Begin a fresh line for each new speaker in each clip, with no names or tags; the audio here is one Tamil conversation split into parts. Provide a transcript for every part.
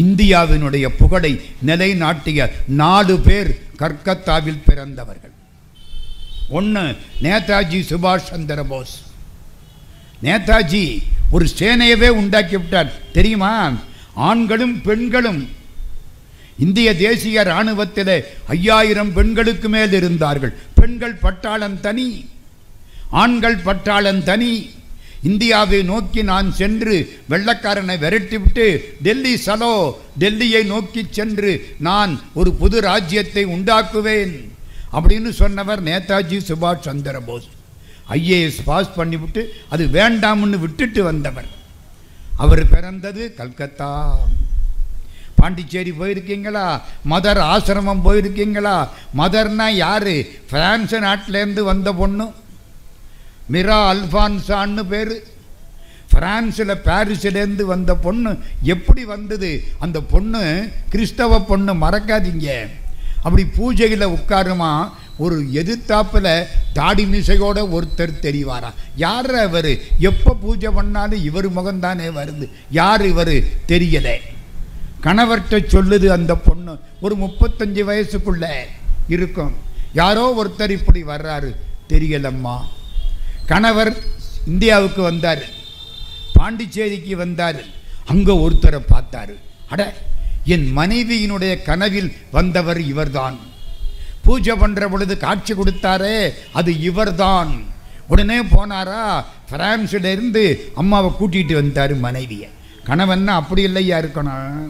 இந்தியாவினுடைய புகழை நிலைநாட்டிய 4 பேர் கல்கத்தாவில் பிறந்தவர்கள். ஒன்று நேதாஜி சுபாஷ் சந்திர போஸ். நேதாஜி ஒரு சேனையவே உண்டாக்கி விட்டார் தெரியுமா? ஆண்களும் பெண்களும். இந்திய தேசிய இராணுவத்தில் 5000 பெண்களுக்கு மேல் இருந்தார்கள். பெண்கள் பட்டாளம் தனி, ஆண்கள் பட்டாளம் தனி. இந்தியாவை நோக்கி நான் சென்று வெள்ளக்காரனை விரட்டிவிட்டு டெல்லி சலோ, டெல்லியை நோக்கி சென்று நான் ஒரு புது ராஜ்யத்தை உண்டாக்குவேன் அப்படின்னு சொன்னவர் நேதாஜி சுபாஷ் சந்திர போஸ். IAS பாஸ் பண்ணிவிட்டு அது வேண்டாம்னு விட்டுட்டு வந்தவர். அவர் பிறந்தது கல்கத்தா. பாண்டிச்சேரி போயிருக்கீங்களா? மதர் ஆசிரமம் போயிருக்கீங்களா? மதர்னா யாரு? பிரான்ஸ் நாட்டிலேருந்து வந்த பொண்ணு, மிரா அல்பான்சான்னு பேர். பிரான்ஸில் பாரிஸ்லேருந்து வந்த பொண்ணு. எப்படி வந்தது அந்த பொண்ணு? கிறிஸ்தவ பொண்ணு, மறக்காதீங்க. அப்படி பூஜையில் உட்காருமா, ஒரு எதிர்த்தாப்பில் தாடி மீசையோட ஒருத்தர் தெரிவாரா. யார் அவர்? எப்போ பூஜை பண்ணாலும் இவர் முகம்தானே வருது. யார் இவர் தெரியல. கணவர்கிட்ட சொல்லுது அந்த பொண்ணு, ஒரு 35 வயசுக்குள்ள இருக்கும். யாரோ ஒருத்தர் இப்படி வர்றாரு, தெரியலம்மா. கணவர் இந்தியாவுக்கு வந்தார், பாண்டிச்சேரிக்கு வந்தார். அங்கே ஒருத்தரை பார்த்தாரு. அட, என் மனைவியினுடைய கனவில் வந்தவர் இவர்தான். பூஜை பண்ணுற பொழுது காட்சி கொடுத்தாரே, அது இவர்தான். உடனே போனாரா, பிரான்ஸிலிருந்து அம்மாவை கூட்டிகிட்டு வந்தார் மனைவியை. கணவன்னா அப்படி இல்லையா இருக்கணும்.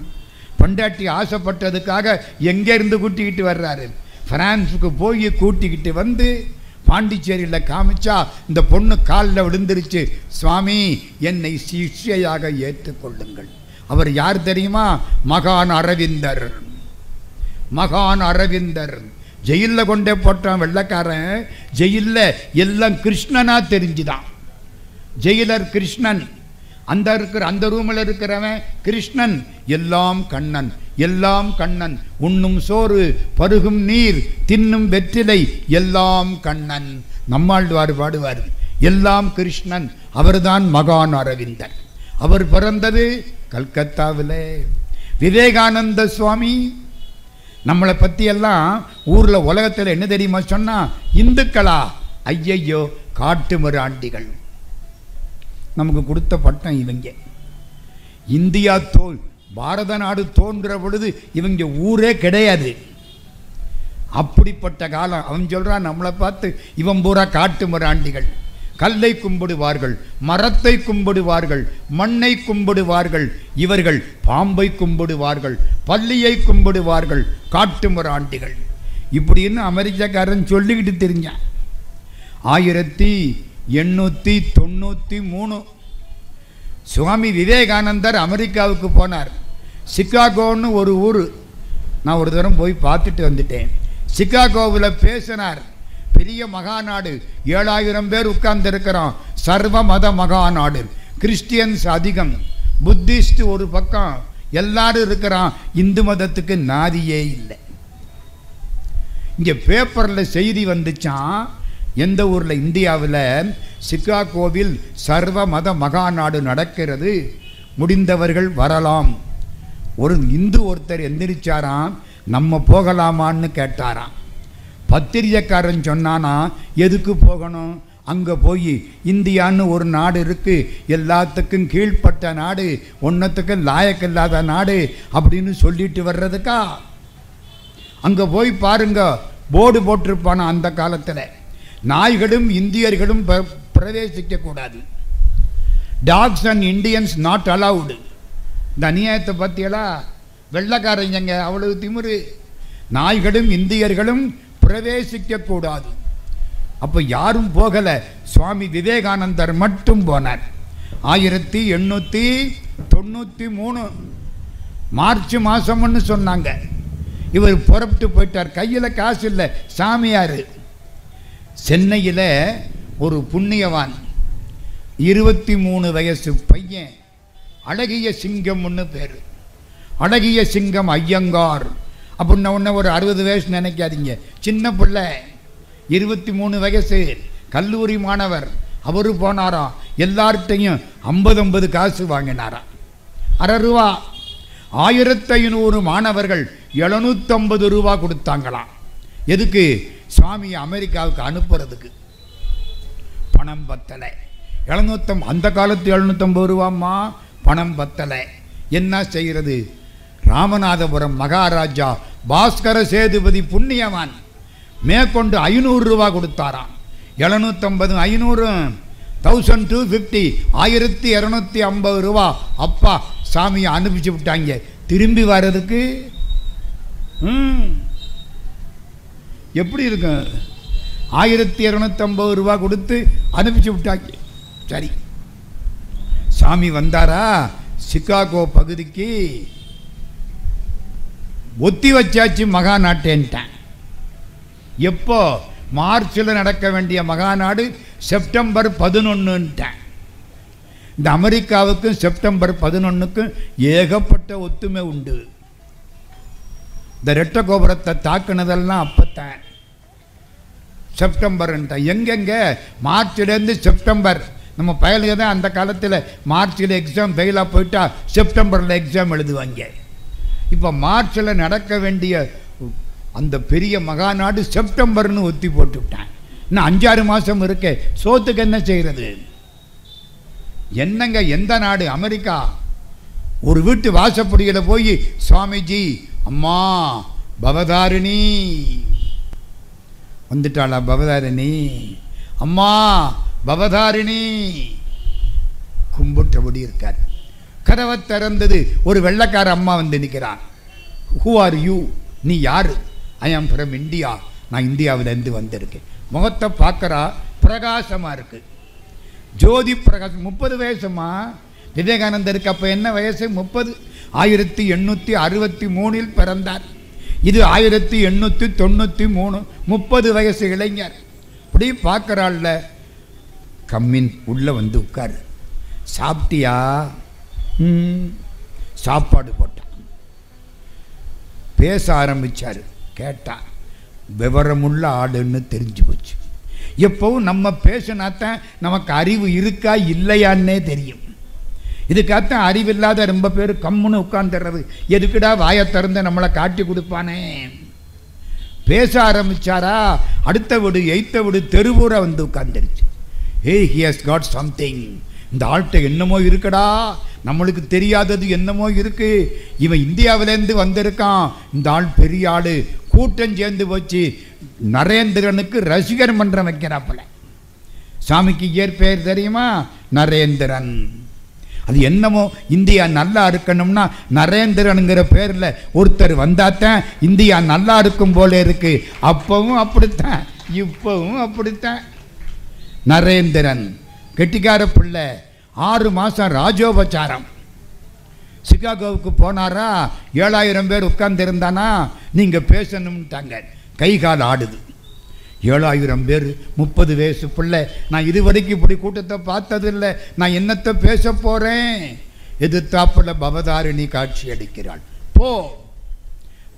பொண்டாட்டி ஆசைப்பட்டதுக்காக எங்கேருந்து கூட்டிக்கிட்டு வர்றாரு. பிரான்ஸுக்கு போய் கூட்டிக்கிட்டு வந்து பாண்டிச்சேரியில் காமிச்சா இந்த பொண்ணு காலில் விழுந்துருச்சு. சுவாமி, என்னை சிஷ்யையாக ஏற்றுக்கொள்ளுங்கள். அவர் யார் தெரியுமா? மகான் அரவிந்தர். மகான் அரவிந்தர். ஜெயிலில் கொண்டே போட்டான் வெள்ளக்காரன். ஜெயிலில் எல்லாம் கிருஷ்ணனா தெரிஞ்சுதான். ஜெயிலர் கிருஷ்ணன். அந்த ரூமில் இருக்கிறவன் கிருஷ்ணன். எல்லாம் கண்ணன், எல்லாம் கண்ணன். உண்ணும் சோறு, பருகும் நீர், தின்னும் வெற்றிலை, எல்லாம் கண்ணன். நம்மாழ்வார் பாடுவார், எல்லாம் கிருஷ்ணன். அவர்தான் மகான் அரவிந்தர். அவர் பிறந்தது கல்கத்தாவில். விவேகானந்த சுவாமி. நம்மளை பற்றியெல்லாம் ஊரில் உலகத்தில் என்ன தெரியுமா சொன்னா? இந்துக்களா? ஐயையோ, காட்டு மிராண்டிகள். நமக்கு கொடுத்த பட்டம் இவங்க. இந்தியா பாரத நாடு தோன்ற பொழுது இவங்க ஊரே கிடையாது. அப்படிப்பட்ட காலம். அவன் சொல்றான் நம்மளை பார்த்து, இவன் பூரா காட்டு மிராண்டிகள். கல்லை கும்பிடுவார்கள், மரத்தை கும்பிடுவார்கள், மண்ணை கும்பிடுவார்கள். இவர்கள் பாம்பை கும்பிடுவார்கள், பல்லியை கும்பிடுவார்கள். காட்டு மிராண்டிகள் இப்படின்னு அமெரிக்காக்காரன் சொல்லிக்கிட்டு தெரிஞ்சான். 1893 சுவாமி விவேகானந்தர் அமெரிக்காவுக்கு போனார். சிகாகோன்னு ஒரு ஊர். நான் ஒரு தரம் போய் பார்த்துட்டு வந்துட்டேன். சிகாகோவில் பேசினார். பெரிய மகாநாடு, 7000 பேர் உட்கார்ந்து இருக்கிறோம். சர்வ மத மகாநாடு. கிறிஸ்டியன்ஸ் அதிகம், புத்திஸ்ட் ஒரு பக்கம், எல்லாரும் இருக்கிறான். இந்து மதத்துக்கு நாதியே இல்லை. இங்கே பேப்பரில் செய்தி வந்துச்சான். எந்த ஊரில்? இந்தியாவில் சிகாகோவில் சர்வ மத மகாநாடு நடக்கிறது, முடிந்தவர்கள் வரலாம். ஒரு இந்து ஒருத்தர் எந்திரிச்சாராம், நம்ம போகலாமான்னு கேட்டாராம். பத்திரிகைக்காரன் சொன்னானா, எதுக்கு போகணும்? அங்கே போய் இந்தியான்னு ஒரு நாடு இருக்கு, எல்லாத்துக்கும் கீழ்ப்பட்ட நாடு, ஒன்றத்துக்கும் லாயக்கில்லாத நாடு அப்படின்னு சொல்லிட்டு வர்றதுக்கா? அங்கே போய் பாருங்க, போர்டு போட்டிருப்பானா அந்த காலத்தில், நாய்களும் இந்தியர்களும் பிரவேசிக்க கூடாது. Dogs and Indians not allowed. இந்த அநியாயத்தை பற்றியலா? வெள்ளக்காரங்க அவ்வளவு திமிரு. நாய்களும் இந்தியர்களும் பிரவேசிக்க கூடாது. அப்போ யாரும் போகலை. சுவாமி விவேகானந்தர் மட்டும் போனார். 1893 மார்ச் மாதம்னு சொன்னாங்க. இவர் புறப்பட்டு போயிட்டார். கையில் காசு இல்லை. சாமியார். சென்னையில் ஒரு புண்ணியவான், 23 வயசு பையன், அழகிய சிங்கம்னு பேர். அழகிய சிங்கம் ஐயங்கார் அப்படின்ன உடனே ஒரு 60 வயசு நினைக்காதீங்க, சின்ன பிள்ளை. 23 வயசு, கல்லூரி மாணவர். அவரு போனாராம். எல்லார்ட்டையும் 50 காசு வாங்கினாராம். 1/2 ரூபா. 1500 மாணவர்கள் 750 ரூபா கொடுத்தாங்களாம். எதுக்கு? சுவாமியை அமெரிக்காவுக்கு அனுப்புறதுக்கு. பணம் பத்தலை. 750, அந்த காலத்து 750 ரூபாம்மா, பணம் பத்தலை. என்ன செய்கிறது? ராமநாதபுரம் மகாராஜா பாஸ்கர சேதுபதி புண்ணியவான் மேற்கொண்டு 500 ரூபா கொடுத்தாராம். 750 500 1250 1250 ரூபா. அப்பா சாமியை அனுப்பிச்சு விட்டாங்க. திரும்பி வர்றதுக்கு எப்படி இருக்கும்? 1250 ரூபா கொடுத்து அனுப்பிச்சு விட்டாங்க. சரி, சாமி வந்தாரா? சிகாகோ பகுதிக்கு ஒத்தி வச்சாச்சு மகாநாட்டேன்ட்டேன். எப்போ? மார்ச்சில் நடக்க வேண்டிய மகாநாடு செப்டம்பர் 11ன்ட்டேன். இந்த அமெரிக்காவுக்கும் செப்டம்பர் 11க்கும் ஏகப்பட்ட ஒத்துமை உண்டு. இந்த ரெட்ட கோபுரத்தை தாக்குனதெல்லாம் அப்பத்தான் செப்டம்பர். எங்கெங்க? மார்ச்லேருந்து செப்டம்பர். நம்ம பயலுக தான் அந்த காலத்தில் மார்ச்சில் எக்ஸாம் ஃபெயிலாக போயிட்டா செப்டம்பரில் எக்ஸாம் எழுதுவாங்க. இப்போ மார்ச்சில் நடக்க வேண்டிய அந்த பெரிய மகாநாடு செப்டம்பர்னு ஒத்தி போட்டுவிட்டேன். இன்னும் 5-6 மாதம் இருக்கே. சோத்துக்கு என்ன செய்கிறது? என்னங்க? எந்த நாடு? அமெரிக்கா. ஒரு வீட்டு வாசப்படியில் போய் சுவாமிஜி அம்மா பவதாரிணி வந்துட்டாளா? பவதாரிணி அம்மா பவதாரிணி கும்பிட்டபடி இருக்கார். கதவை திறந்தது. ஒரு வெள்ளைக்கார அம்மா வந்து நிற்கிறான். Who are you? நீ யாரு? ஐ ஆம் ஃப்ரம் இந்தியா. நான் இந்தியாவிலேருந்து வந்திருக்கேன். முகத்தை பார்க்குறா, பிரகாசமாக இருக்கு. ஜோதி பிரகாசம். 30 வயசுமா விவேகானந்தருக்கு. அப்போ என்ன வயசு? 30. 1863 பிறந்தார். இது 1893. 30 வயசு இளைஞர். அப்படி பார்க்குறாள்ல. கம்மின் உள்ள வந்து உட்காரு. சாப்பிட்டியா? சாப்பாடு போட்டான். பேச ஆரம்பிச்சார். கேட்டான். விவரமுள்ள ஆடுன்னு தெரிஞ்சு போச்சு. எப்பவும் நம்ம பேசினாத்தான் நமக்கு அறிவு இருக்கா இல்லையான்னே தெரியும். இதுக்காகத்தான் அறிவில்லாத ரொம்ப பேர் கம்முன்னு உட்கார்ந்துடுறது. எதுக்குடா வாயை திறந்து நம்மளை காட்டி கொடுப்பானே. பேச ஆரம்பிச்சாரா? அடுத்த வீடு எய்த்த வீடு தெருவூரை வந்து உட்கார்ந்துருச்சு. Hey, he has got something. இந்த ஆள்கிட்ட என்னமோ இருக்குடா, நம்மளுக்கு தெரியாதது என்னமோ இருக்கு. இவன் இந்தியாவிலேருந்து வந்திருக்கான். இந்த ஆள் பெரிய ஆள். கூட்டம் சேர்ந்து போச்சு. நரேந்திரனுக்கு ரசிகர் மன்றம் வைக்கிறாப்பல. சாமிக்கு இயற்பெயர் தெரியுமா? நரேந்திரன். அது என்னமோ இந்தியா நல்லா இருக்கணும்னா நரேந்திரனுங்கிற பேரில் ஒருத்தர் வந்தாத்தான் இந்தியா நல்லா இருக்கும் போல இருக்கு. அப்பவும் அப்படித்தான், இப்பவும் அப்படித்தான். நரேந்திரன் கெட்டிக்கார பிள்ளை. 6 மாதம் ராஜோபச்சாரம். சிகாகோவுக்கு போனாரா? 7000 பேர் உட்கார்ந்துருந்தானா? நீங்கள் பேசணும்ட்டாங்க. கை கால் ஆடுது. 7000 பேர், 30 வயசு பிள்ளை. நான் இதுவரைக்கும் இப்படி கூட்டத்தை பார்த்ததில்லை. நான் என்னத்தை பேச போகிறேன்? எதிர்த்தாப்புல பவதாரிணி காட்சி அளிக்கிறாள். போ.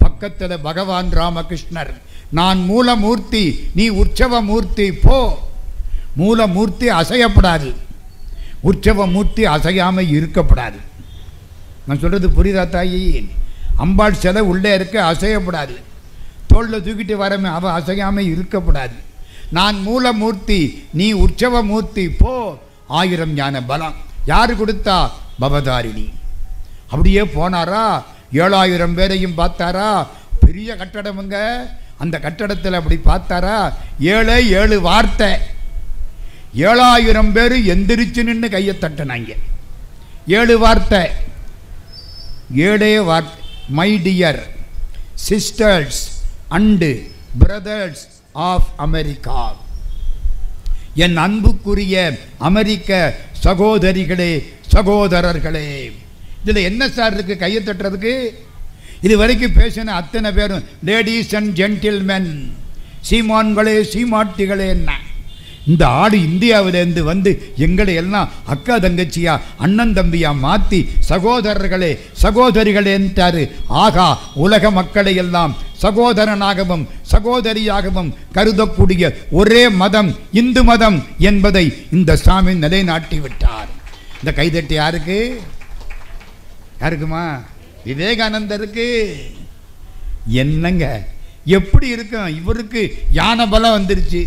பக்கத்தில் பகவான் ராமகிருஷ்ணர். நான் மூலமூர்த்தி, நீ உற்சவமூர்த்தி. போ. மூலமூர்த்தி அசையப்படாது, உற்சவமூர்த்தி அசையாமல் இருக்கப்படாது. நான் சொல்கிறது புரியுதா தாயி? அம்பாள் சிலை உள்ளே இருக்க அசையப்படாது. தோளில் தூக்கிட்டு வரமே, அவள் அசையாமல் இருக்கப்படாது. நான் மூலமூர்த்தி, நீ உற்சவமூர்த்தி. போ. 1000 ஞான பலம். யார் கொடுத்தா? பவதாரிணி. அப்படியே போனாரா? 7000 பேரையும் பார்த்தாரா? பெரிய கட்டடமுங்க. அந்த கட்டடத்தில் அப்படி பார்த்தாரா? 7 வார்த்தை. 7000 பேர் எந்திரிச்சு நின்று கையை தட்டினாங்க. 7 வார்த்தை. 7 வார்த்தை. My dear sisters and brothers of America. என் அன்புக்குரிய அமெரிக்க சகோதரிகளே, சகோதரர்களே. இதில் என்ன சார் இருக்கு கையை தட்டுறதுக்கு? இது வரைக்கும் பேசின அத்தனை பேரும் லேடிஸ் அண்ட் ஜென்டில்மென், சீமான்களே சீமாட்டிகளே. என்ன இந்த ஆடு இந்தியாவிலேருந்து வந்து எங்களை எல்லாம் அக்கா தங்கச்சியா அண்ணன் தம்பியா மாற்றி சகோதரர்களே சகோதரிகளேன்ட்டாரு. ஆகா, உலக மக்களை எல்லாம் சகோதரனாகவும் சகோதரியாகவும் கருதக்கூடிய ஒரே மதம் இந்து மதம் என்பதை இந்த சாமி நிலைநாட்டி விட்டார். இந்த கைதட்டி யாருக்கு? யாருக்குமா? விவேகானந்தருக்கு என்னங்க எப்படி இருக்கும்? இவருக்கு யானை பலம் வந்துருச்சு.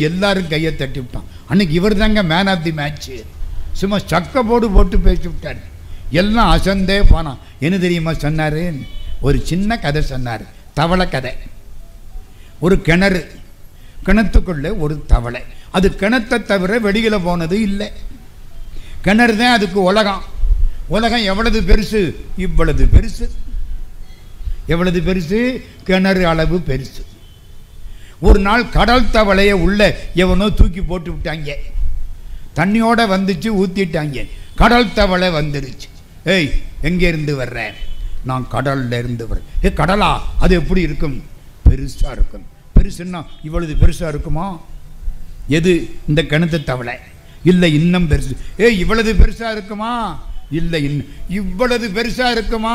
எல்லாரும் கையை தட்டி விட்டான். அன்னைக்கு இவர் தாங்க மேன் ஆஃப் தி மேட்ச். சும்மா சக்க போட்டு பேசி விட்டார். எல்லாம் அசந்தே போனான். என்ன தெரியுமா சொன்னார்? ஒரு சின்ன கதை சொன்னார். தவளை கதை. ஒரு கிணறு, கிணத்துக்குள்ளே ஒரு தவளை. அது கிணத்தை தவிர வெளியில் போனது இல்லை. கிணறு தான் அதுக்கு உலகம். உலகம் எவ்வளவு பெருசு? இவ்வளவு பெருசு. எவ்வளவு பெருசு? கிணறு அளவு பெருசு. ஒரு நாள் கடல் தவளையை உள்ள எவனோ தூக்கி போட்டு விட்டாங்க. தண்ணியோட வந்துச்சு, ஊற்றிட்டாங்க. கடல் தவளை வந்துருச்சு. ஏய், எங்கேருந்து வர்றேன்? நான் கடல்ல இருந்து வரேன். கடலா? அது எப்படி இருக்கும்? பெருசாக இருக்கும். பெருசுன்னா இவ்வளவு பெருசாக இருக்குமா? எது? இந்த கிணத்து தவளை. இல்லை, இன்னும் பெருசு. இவ்வளவு பெருசாக இருக்குமா? இல்லை, இவ்வளவு பெருசாக இருக்குமா?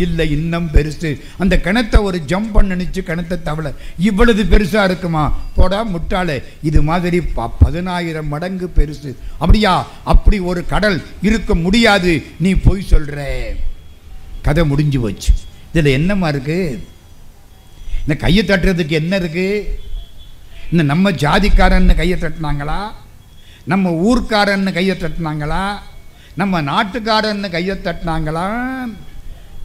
இல்லை, இன்னும் பெருசு. அந்த கிணத்தை ஒரு ஜம்ப் பண்ணிச்சு கிணத்த தவளை. இவ்வளவு பெருசாக இருக்குமா? போடா முட்டாளே, இது மாதிரி 10,000 மடங்கு பெருசு. அப்படியா? அப்படி ஒரு கடல் இருக்க முடியாது, நீ போய் சொல்ற. கதை முடிஞ்சு போச்சு. இதில் என்னமா இருக்கு? இந்த கையை தட்டுறதுக்கு என்ன இருக்கு? இந்த நம்ம ஜாதிக்காரன்னு கையை தட்டினாங்களா? நம்ம ஊர்க்காரன்னு கையை தட்டினாங்களா? நம்ம நாட்டுக்காரன்னு கையை தட்டினாங்களா?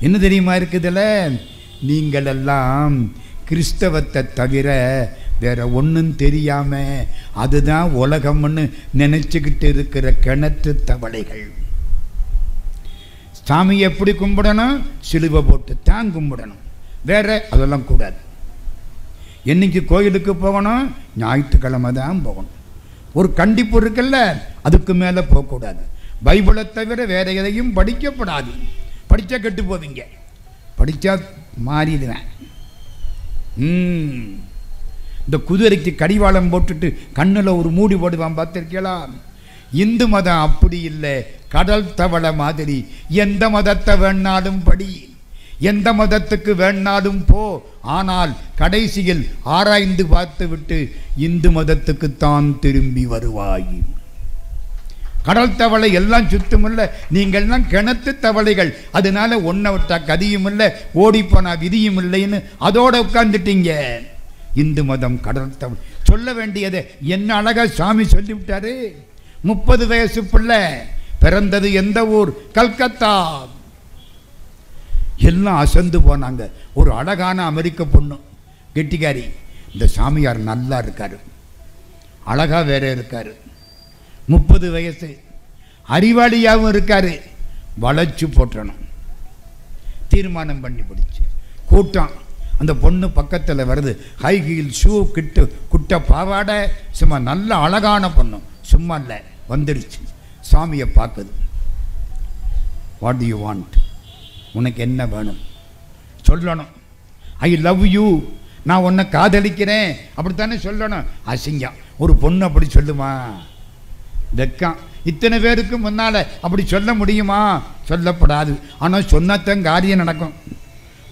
என்ன தெரியுமா இருக்குதுல? நீங்கள் எல்லாம் கிறிஸ்தவத்தை தவிர வேற ஒன்றும் தெரியாம அதுதான் உலகம்னு நினைச்சுக்கிட்டு இருக்கிற கிணற்று தவளைகள். சாமியை எப்படி கும்பிடணும்? சிலுவை போட்டு தான் கும்பிடணும். வேற அதெல்லாம் கூடாது. என்னைக்கு கோயிலுக்கு போகணும்? ஞாயிற்றுக்கிழமை தான் போகணும். ஒரு கண்டிப்பு இருக்குல்ல, அதுக்கு மேலே போகக்கூடாது. பைபிளை தவிர வேற எதையும் படிக்கப்படாது. படித்தா கெட்டு போவீங்க. படித்தா மாறிடுவேன். இந்த குதிரைக்கு கடிவாளம் போட்டுட்டு கண்ணில் ஒரு மூடி போடுவான், பார்த்துருக்கீங்களா? இந்து மதம் அப்படி இல்லை. கடல் தவளை மாதிரி எந்த மதத்தை வேணாலும் படி, எந்த மதத்துக்கு வேணாலும் போ. ஆனால் கடைசியில் ஆராய்ந்து பார்த்து விட்டு இந்து மதத்துக்குத்தான் திரும்பி வருவாய். கடல் தவளை எல்லாம் சுத்தம் இல்லை, நீங்கள்லாம் கிணத்து தவளைகள். அதனால ஒன்றை விட்டா கதியும் இல்லை, ஓடிப்போனா விதியும் இல்லைன்னு அதோட உட்கார்ந்துட்டீங்க. இந்து மதம் கடல் தவளை. சொல்ல வேண்டியதை என்ன அழகா சாமி சொல்லிவிட்டாரு. 30 வயசு பிள்ளை, பிறந்தது எந்த ஊர்? கல்கத்தா. எல்லாம் அசந்து போனாங்க. ஒரு அழகான அமெரிக்க பொண்ணு, கெட்டிக்காரி. இந்த சாமியார் நல்லா இருக்காரு, அழகா வேற இருக்காரு, 30 வயசு, அறிவாளியாகவும் இருக்காரு. வளைச்சு போட்டணும் தீர்மானம் பண்ணி பிடிச்சு. கூட்டம். அந்த பொண்ணு பக்கத்தில் வருது. ஹை ஹீல் ஷூ, குட்ட பாவாடை, சும்மா நல்ல அழகான பொண்ணு, சும்மா இல்லை, வந்துடுச்சு. சாமியை பார்க்குது. What to you want? உனக்கு என்ன வேணும் சொல்லணும். ஐ லவ் யூ, நான் உன்னை காதலிக்கிறேன், அப்படித்தானே சொல்லணும். அசிங்கம். ஒரு பொண்ணு அப்படி சொல்லுமா? வெக்கம். இத்தனை பேருக்கு முன்னால் அப்படி சொல்ல முடியுமா? சொல்லப்படாது. ஆனால் சொன்னத்தன் காரியம் நடக்கும்.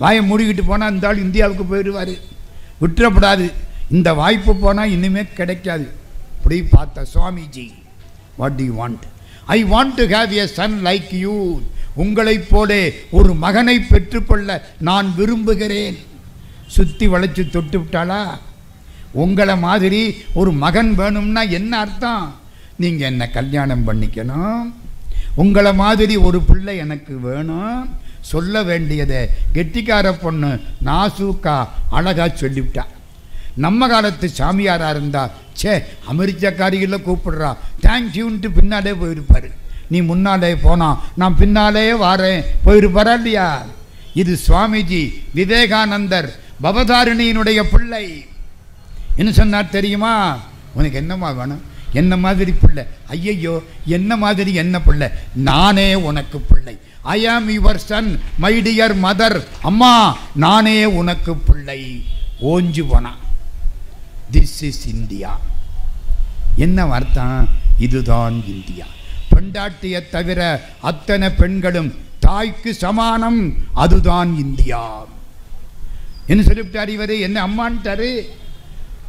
வாயை மூடிக்கிட்டு போனால் இந்த ஆள் இந்தியாவுக்கு போயிடுவார். விட்டுறப்படாது. இந்த வாய்ப்பு போனால் இனிமே கிடைக்காது. அப்படி பார்த்த Swamiji, what to you want? I want to have a Sun like you. உங்களைப் போலே ஒரு மகனை பெற்றுக்கொள்ள நான் விரும்புகிறேன். சுற்றி வளைச்சு தொட்டு விட்டாளா? உங்களை மாதிரி ஒரு மகன் வேணும்னா என்ன அர்த்தம்? நீங்கள் என்ன கல்யாணம் பண்ணிக்கணும். உங்களை மாதிரி ஒரு பிள்ளை எனக்கு வேணும். சொல்ல வேண்டியதை கெட்டிக்கார பொண்ணு நாசூக்கா அழகா சொல்லிவிட்டா. நம்ம காலத்து சாமியாராக இருந்தா, சே அமெரிக்காரிகளில் கூப்பிடுறா, தேங்க்யூன்ட்டு பின்னாலே போயிருப்பார். நீ முன்னாலே போனா நான் பின்னாலே வாரேன் போயிருப்பாரா இல்லையா? இது சுவாமிஜி விவேகானந்தர் பவதாரிணியினுடைய பிள்ளை. என்ன சொன்னார் தெரியுமா? உனக்கு என்னம்மா வேணும்? என்ன மாதிரி பிள்ளை? ஐயையோ, என்ன மாதிரி என்ன பிள்ளை? நானே உனக்கு பிள்ளை. I am your son my dear mother. அம்மா, நானே உனக்கு பிள்ளை. ஓஞ்சு போனா. This is India. என்ன அர்த்தம்? இதுதான் இந்தியா. பெண்டாட்டியை தவிர அத்தனை பெண்களும் தாய்க்கு சமானம். அதுதான் இந்தியா. என்ன சொல்லிவிட்டார் இவர்? என்ன அம்மான்ட்டாரு.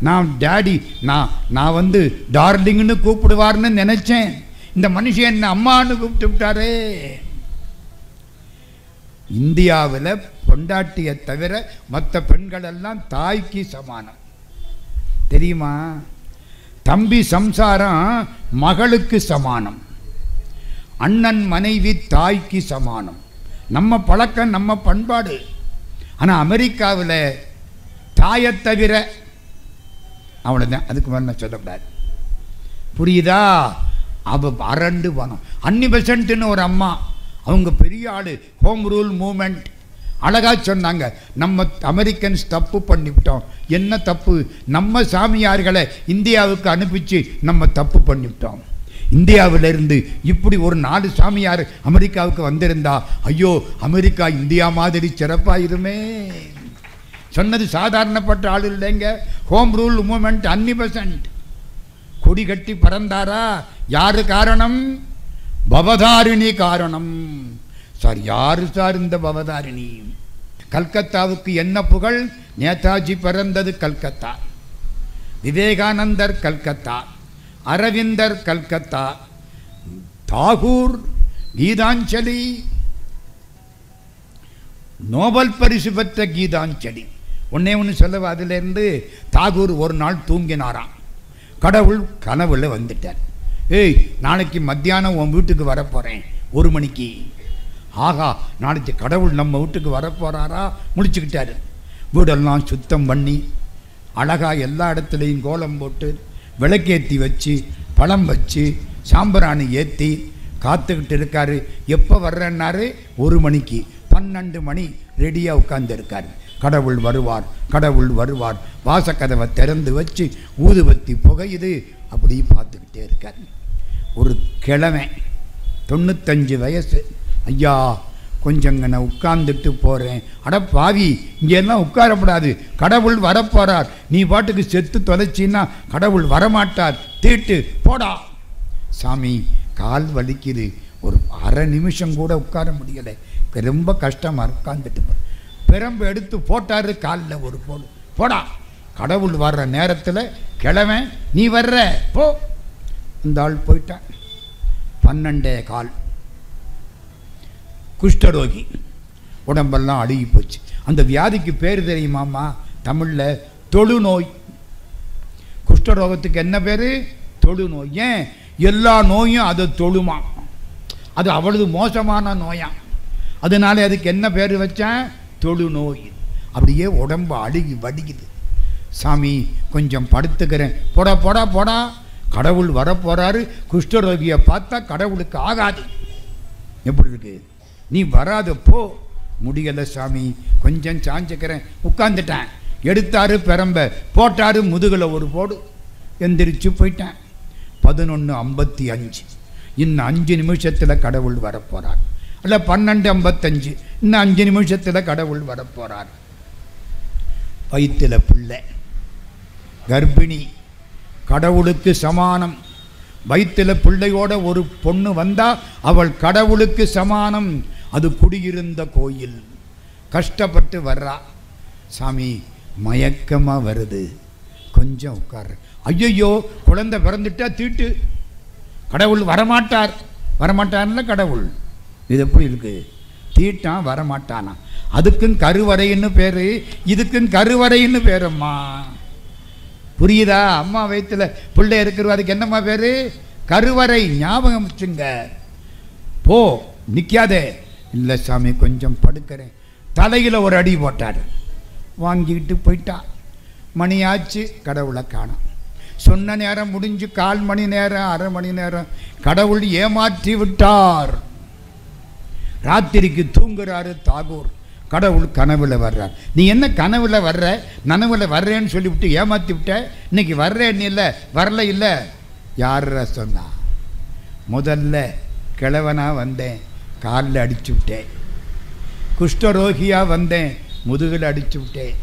நான் டேடி, நான் வந்து டார்லிங்னு கூப்பிடுவார்னு நினைச்சேன். இந்த மனுஷன் என்ன அம்மான்னு கூப்பிட்டு விட்டாரு. இந்தியாவில் பொண்டாட்டியை தவிர மற்ற பெண்கள் எல்லாம் தாய்க்கு சமானம் தெரியுமா? தம்பி சம்சாரம் மகளுக்கு சமானம், அண்ணன் மனைவி தாய்க்கு சமானம். நம்ம பழக்கம், நம்ம பண்பாடு. ஆனால் அமெரிக்காவில் தாயை தவிர அவ்வளோதான், அதுக்கு மேலே நான் சொல்லக்கூடாது. புரியுதா? அவ அரண்டு பணம். அன்னி பெசன்ட்னு ஒரு அம்மா, அவங்க பெரிய ஆள், ஹோம் ரூல் மூமெண்ட். அழகா சொன்னாங்க, நம்ம அமெரிக்கன்ஸ் தப்பு பண்ணிவிட்டோம். என்ன தப்பு? நம்ம சாமியார்களை இந்தியாவுக்கு அனுப்பிச்சு நம்ம தப்பு பண்ணிவிட்டோம். இந்தியாவிலிருந்து இப்படி ஒரு 4 சாமியார் அமெரிக்காவுக்கு வந்திருந்தா, ஐயோ அமெரிக்கா இந்தியா மாதிரி சிறப்பாயிருமே. சொன்னது சாதாரணப்பட்ட ஆள் இல்லைங்க. ஹோம் ரூல் மூமெண்ட் அன்னி பெசன்ட் கொடி கட்டி பறந்தாரா? யாரு காரணம்? பவதாரிணி காரணம். சார், யாரு சார் இந்த பவதாரிணி? கல்கத்தாவுக்கு என்ன புகழ்? நேதாஜி பிறந்தது கல்கத்தா, விவேகானந்தர் கல்கத்தா, அரவிந்தர் கல்கத்தா, தாகூர் கீதாஞ்சலி, நோபல் பரிசு பெற்ற கீதாஞ்சலி. ஒன்னே ஒன்று சொல்லவா? அதிலிருந்து தாகூர் ஒரு நாள் தூங்கினாராம். கடவுள் கனவுல வந்துட்டார். ஏய், நாளைக்கு மத்தியானம் உன் வீட்டுக்கு வரப்போகிறேன் 1 மணிக்கு. ஆகா, நாளைக்கு கடவுள் நம்ம வீட்டுக்கு வரப்போகிறாரா? முடிச்சுக்கிட்டாரு. வீடெல்லாம் சுத்தம் பண்ணி அழகா எல்லா இடத்துலையும் கோலம் போட்டு விளக்கேற்றி வச்சு பழம் வச்சு சாம்பிராணி ஏற்றி காத்துக்கிட்டு இருக்காரு. எப்போ வர்றேன்னாரு? 1 மணிக்கு. 12 மணி ரெடியாக உட்கார்ந்துருக்காரு. கடவுள் வருவார், கடவுள் வருவார். வாசக்கதவை திறந்து வச்சு ஊதுபத்தி புகையுது, அப்படி பார்த்துக்கிட்டே இருக்கார். ஒரு கிழமை 95 வயசு. ஐயா, கொஞ்சங்க நான் உட்கார்ந்துட்டு போகிறேன். அட பாவி, இங்கெல்லாம் உட்காரப்படாது, கடவுள் வரப்போறார். நீ பாட்டுக்கு செத்து தொலைச்சின்னா கடவுள் வரமாட்டார். தீட்டு போடா. சாமி, கால் வலிக்குது, ஒரு அரை நிமிஷம் கூட உட்கார முடியலை, ரொம்ப கஷ்டமாக உட்காந்துட்டு போகிறேன். பெரம்பு எடுத்து போட்டாரு காலில் ஒரு போடு. போடா, கடவுள் வர்ற நேரத்தில் கிழமை நீ வர்ற போ. இந்த ஆள் போயிட்டான். 12:15. குஷ்டரோகி, உடம்பெல்லாம் அழுகி போச்சு. அந்த வியாதிக்கு பேர் தெரியுமாம்மா? தமிழில் தொழுநோய். குஷ்டரோகத்துக்கு என்ன பேர்? தொழுநோய். ஏன்? எல்லா நோயும் அதை தொழுமா. அது அவ்வளவு மோசமான நோயாம். அதனால அதுக்கு என்ன பேர் வச்சேன்? தொழுநோய். அப்படியே உடம்பு அழுகி வடிக்குது. சாமி, கொஞ்சம் படுத்துக்கிறேன். போடா போடா போடா, கடவுள் வரப்போறாரு. குஷ்டரோகியை பார்த்தா கடவுளுக்கு ஆகாது. எப்படி இருக்கு? நீ வராத போ. முடியலை சாமி, கொஞ்சம் சாஞ்சுக்கிறேன். உட்காந்துட்டேன். எடுத்தாரு பெரம்ப, போட்டாரு முதுகில் ஒரு போடு. எந்திரிச்சு போயிட்டேன். 11:55. இன்னும் 5 நிமிஷத்தில் கடவுள் வரப்போறார். அல்ல 12:55. இன்னும் 5 நிமிஷத்தில் கடவுள் வரப்போறார். வயிற்றுல பிள்ளை, கர்ப்பிணி, கடவுளுக்கு சமானம். வயிற்றுல பிள்ளையோட ஒரு பொண்ணு வந்தா அவள் கடவுளுக்கு சமானம். அது குடியிருந்த கோயில். கஷ்டப்பட்டு வர்றா. சாமி, மயக்கமா வருது, கொஞ்சம் உட்கார்ற. ஐயோ, குழந்தை பிறந்துட்டா தீட்டு, கடவுள் வரமாட்டார். வரமாட்டார்ல கடவுள். இது எப்படி இருக்கு? தீட்டான் வரமாட்டானா? அதுக்கும் கருவறைன்னு பேரு, இதுக்கும் கருவறைன்னு பேரம்மா. புரியுதா? அம்மா வயிற்றுல பிள்ளை இருக்கிற அதுக்கு என்னம்மா பேரு? கருவறை. ஞாபகம் வச்சுங்க. போ, நிற்காதே. இல்லை சாமி, கொஞ்சம் படுக்கிறேன். தலையில் ஒரு அடி போட்டார். வாங்கிக்கிட்டு போயிட்டா. மணியாச்சு, கடவுளை காணோம். சொன்ன நேரம் முடிஞ்சு 1/4 மணி நேரம், அரை மணி நேரம். கடவுள் ஏமாற்றி விட்டார். ராத்திரிக்கு தூங்குறாரு தாகூர். கடவுள் கனவுல வர்றார். நீ என்ன கனவுல வர்ற, நனவுல வர்றேன்னு சொல்லிவிட்டு ஏமாற்றி விட்ட. இன்னைக்கு வர்றேன்னு இல்லை, வரல இல்லை. யார சொன்னா? முதல்ல கிழவனா வந்தேன், காலில் அடிச்சு விட்டேன். குஷ்டரோகியா வந்தேன், முதுகில் அடிச்சு விட்டேன்.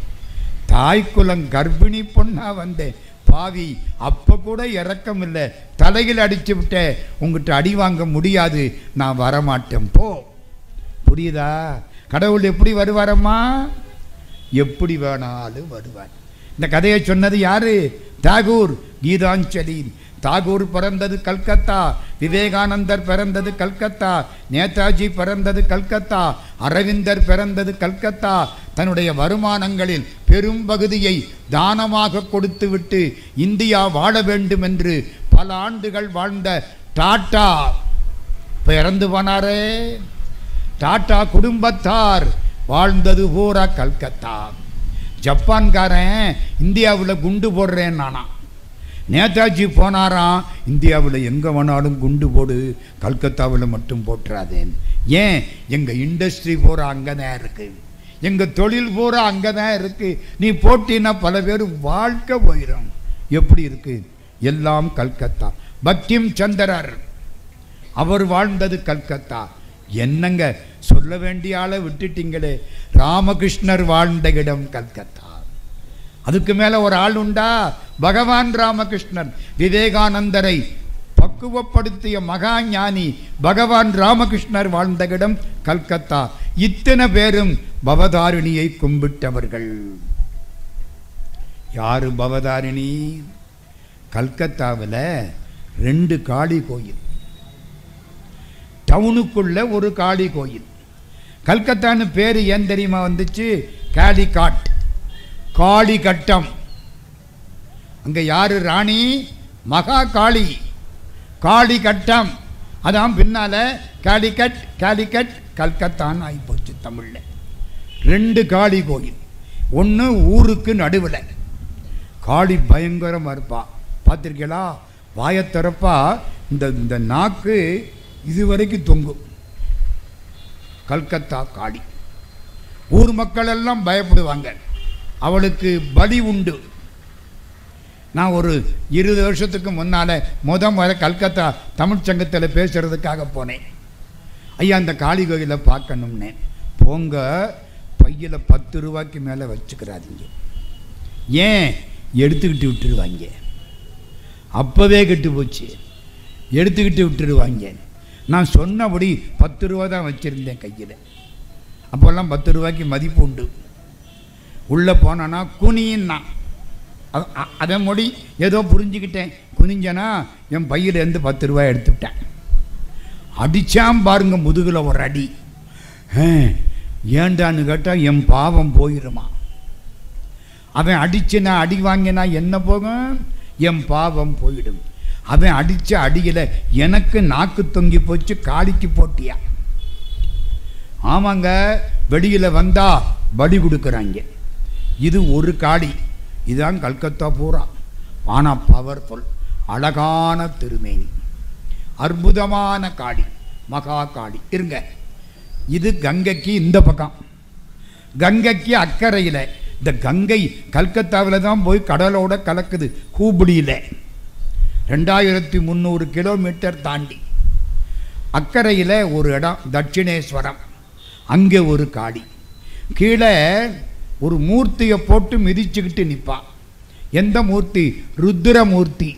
தாய்க்குலம் கர்ப்பிணி பொண்ணா வந்தேன், பாவி, அப்போ கூட இறக்கம் இல்லை, தலையில் அடிச்சு விட்டேன். உங்ககிட்ட அடி வாங்க முடியாது, நான் வரமாட்டேன், போ. புரியுதா? கடவுள் எப்படி வருவாரம்மா? எப்படி வேணாலும் வருவார். இந்த கதையை சொன்னது யாரு? தாகூர். கீதாஞ்சலி. தாகூர் பிறந்தது கல்கத்தா, விவேகானந்தர் பிறந்தது கல்கத்தா, நேதாஜி பிறந்தது கல்கத்தா, அரவிந்தர் பிறந்தது கல்கத்தா. தன்னுடைய வருமானங்களில் பெரும் பகுதியை தானமாக கொடுத்துவிட்டு இந்தியா வாழ வேண்டும் என்று பல ஆண்டுகள் வாழ்ந்த டாட்டா இப்போ இறந்து போனாரே. டாட்டா குடும்பத்தார் வாழ்ந்தது பூரா கல்கத்தா. ஜப்பான்காரன் இந்தியாவில் குண்டு போடுறேன் நானா, நேதாஜி போனாராம், இந்தியாவில் எங்கே வேணாலும் குண்டு போடு, கல்கத்தாவில் மட்டும் போட்டுறாதேன். ஏன்? எங்கள் இண்டஸ்ட்ரி பூரா அங்கே தான் இருக்குது, எங்கள் தொழில் பூரா அங்கே தான் இருக்குது. நீ போட்டினா பல பேர் வாழ்க்கை போயிடும். எப்படி இருக்குது? எல்லாம் கல்கத்தா. பக்கிம் சந்திரர் அவர் வாழ்ந்தது கல்கத்தா. என்னங்க சொல்ல வேண்டிய ஆளை விட்டுட்டீங்களே. ராமகிருஷ்ணர் வாழ்ந்த இடம் கல்கத்தா. அதுக்கு மேலே ஒரு ஆள் உண்டா? பகவான் ராமகிருஷ்ணன் விவேகானந்தரை பக்குவப்படுத்திய மகா ஞானி பகவான் ராமகிருஷ்ணர் வாழ்ந்த இடம் கல்கத்தா. இத்தனை பேரும் பவதாரிணியை கும்பிட்டவர்கள். யாரு பவதாரிணி? கல்கத்தாவில் 2 காளி கோயில், டவுனுக்குள்ள ஒரு காளி கோயில். கல்கத்தான்னு பேர் ஏன் தெரியுமா வந்துச்சு? காளிகாட், காளி கட்டம். அங்கே யாரு ராணி? மகா காளி. காளி கட்டம், அதான் பின்னால காளிகட், காளிகட் கல்கத்தான்னு ஆகிப்போச்சு தமிழில். 2 காளி கோயில். ஒன்று ஊருக்கு நடுவில். காளி பயங்கரமாக இருப்பா, பார்த்துருக்கீங்களா? வாயத்திறப்பா இந்த நாக்கு இதுவரைக்கும் தொங்கும். கல்கத்தா காளி. ஊர் மக்கள் எல்லாம் பயப்படுவாங்க. அவளுக்கு பலி உண்டு. நான் ஒரு 20 வருஷத்துக்கு முன்னால் முறை கல்கத்தா தமிழ்ச்சங்கத்தில் பேசுகிறதுக்காக போனேன். ஐயா அந்த காளி கோயிலை பார்க்கணும்னே. போங்க, பையில் 10 ரூபாய்க்கு மேலே வச்சுக்கிறாதீங்க. ஏன்? எடுத்துக்கிட்டு விட்டுருவாங்க. அப்போவே கெட்டு போச்சு, எடுத்துக்கிட்டு விட்டுருவாங்க. நான் சொன்னபடி 10 ரூபா தான் வச்சுருந்தேன் கையில். அப்போல்லாம் 10 ரூபாய்க்கு மதிப்பு உண்டு. உள்ளே போனான்னா குனின்னா, அதை மொழி ஏதோ புரிஞ்சுக்கிட்டேன். குனிஞ்சனா என் பையிலேருந்து 10 ரூபாய் எடுத்துவிட்டேன். அடித்தான் பாருங்க முதுகில் ஒரு அடி. ஏண்டான்னு கேட்டால் என் பாவம் போயிடுமா. அவன் அடித்து நான் அடி வாங்கினா என்ன போகும்? என் பாவம் போயிடும். அவன் அடித்த அடியில் எனக்கு நாக்கு தொங்கி போச்சு. காளிக்கு போட்டியா? ஆமாங்க, வெளியில் வந்தா படி கொடுக்குறாங்க. இது ஒரு காளி. இதுதான் கல்கத்தா பூரா. ஆனால் பவர்ஃபுல், அழகான திருமேனி, அற்புதமான காளி, மகா காளி. இருங்க, இது கங்கைக்கு இந்த பக்கம், கங்கைக்கு அக்கறையில். இந்த கங்கை கல்கத்தாவில் தான் போய் கடலோட கலக்குது, ஹூப்ளியில். 2300 கிலோமீட்டர் தாண்டி அக்கறையில் ஒரு இடம் தட்சிணேஸ்வரம். அங்கே ஒரு காளி. கீழே ஒரு மூர்த்தியை போட்டு மிதிச்சுக்கிட்டு நிற்பா. எந்த மூர்த்தி? ருத்ரமூர்த்தி.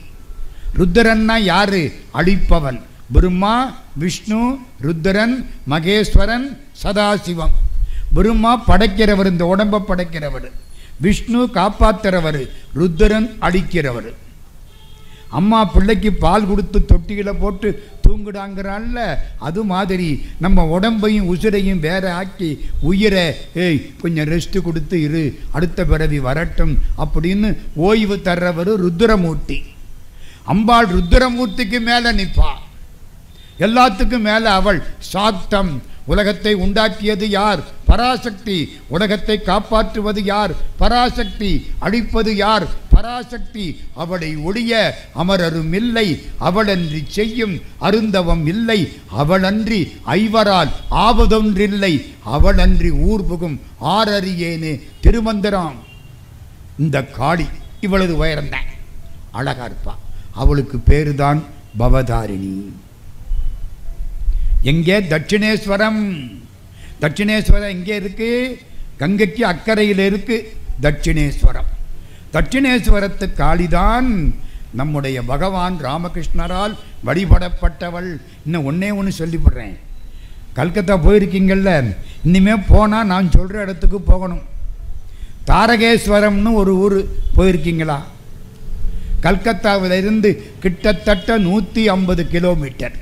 ருத்ரன்னா யாரு? அழிப்பவன். பிரம்மா, விஷ்ணு, ருத்ரன், மகேஸ்வரன், சதாசிவம். பிரம்மா படைக்கிறவர், இந்த உடம்பை படைக்கிறவர். விஷ்ணு காப்பாற்றுறவர், ருத்ரன் அழிக்கிறவர். அம்மா பிள்ளைக்கு பால் கொடுத்து தொட்டிகளை போட்டு தூங்குடாங்கிறான்ல, அது மாதிரி நம்ம உடம்பையும் உசிரையும் வேற ஆக்கி உயிரை கொஞ்சம் ரெஸ்ட்டு கொடுத்து இரு, அடுத்த பிறவி வரட்டும் அப்படின்னு ஓய்வு தர்றவர் ருத்ரமூர்த்தி. அம்பாள் ருத்ரமூர்த்திக்கு மேலே நிற்பா. எல்லாத்துக்கும் மேலே அவள் சாத்தம். உலகத்தை உண்டாக்கியது யார்? பராசக்தி. உலகத்தை காப்பாற்றுவது யார்? பராசக்தி. அழிப்பது யார்? பராசக்தி. அவளை ஒழிய அமரரும் இல்லை, அவளன்றி செய்யும் அருந்தவம் இல்லை, அவளன்றி ஐவரால் ஆவதொன்றில்லை, அவளன்றி ஊர் புகும் ஆரறியேனே. திருமந்திரம். இந்த காளி இவளது உயர்ந்தான், அழகா இருப்பா. அவளுக்கு பேருதான் பவதாரிணி. எங்கே? தட்சிணேஸ்வரம். தட்சிணேஸ்வரம் எங்கே இருக்கு? கங்கைக்கு அக்கறையில் இருக்கு தட்சிணேஸ்வரம். தட்சிணேஸ்வரத்து காளிதான் நம்முடைய பகவான் ராமகிருஷ்ணரால் வழிபடப்பட்டவள். இன்னும் ஒன்று சொல்லிவிடுறேன். கல்கத்தா போயிருக்கீங்கள்ல, இனிமே போனால் நான் சொல்கிற இடத்துக்கு போகணும். தாரகேஸ்வரம்னு ஒரு ஊர் போயிருக்கீங்களா? கல்கத்தாவிலிருந்து கிட்டத்தட்ட 150 கிலோமீட்டர்.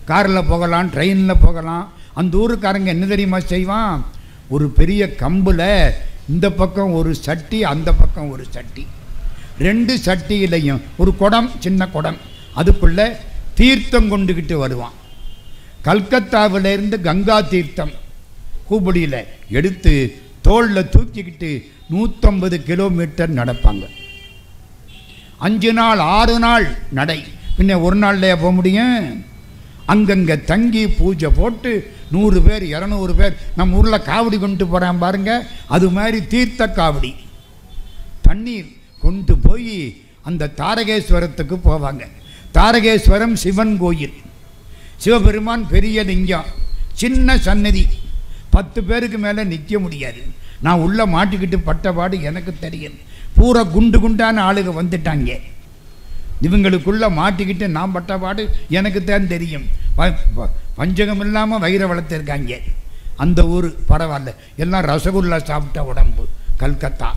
காரில் போகலாம், ட்ரெயினில் போகலாம். அந்த ஊருக்காரங்க என்ன தெரியுமா செய்வான், ஒரு பெரிய கம்பில் இந்த பக்கம் ஒரு சட்டி, அந்த பக்கம் ஒரு சட்டி, 2 சட்டியிலையும் ஒரு குடம், சின்ன குடம், அதுக்குள்ளே தீர்த்தம் கொண்டுக்கிட்டு வருவான். கல்கத்தாவிலேருந்து கங்கா தீர்த்தம் ஹூபடியில் எடுத்து தோளில் தூக்கிக்கிட்டு 150 கிலோமீட்டர் நடப்பாங்க. 5 நாள் 6 நாள் நடை. பின்ன ஒரு நாள்லையா போக முடியும்? அங்கங்கே தங்கி பூஜை போட்டு 100 பேர் 200 பேர் நம்ம ஊரில் காவடி கொண்டு போகிறான் பாருங்க, அது மாதிரி தீர்த்த காவடி தண்ணீர் கொண்டு போய் அந்த தாரகேஸ்வரத்துக்கு போவாங்க. தாரகேஸ்வரம் சிவன் கோயில், சிவபெருமான் பெரிய லிங்கம், சின்ன சன்னதி, 10 பேருக்கு மேலே நிற்க முடியாது. நான் உள்ளே மாட்டிக்கிட்டு பட்டபாடு எனக்கு தெரியும். பூரா குண்டு குண்டான ஆளுங்க வந்துட்டாங்க. இவங்களுக்குள்ளே மாட்டிக்கிட்டு நான் பட்டபாடு எனக்கு தான் தெரியும். பஞ்சகம் இல்லாமல் வயிறை வளர்த்துருக்காங்க. அந்த ஊர் பரவாயில்ல, எல்லாம் ரசகுல்லா சாப்பிட்ட உடம்பு. கல்கத்தா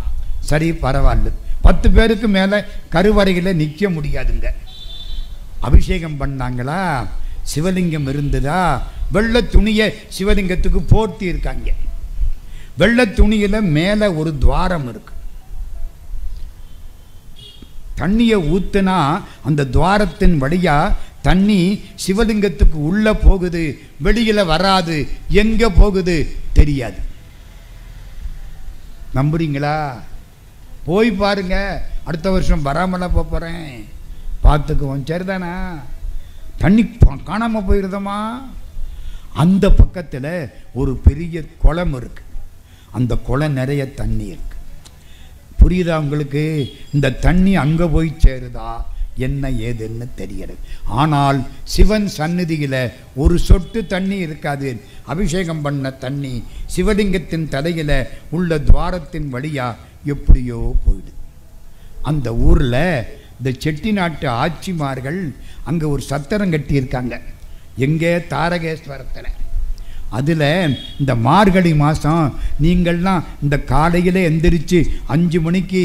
சரி பரவாயில்ல, 10 பேருக்கு மேலே கருவறையில் நிற்க முடியாதுங்க. அபிஷேகம் பண்ணாங்களா, சிவலிங்கம் இருந்ததா, வெள்ளை துணியை சிவலிங்கத்துக்கு போர்த்தி இருக்காங்க. வெள்ளை துணியில் மேலே ஒரு துவாரம் இருக்கு. தண்ணியை ஊத்துனா அந்த துவாரத்தின் வழியா தண்ணி சிவலிங்கத்துக்கு உள்ளே போகுது, வெளியில் வராது, எங்கே போகுது தெரியாது. நம்புறீங்களா? போய் பாருங்க. அடுத்த வருஷம் வராமல போகிறேன், பார்த்துக்குவோம். சரிதானா? தண்ணி காணாமல் போயிருதமா? அந்த பக்கத்தில் ஒரு பெரிய குளம் இருக்கு. அந்த குளம் நிறைய தண்ணி இருக்கு. புரியுதா உங்களுக்கு? இந்த தண்ணி அங்கே போய் சேருதா என்ன ஏதுன்னு தெரியறது. ஆனால் சிவன் சந்நிதியில் ஒரு சொட்டு தண்ணி இருக்காது. அபிஷேகம் பண்ண தண்ணி சிவலிங்கத்தின் தலையில் உள்ள துவாரத்தின் வழியா எப்படியோ போயிடுது. அந்த ஊரில் இந்த செட்டிநாட்டு ஆட்சிமார்கள் அங்கே ஒரு சத்திரம் கட்டியிருக்காங்க. எங்கே? தாரகேஸ்வரத்தில். அதில் இந்த மார்கழி மாதம் நீங்கள்லாம் இந்த காலையில் எந்திரிச்சு 5 மணிக்கு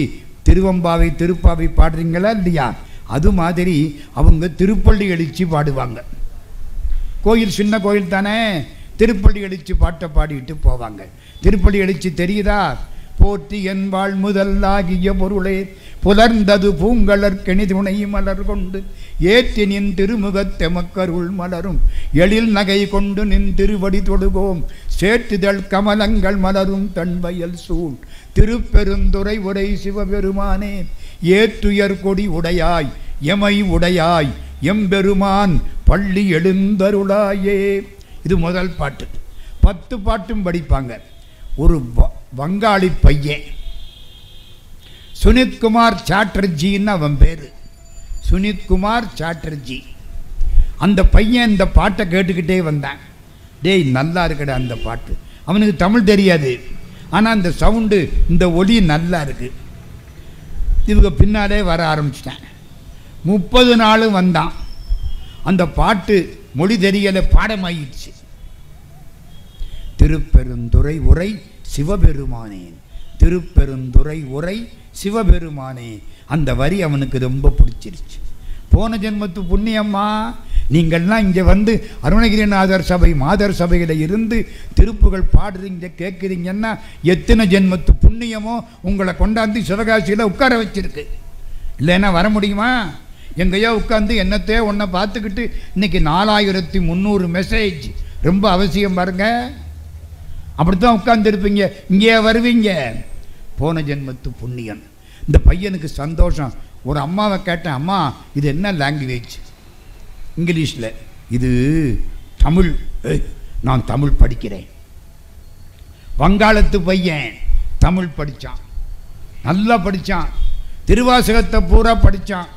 திருவம்பாவை திருப்பாவை பாடுறீங்களா இல்லையா? அது மாதிரி அவங்க திருப்பள்ளி எழுச்சி பாடுவாங்க. கோயில் சின்ன கோயில் தானே, திருப்பள்ளி எழுச்சி பாட்டை பாடிட்டு போவாங்க. திருப்பள்ளி எழுச்சி தெரியுதா? போற்றி என்பாள் முதலாகிய பொருளே புலர்ந்தது பூங்கலர்கெனி துணை மலர் கொண்டு ஏற்றி நின் திருமுகத்தெமக்கருள் மலரும் எழில் நகை கொண்டு நின் திருவடி தொடுவோம் சேற்றுதல் கமலங்கள் மலரும் தன்வயல் சூழ் திருப்பெருந்துறை உரை சிவபெருமானே ஏற்றுயர் கொடி உடையாய் எமை உடையாய் எம்பெருமான் பள்ளி எழுந்தருளாயே. இது முதல் பாட்டு. 10 பாட்டும் படிப்பாங்க. ஒரு வங்காளி பையன் சுனித்குமார் சாட்டர்ஜின்னு அவன் பேர். சுனித்குமார் சாட்டர்ஜி. அந்த பையன் இந்த பாட்டை கேட்டுக்கிட்டே வந்தான். டேய் நல்லா இருக்கடா அந்த பாட்டு. அவனுக்கு தமிழ் தெரியாது, ஆனால் அந்த சவுண்டு இந்த ஒலி நல்லா இருக்கு. இவங்க பின்னாலே வர ஆரம்பிச்சிட்டான். 30 நாள் வந்தான். அந்த பாட்டு மொழி தெரியலை, பாடமாயிடுச்சு. திருப்பெருந்துறை உரை சிவபெருமானே, திருப்பெருந்துறை உரை சிவபெருமானே. அந்த வரி அவனுக்கு ரொம்ப பிடிச்சிருச்சு. போன ஜென்மத்து புண்ணியம்மா, நீங்கள்லாம் இங்கே வந்து அருணகிரிநாதர் சபை மாதர் சபையில் இருந்து திருப்புகள் பாடுறீங்க கேட்குறீங்கன்னா எத்தனை ஜென்மத்து புண்ணியமோ உங்களை கொண்டாந்து சிவகாசியில் உட்கார வச்சிருக்கு. இல்லைன்னா வர முடியுமா? எங்கேயோ உட்காந்து என்னத்தையோ ஒன்றை பார்த்துக்கிட்டு இன்றைக்கி 4300 மெசேஜ். ரொம்ப அவசியம் பாருங்க. அப்படித்தான் உட்கார்ந்துருப்பீங்க, இங்கே வருவீங்க. போன ஜென்மத்து புண்ணியன். இந்த பையனுக்கு சந்தோஷம். ஒரு அம்மாவை கேட்டேன், அம்மா இது என்ன லாங்குவேஜ்? இங்கிலீஷில். இது தமிழ். நான் தமிழ் படிக்கிறேன். வங்காளத்து பையன் தமிழ் படித்தான், நல்லா படித்தான். திருவாசகத்தை பூரா படித்தான்.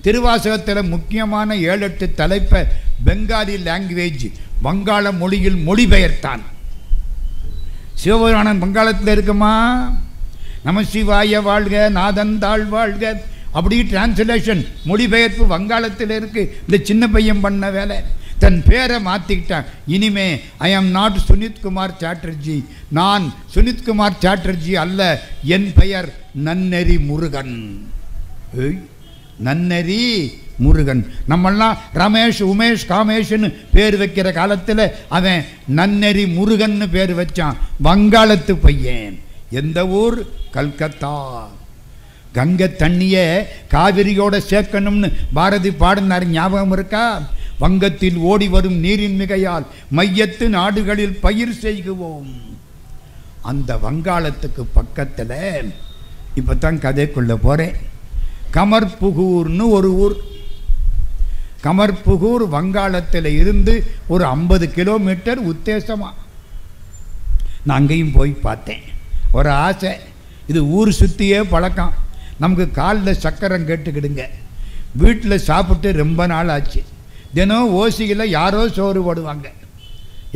திருவாசகத்தில் முக்கியமான 7-8 தலைப்பை பெங்காலி லாங்குவேஜ் வங்காள மொழியில் மொழிபெயர்த்தான். சிவபுராணன் வங்காளத்தில் இருக்குமா? நம சிவாய வாழ்க நாதன் தாழ் வாழ்க அப்படி டிரான்ஸ்லேஷன் மொழிபெயர்ப்பு வங்காளத்தில் இருக்கு. இந்த சின்ன பையன் பண்ண வேலை. தன் பேரை மாற்றிக்கிட்டான். இனிமே ஐ ஆம் நாட் சுனித்குமார் சாட்டர்ஜி, நான் சுனித்குமார் சாட்டர்ஜி அல்ல, என் பெயர் நன்னெறி முருகன். நன்னெறி முருகன். நம்மெல்லாம் ரமேஷ் உமேஷ் காமேஷ்னு பேர் வைக்கிற காலத்தில் அவன் நன்னெறி முருகன்னு பேர் வச்சான். வங்காளத்து பையன். எந்த ஊர்? கல்கத்தா. கங்கை தண்ணியை காவிரியோட சேர்க்கணும்னு பாரதி பாடினார், ஞாபகம் இருக்கா? வங்கத்தில் ஓடி வரும் நீரின் மிகையால் மையத்து நாடுகளில் பயிர் செய்குவோம். அந்த வங்காளத்துக்கு பக்கத்தில் இப்போ தான் கதைக்குள்ள போகிறேன். கமர்புகூர்னு ஒரு ஊர். கமர்புகூர் வங்காளத்தில் இருந்து ஒரு 50 கிலோமீட்டர் உத்தேசமாக. நான் அங்கேயும் போய் பார்த்தேன். ஒரு ஆசை, இது ஊர் சுற்றியே பழக்கம். நமக்கு காலில் சக்கரம் கேட்டுக்கிடுங்க. வீட்டில் சாப்பிட்டு ரொம்ப நாள் ஆச்சு. தினம் ஓசியில் யாரோ சோறு போடுவாங்க,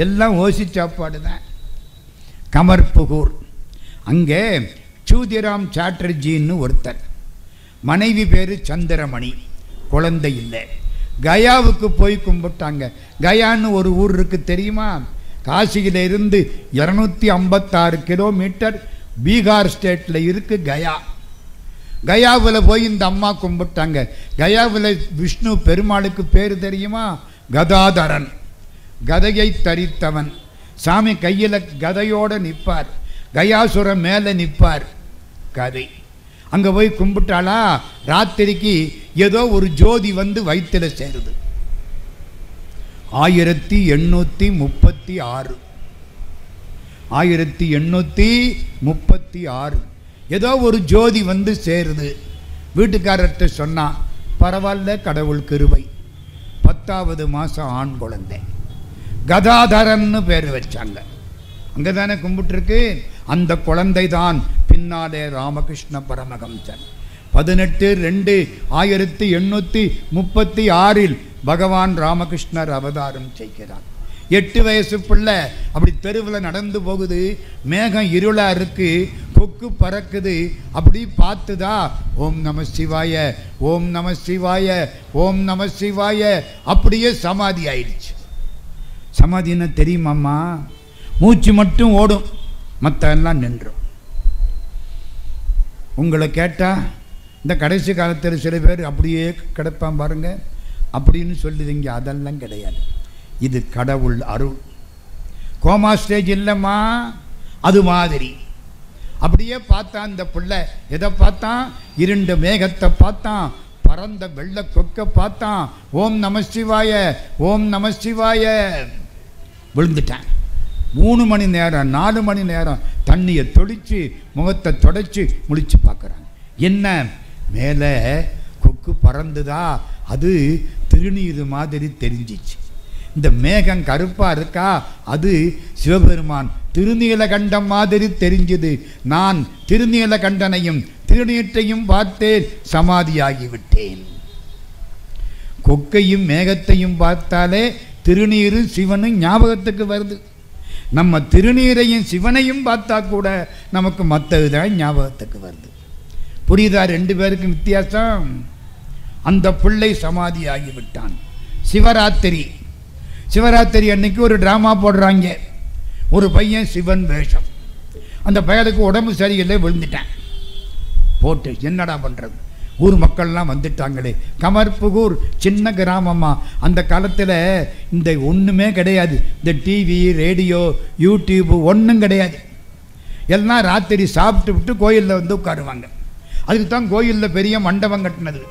எல்லாம் ஓசி சாப்பாடு தான். கமர்புகூர். அங்கே சூதிராம் சாட்டர்ஜின்னு ஒருத்தர், மனைவி பேர் சந்திரமணி, குழந்தை இல்லை. கயாவுக்கு போய் கும்பிட்டாங்க. கயான்னு ஒரு ஊர் இருக்குது தெரியுமா? காசியில் இருந்து 256 கிலோமீட்டர் பீகார் ஸ்டேட்டில் இருக்குது கயா. கயாவில் போய் இந்த அம்மா கும்பிட்டாங்க. கயாவில் விஷ்ணு பெருமாளுக்கு பேர் தெரியுமா? கதாதரன், கதையை தரித்தவன். சாமி கையில் கதையோடு நிற்பார், கயாசுரம் மேலே நிற்பார். கதை அங்கே போய் கும்பிட்டாளா, ராத்திரிக்கு ஏதோ ஒரு ஜோதி வந்து வயிற்றில் சேருது. 1836 1836 ஏதோ ஒரு ஜோதி வந்து சேருது. வீட்டுக்காரர்கிட்ட சொன்னான், பரவாயில்ல, கடவுள் கிருபை. 10வது மாதம் ஆண் குழந்தை. கதாதரன்னு பேர் வச்சாங்க. அங்கே தானே கும்பிட்டுருக்கு. அந்த குழந்தை தான் பின்னாலே ராமகிருஷ்ண பரமஹம்சர். 18/2/1836 பகவான் ராமகிருஷ்ணர் அவதாரம் செய்கிறார். 8 வயசு பிள்ளை அப்படி தெருவில் நடந்து போகுது. மேகம் இருளாக இருக்கு, கொக்கு பறக்குது. அப்படி பார்த்துதா, ஓம் நம சிவாய, ஓம் நம சிவாய, ஓம் நம சிவாய. அப்படியே சமாதி ஆயிடுச்சு. சமாதின்னு தெரியுமாம்மா? மூச்சு மட்டும் ஓடும், மற்ற எல்லாம் நின்றும். உங்களை கேட்டால் இந்த கடைசி காலத்தில் சில பேர் அப்படியே கிடப்பான் பாருங்க அப்படின்னு சொல்லுவீங்க. அதெல்லாம் கிடையாது. இது கடவுள் அருள். கோமா ஸ்டேஜ் இல்லைம்மா, அது மாதிரி. அப்படியே பார்த்தான் இந்த பிள்ளை. எதை பார்த்தான்? இருண்ட மேகத்தை பார்த்தான், பறந்த வெள்ள கொக்க பார்த்தான். ஓம் நம சிவாய, ஓம் நம சிவாய. விழுந்துட்டான். 3 மணி நேரம் 4 மணி நேரம் தண்ணியை தொளிச்சு முகத்தை தொடச்சி முழிச்சு பார்க்குறாங்க. என்ன மேலே கொக்கு பறந்துதா? அது திருநீர் மாதிரி தெரிஞ்சிச்சு. இந்த மேகம் கருப்பாக இருக்கா? அது சிவபெருமான் திருநீலகண்டம் மாதிரி தெரிஞ்சது. நான் திருநீலகண்டனையும் திருநீற்றையும் பார்த்தேன், சமாதியாகிவிட்டேன். கொக்கையும் மேகத்தையும் பார்த்தாலே திருநீரும் சிவனும் ஞாபகத்துக்கு வருது. நம்ம திருநீரையும் சிவனையும் பார்த்தா கூட நமக்கு மற்றதுதான் ஞாபகத்துக்கு வருது. புரியுதா 2 பேருக்கும் வித்தியாசம்? அந்த பிள்ளை சமாதி ஆகிவிட்டான். சிவராத்திரி அன்னைக்கு ஒரு ட்ராமா போடுறாங்க. ஒரு பையன் சிவன் வேஷம். அந்த பையனுக்கு உடம்பு சரியில்லை, விழுந்துட்டான். போட்டு என்னடா பண்ணுறது? ஊர் மக்கள்லாம் வந்துட்டாங்களே. கமர்புகூர் சின்ன கிராமமா. அந்த காலத்தில் இந்த ஒன்றுமே கிடையாது. இந்த டிவி, ரேடியோ, யூடியூப் ஒன்றும் கிடையாது. எல்லாம் ராத்திரி சாப்பிட்டு விட்டு கோயிலில் வந்து உட்காருவாங்க. அதுக்கு தான் கோயிலில் பெரிய மண்டபம் கட்டினது.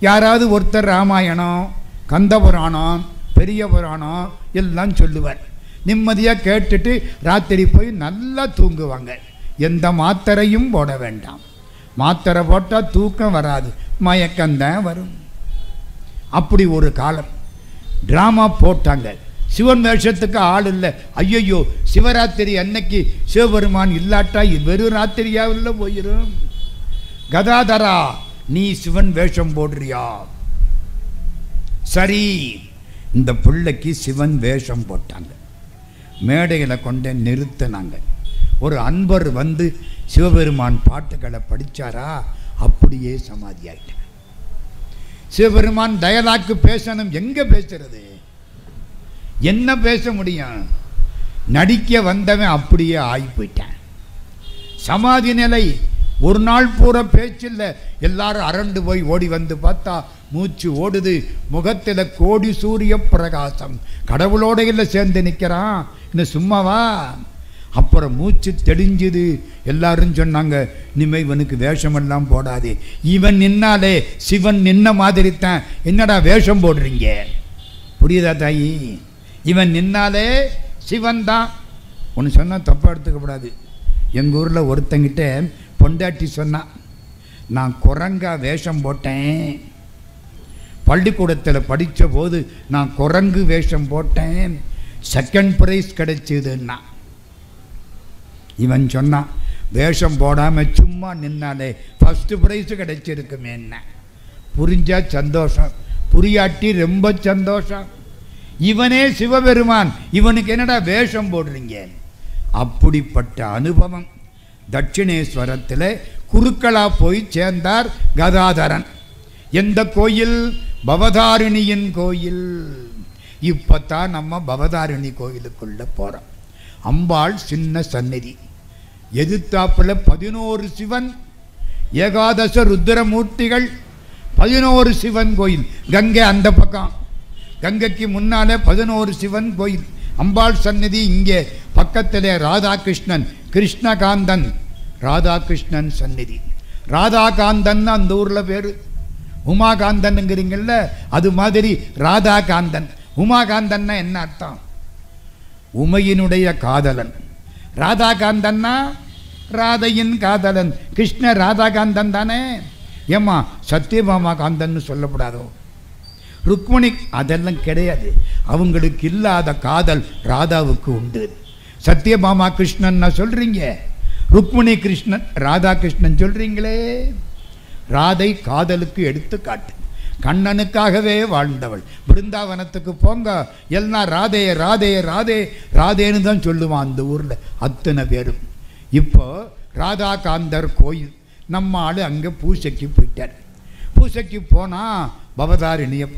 யாராவது ஒருத்தர் ராமாயணம், கந்தபுராணம், பெரிய புராணம் எல்லாம் சொல்லுவார். நிம்மதியாக கேட்டுட்டு ராத்திரி போய் நல்லா தூங்குவாங்க. எந்த மாத்திரையும் போட வேண்டாம். மாத்திரை போட்டால் தூக்கம் வராது, மயக்கம்தான் வரும். அப்படி ஒரு காலம். ட்ராமா போட்டாங்க. சிவன் வேஷத்துக்கு ஆள் இல்லை. ஐயோ, சிவராத்திரி அன்னைக்கு சிவபெருமான் இல்லாட்டா வெறும் ராத்திரியாவில் போயிடும். கதாதரா, நீ சிவன் வேஷம் போடுறியா? சரி. இந்த பிள்ளைக்கு சிவன் வேஷம் போட்டாங்க. மேடையில் கொண்டு நிறுத்தினாங்க. ஒரு அன்பர் வந்து சிவபெருமான் பாட்டுகளை படித்தாரா, அப்படியே சமாதி ஆயிட்டார். சிவபெருமான் டயலாக்கு பேசணும், எங்கே பேசுறது? என்ன பேச முடியும்? நடிக்க வந்தவன் அப்படியே ஆகி போயிட்டான். சமாதி நிலை. ஒரு நாள் பூரா பேச்சில்லை. எல்லாரும் அரண்டு போய் ஓடி வந்து பார்த்தா மூச்சு ஓடுது, முகத்தில் கோடி சூரிய பிரகாசம், கடவுளோட இல்லை சேர்ந்து நிற்கிறான். இன்னும் சும்மாவா? அப்புறம் மூச்சு தெளிஞ்சுது. எல்லாரும் சொன்னாங்க, இனிமே இவனுக்கு வேஷமெல்லாம் போடாதே, இவன் நின்னாலே சிவன் நின்ன மாதிரி தான், என்னடா வேஷம் போடுறீங்க? புரியுதா தாயி? இவன் நின்னாலே சிவன் தான். ஒன்று சொன்னால் தப்பாக எடுத்துக்கப்படாது. எங்கள் ஊரில் ஒருத்தங்கிட்ட பொண்டாட்டி சொன்னான், நான் குரங்கா வேஷம் போட்டேன், பள்ளிக்கூடத்தில் படித்த போது நான் குரங்கு வேஷம் போட்டேன், செகண்ட் ப்ரைஸ் கிடைச்சதுன்னா. இவன் சொன்னான், வேஷம் போடாமல் சும்மா நின்னாலே ஃபஸ்ட்டு ப்ரைஸு கிடைச்சிருக்குமே. என்ன புரிஞ்சா சந்தோஷம், புரியாட்டி ரொம்ப சந்தோஷம். இவனே சிவபெருமான், இவனுக்கு என்னடா வேஷம் போடுறீங்க? அப்படிப்பட்ட அனுபவம். தட்சிணேஸ்வரத்தில் குருக்களா போய் சேர்ந்தார் கதாதரன். எந்த கோயில்? பவதாரிணியின் கோயில். இப்போத்தான் நம்ம பவதாரிணி கோயிலுக்குள்ளே போகிறோம். அம்பாள் சின்ன சந்நிதி, எதிர்த்தாப்புல 11 சிவன், ஏகாதச ருத்ரமூர்த்திகள், 11 சிவன் கோயில். கங்கை அந்த பக்கம், கங்கைக்கு முன்னாலே 11 சிவன் கோயில். அம்பாள் சந்நிதி இங்கே பக்கத்திலே ராதாகிருஷ்ணன், கிருஷ்ணகாந்தன், ராதாகிருஷ்ணன் சந்நிதி. ராதாகாந்தன் அந்த ஊரில் பேர். உமாகாந்தன்ங்கிறீங்கல்ல, அது மாதிரி ராதாகாந்தன். உமாகாந்தன்னா என்ன அர்த்தம்? உமையினுடைய காதலன். ராதாகாந்தன்னா ராதையின் காதலன். கிருஷ்ண ராதாகாந்தன் தானே. ஏம்மா சத்யபாமா காந்தன்னு சொல்லப்படாதோ? ருக்மணி அதெல்லாம் கிடையாது. அவங்களுக்கு இல்லாத காதல் ராதாவுக்கு உண்டு. சத்யபாமா கிருஷ்ணன் சொல்றீங்க, ருக்மணி கிருஷ்ணன் ராதா கிருஷ்ணன் சொல்றீங்களே. ராதை காதலுக்கு எடுத்துக்காட்டு. கண்ணனுக்காகவே வாழ்ந்தவள். பிருந்தாவனத்துக்கு போங்க, எல்லாம் ராதே ராதே ராதே ராதேன்னு தான் சொல்லுவான் அந்த ஊரில் அத்தனை பேரும். இப்போ ராதாகாந்தர் கோயில், நம்ம ஆள் அங்கே பூசைக்கு போயிட்டார். பூசைக்கு போனால் பவதாரிணியை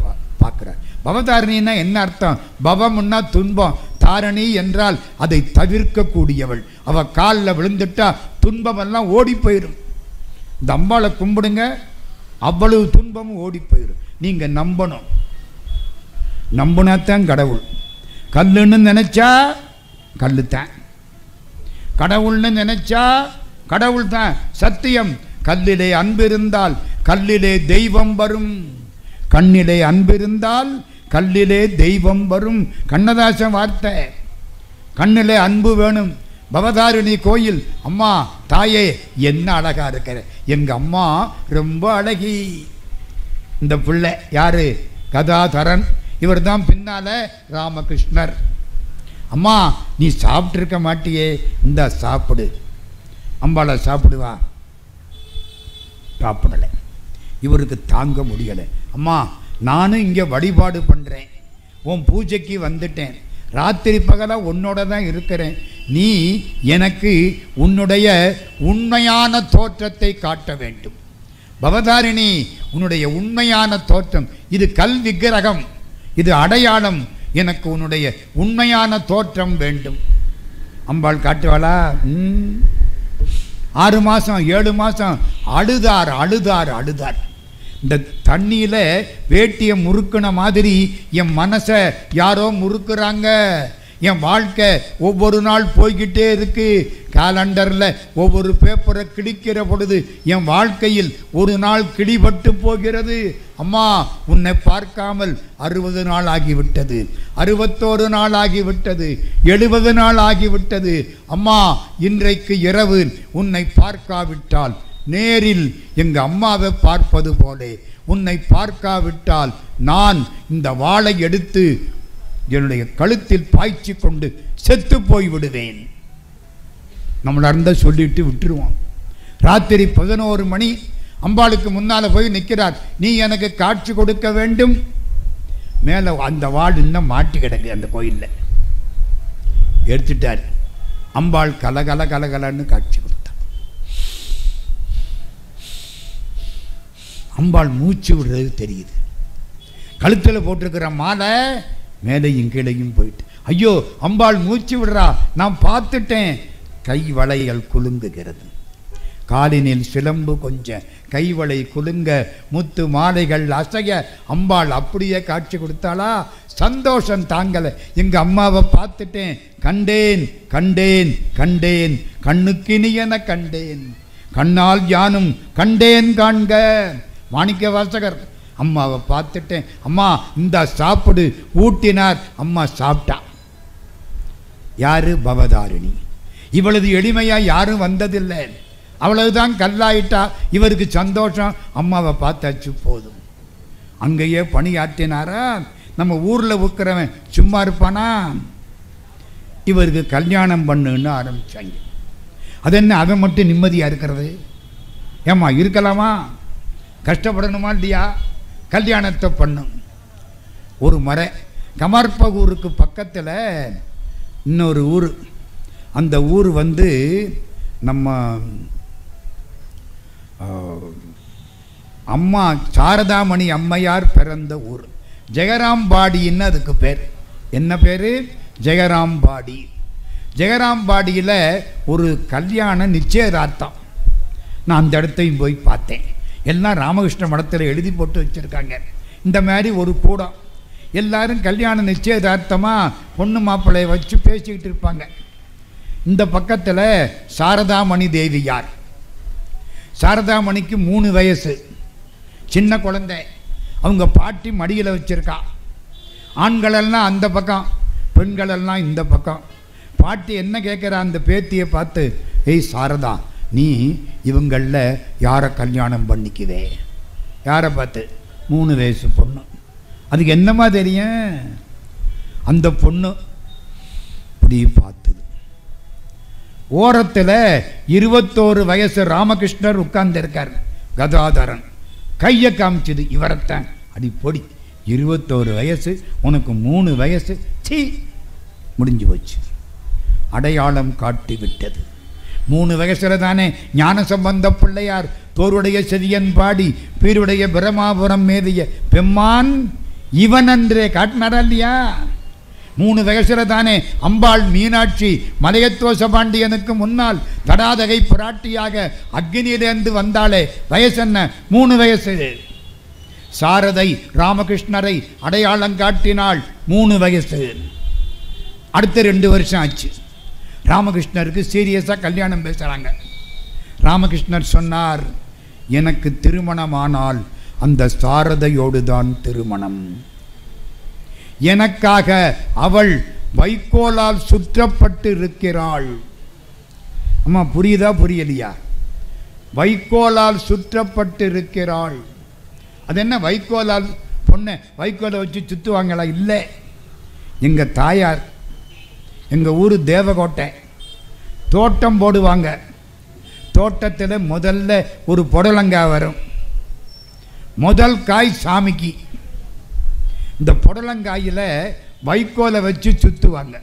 பார்க்குறார். பவதாரிணின்னா என்ன அர்த்தம்? பவம்னா துன்பம், தாரணி என்றால் அதை தவிர்க்கக்கூடியவள். அவள் காலில் விழுந்துட்டா துன்பமெல்லாம் ஓடி போயிடும். இந்த அம்பாளை கும்பிடுங்க, அவ்வளவு துன்பமும் ஓடி போயிடும். நீங்கள் நம்பணும், நம்பினாத்தான் கடவுள். கல்லுன்னு நினைச்சா கல்லு தான், கடவுள்னு நினைச்சா கடவுள் தான். சத்தியம். கல்லிலே அன்பிருந்தால் கல்லிலே தெய்வம் வரும். கண்ணிலே அன்பிருந்தால் கல்லிலே தெய்வம் வரும். கண்ணதாசன் வார்த்தை. கண்ணிலே அன்பு வேணும். பவதாரிணி கோயில். அம்மா தாயே என்ன அழகா இருக்கிற. எங்க அம்மா ரொம்ப அழகி. இந்த பிள்ளை யாரு? கதாதரன். இவர் தான் பின்னால ராமகிருஷ்ணர். அம்மா நீ சாப்பிட்டுருக்க மாட்டியே, இந்த சாப்பிடு. அம்பாளை சாப்பிடுவா. சாப்பிடலை. இவருக்கு தாங்க முடியலை. அம்மா நானும் இங்கே வழிபாடு பண்ணுறேன், உன் பூஜைக்கு வந்துட்டேன், ராத்திரி பகலாக உன்னோட தான் இருக்கிறேன், நீ எனக்கு உன்னுடைய உண்மையான தோற்றத்தை காட்ட வேண்டும். பவதாரிணி உன்னுடைய உண்மையான தோற்றம். இது கல் விக்கிரகம், இது அடையாளம். எனக்கு உன்னுடைய உண்மையான தோற்றம் வேண்டும். அம்பாள் காட்டுவாளா? 6 மாதம் 7 மாதம் அழுதார் அழுதார் அழுதார். இந்த தண்ணியில் வேட்டியை முறுக்குன மாதிரி என் மனசை யாரோ முறுக்குறாங்க. என் வாழ்க்கை ஒவ்வொரு நாள் போய்கிட்டே இருக்கு. காலண்டரில் ஒவ்வொரு பேப்பரை கிழிக்கிற பொழுது என் வாழ்க்கையில் ஒரு நாள் கிடிபட்டு போகிறது. அம்மா உன்னை பார்க்காமல் 60 நாள் ஆகிவிட்டது, 61 நாள் ஆகிவிட்டது, 70 நாள் ஆகிவிட்டது. அம்மா இன்றைக்கு இரவு உன்னை பார்க்காவிட்டால், நேரில் எங்கள் அம்மாவை பார்ப்பது போல உன்னை பார்க்காவிட்டால் நான் இந்த வாளை எடுத்து என்னுடைய கழுத்தில் பாய்ச்சி கொண்டு செத்து போய் விடுவேன். நம்மள இருந்தா சொல்லிட்டு விட்டுருவோம். ராத்திரி 11 மணி அம்பாளுக்கு முன்னால் போய் நிற்கிறார். நீ எனக்கு காட்சி கொடுக்க வேண்டும். மேலே அந்த வாள் இன்னும் மாட்டி கிடக்கு. அந்த கோயிலில் எடுத்துட்டார். அம்பாள் கலகல கலகலன்னு காட்சி கொடுத்தார். அம்பாள் மூச்சு விடுறது தெரியுது. கழுத்தில் போட்டிருக்கிற மாலை மேலையும் கீழையும் போயிட்டு, ஐயோ அம்பாள் மூச்சு விடுறா, நான் பார்த்துட்டேன். கை வளையல் குலுங்குகிறது, காலினில் சிலம்பு கொஞ்ச, கைவளை குலுங்க, முத்து மாலைகள் அசைய அம்பாள் அப்படியே காட்சி கொடுத்தாளா. சந்தோஷம் தாங்கலை. எங்கள் அம்மாவை பார்த்துட்டேன், கண்டேன் கண்டேன் கண்டேன், கண்ணுக்கினியன கண்டேன், கண்ணால் யானும் கண்டேன் காண்க. மாணிக்க வாசகர் அம்மாவை பார்த்துட்டேன், அம்மா இந்த சாப்பிடு ஊட்டினார். அம்மா சாப்பிட்டா. யாரு? பவதாரிணி. இவளது எளிமையாக யாரும் வந்ததில்லை. அவ்வளவுதான் கல்லாயிட்டா. இவருக்கு சந்தோஷம், அம்மாவை பார்த்தாச்சு போதும். அங்கேயே பணியாற்றினாரா. நம்ம ஊரில் இருக்கிறவன் சும்மா இருப்பானா? இவருக்கு கல்யாணம் பண்ணுன்னு ஆரம்பித்தாங்க. அது என்ன, அவன் மட்டும் நிம்மதியாக இருக்கிறது? ஏம்மா இருக்கலாமா? கஷ்டப்படணுமா இல்லையா? கல்யாணத்தை பண்ணும். ஒரு முறை கமர்பகூருக்கு பக்கத்தில் இன்னொரு ஊர், அந்த ஊர் நம்ம அம்மா சாரதாமணி அம்மையார் பிறந்த ஊர். ஜெகராம்பாடின்னு அதுக்கு பேர். என்ன பேர்? ஜெகராம்பாடி. ஜெகராம்பாடியில் ஒரு கல்யாண நிச்சயதார்த்தம். நான் அந்த இடத்தையும் போய் பார்த்தேன். எல்லாம் ராமகிருஷ்ண மடத்தில் எழுதி போட்டு வச்சுருக்காங்க. இந்த மாதிரி ஒரு கூடம், எல்லாரும் கல்யாண நிச்சயதார்த்தமாக பொண்ணு மாப்பிள்ளையை வச்சு பேசிக்கிட்டு இருப்பாங்க. இந்த பக்கத்தில் சாரதாமணி தேவியார். சாரதாமணிக்கு 3 வயசு, சின்ன குழந்தை. அவங்க பாட்டி மடியில் வச்சுருக்கா. ஆண்களெல்லாம் அந்த பக்கம், பெண்களெல்லாம் இந்த பக்கம். பாட்டி என்ன கேட்குறா அந்த பேத்தியை பார்த்து, ஏய் சாரதா, நீ இவங்களில் யாரை கல்யாணம் பண்ணிக்குவே? யாரை பார்த்து? 3 வயசு பொண்ணு. அதுக்கு என்னமா தெரியும்? அந்த பொண்ணு இப்படி பார்த்தது. ஓரத்தில் 21 வயசு ராமகிருஷ்ணர் உட்கார்ந்துருக்கார், கதாதரன். கையை காமிச்சது இவரைத்தான். அடி பொடி, 21 வயசு, உனக்கு 3 வயசு, சீ, முடிஞ்சு போச்சு. அடையாளம் காட்டி விட்டது. 3 வயசுல தானே ஞானசம்பந்த பிள்ளையார் தோருடைய செதியன் பாடி பீருடைய பிரமாபுரம் மேதிய பெம்மான் இவன் என்றே காட்டினாரா இல்லையா? 3 வயசுல தானே அம்பாள் மீனாட்சி மலையத்துவச பாண்டியனுக்கு முன்னால் தடாதகை பிராட்டியாக அக்னியிலிருந்து வந்தாளே, வயசு என்ன? 3 வயசு. சாரதை ராமகிருஷ்ணரை அடையாளம் காட்டினாள், 3 வயசு. அடுத்த 2 வருஷம் ஆச்சு. ராமகிருஷ்ணருக்கு சீரியஸாக கல்யாணம் பேசுகிறாங்க. ராமகிருஷ்ணர் சொன்னார், எனக்கு திருமணமானால் அந்த சாரதையோடு தான் திருமணம். எனக்காக அவள் வைக்கோலால் சுற்றப்பட்டு இருக்கிறாள். அம்மா புரியுதா புரியலையா? வைக்கோலால் சுற்றப்பட்டு இருக்கிறாள். அது என்ன வைக்கோலால்? பொண்ணை வைக்கோலை வச்சு சுற்றுவாங்களா? இல்லை. எங்கள் தாயார், எங்கள் ஊர் தேவகோட்டை, தோட்டம் போடுவாங்க. தோட்டத்தில் முதல்ல ஒரு புடலங்காய் வரும். முதல் காய் சாமிக்கு. இந்த புடலங்காயில் வைக்கோலை வச்சு சுற்றுவாங்க.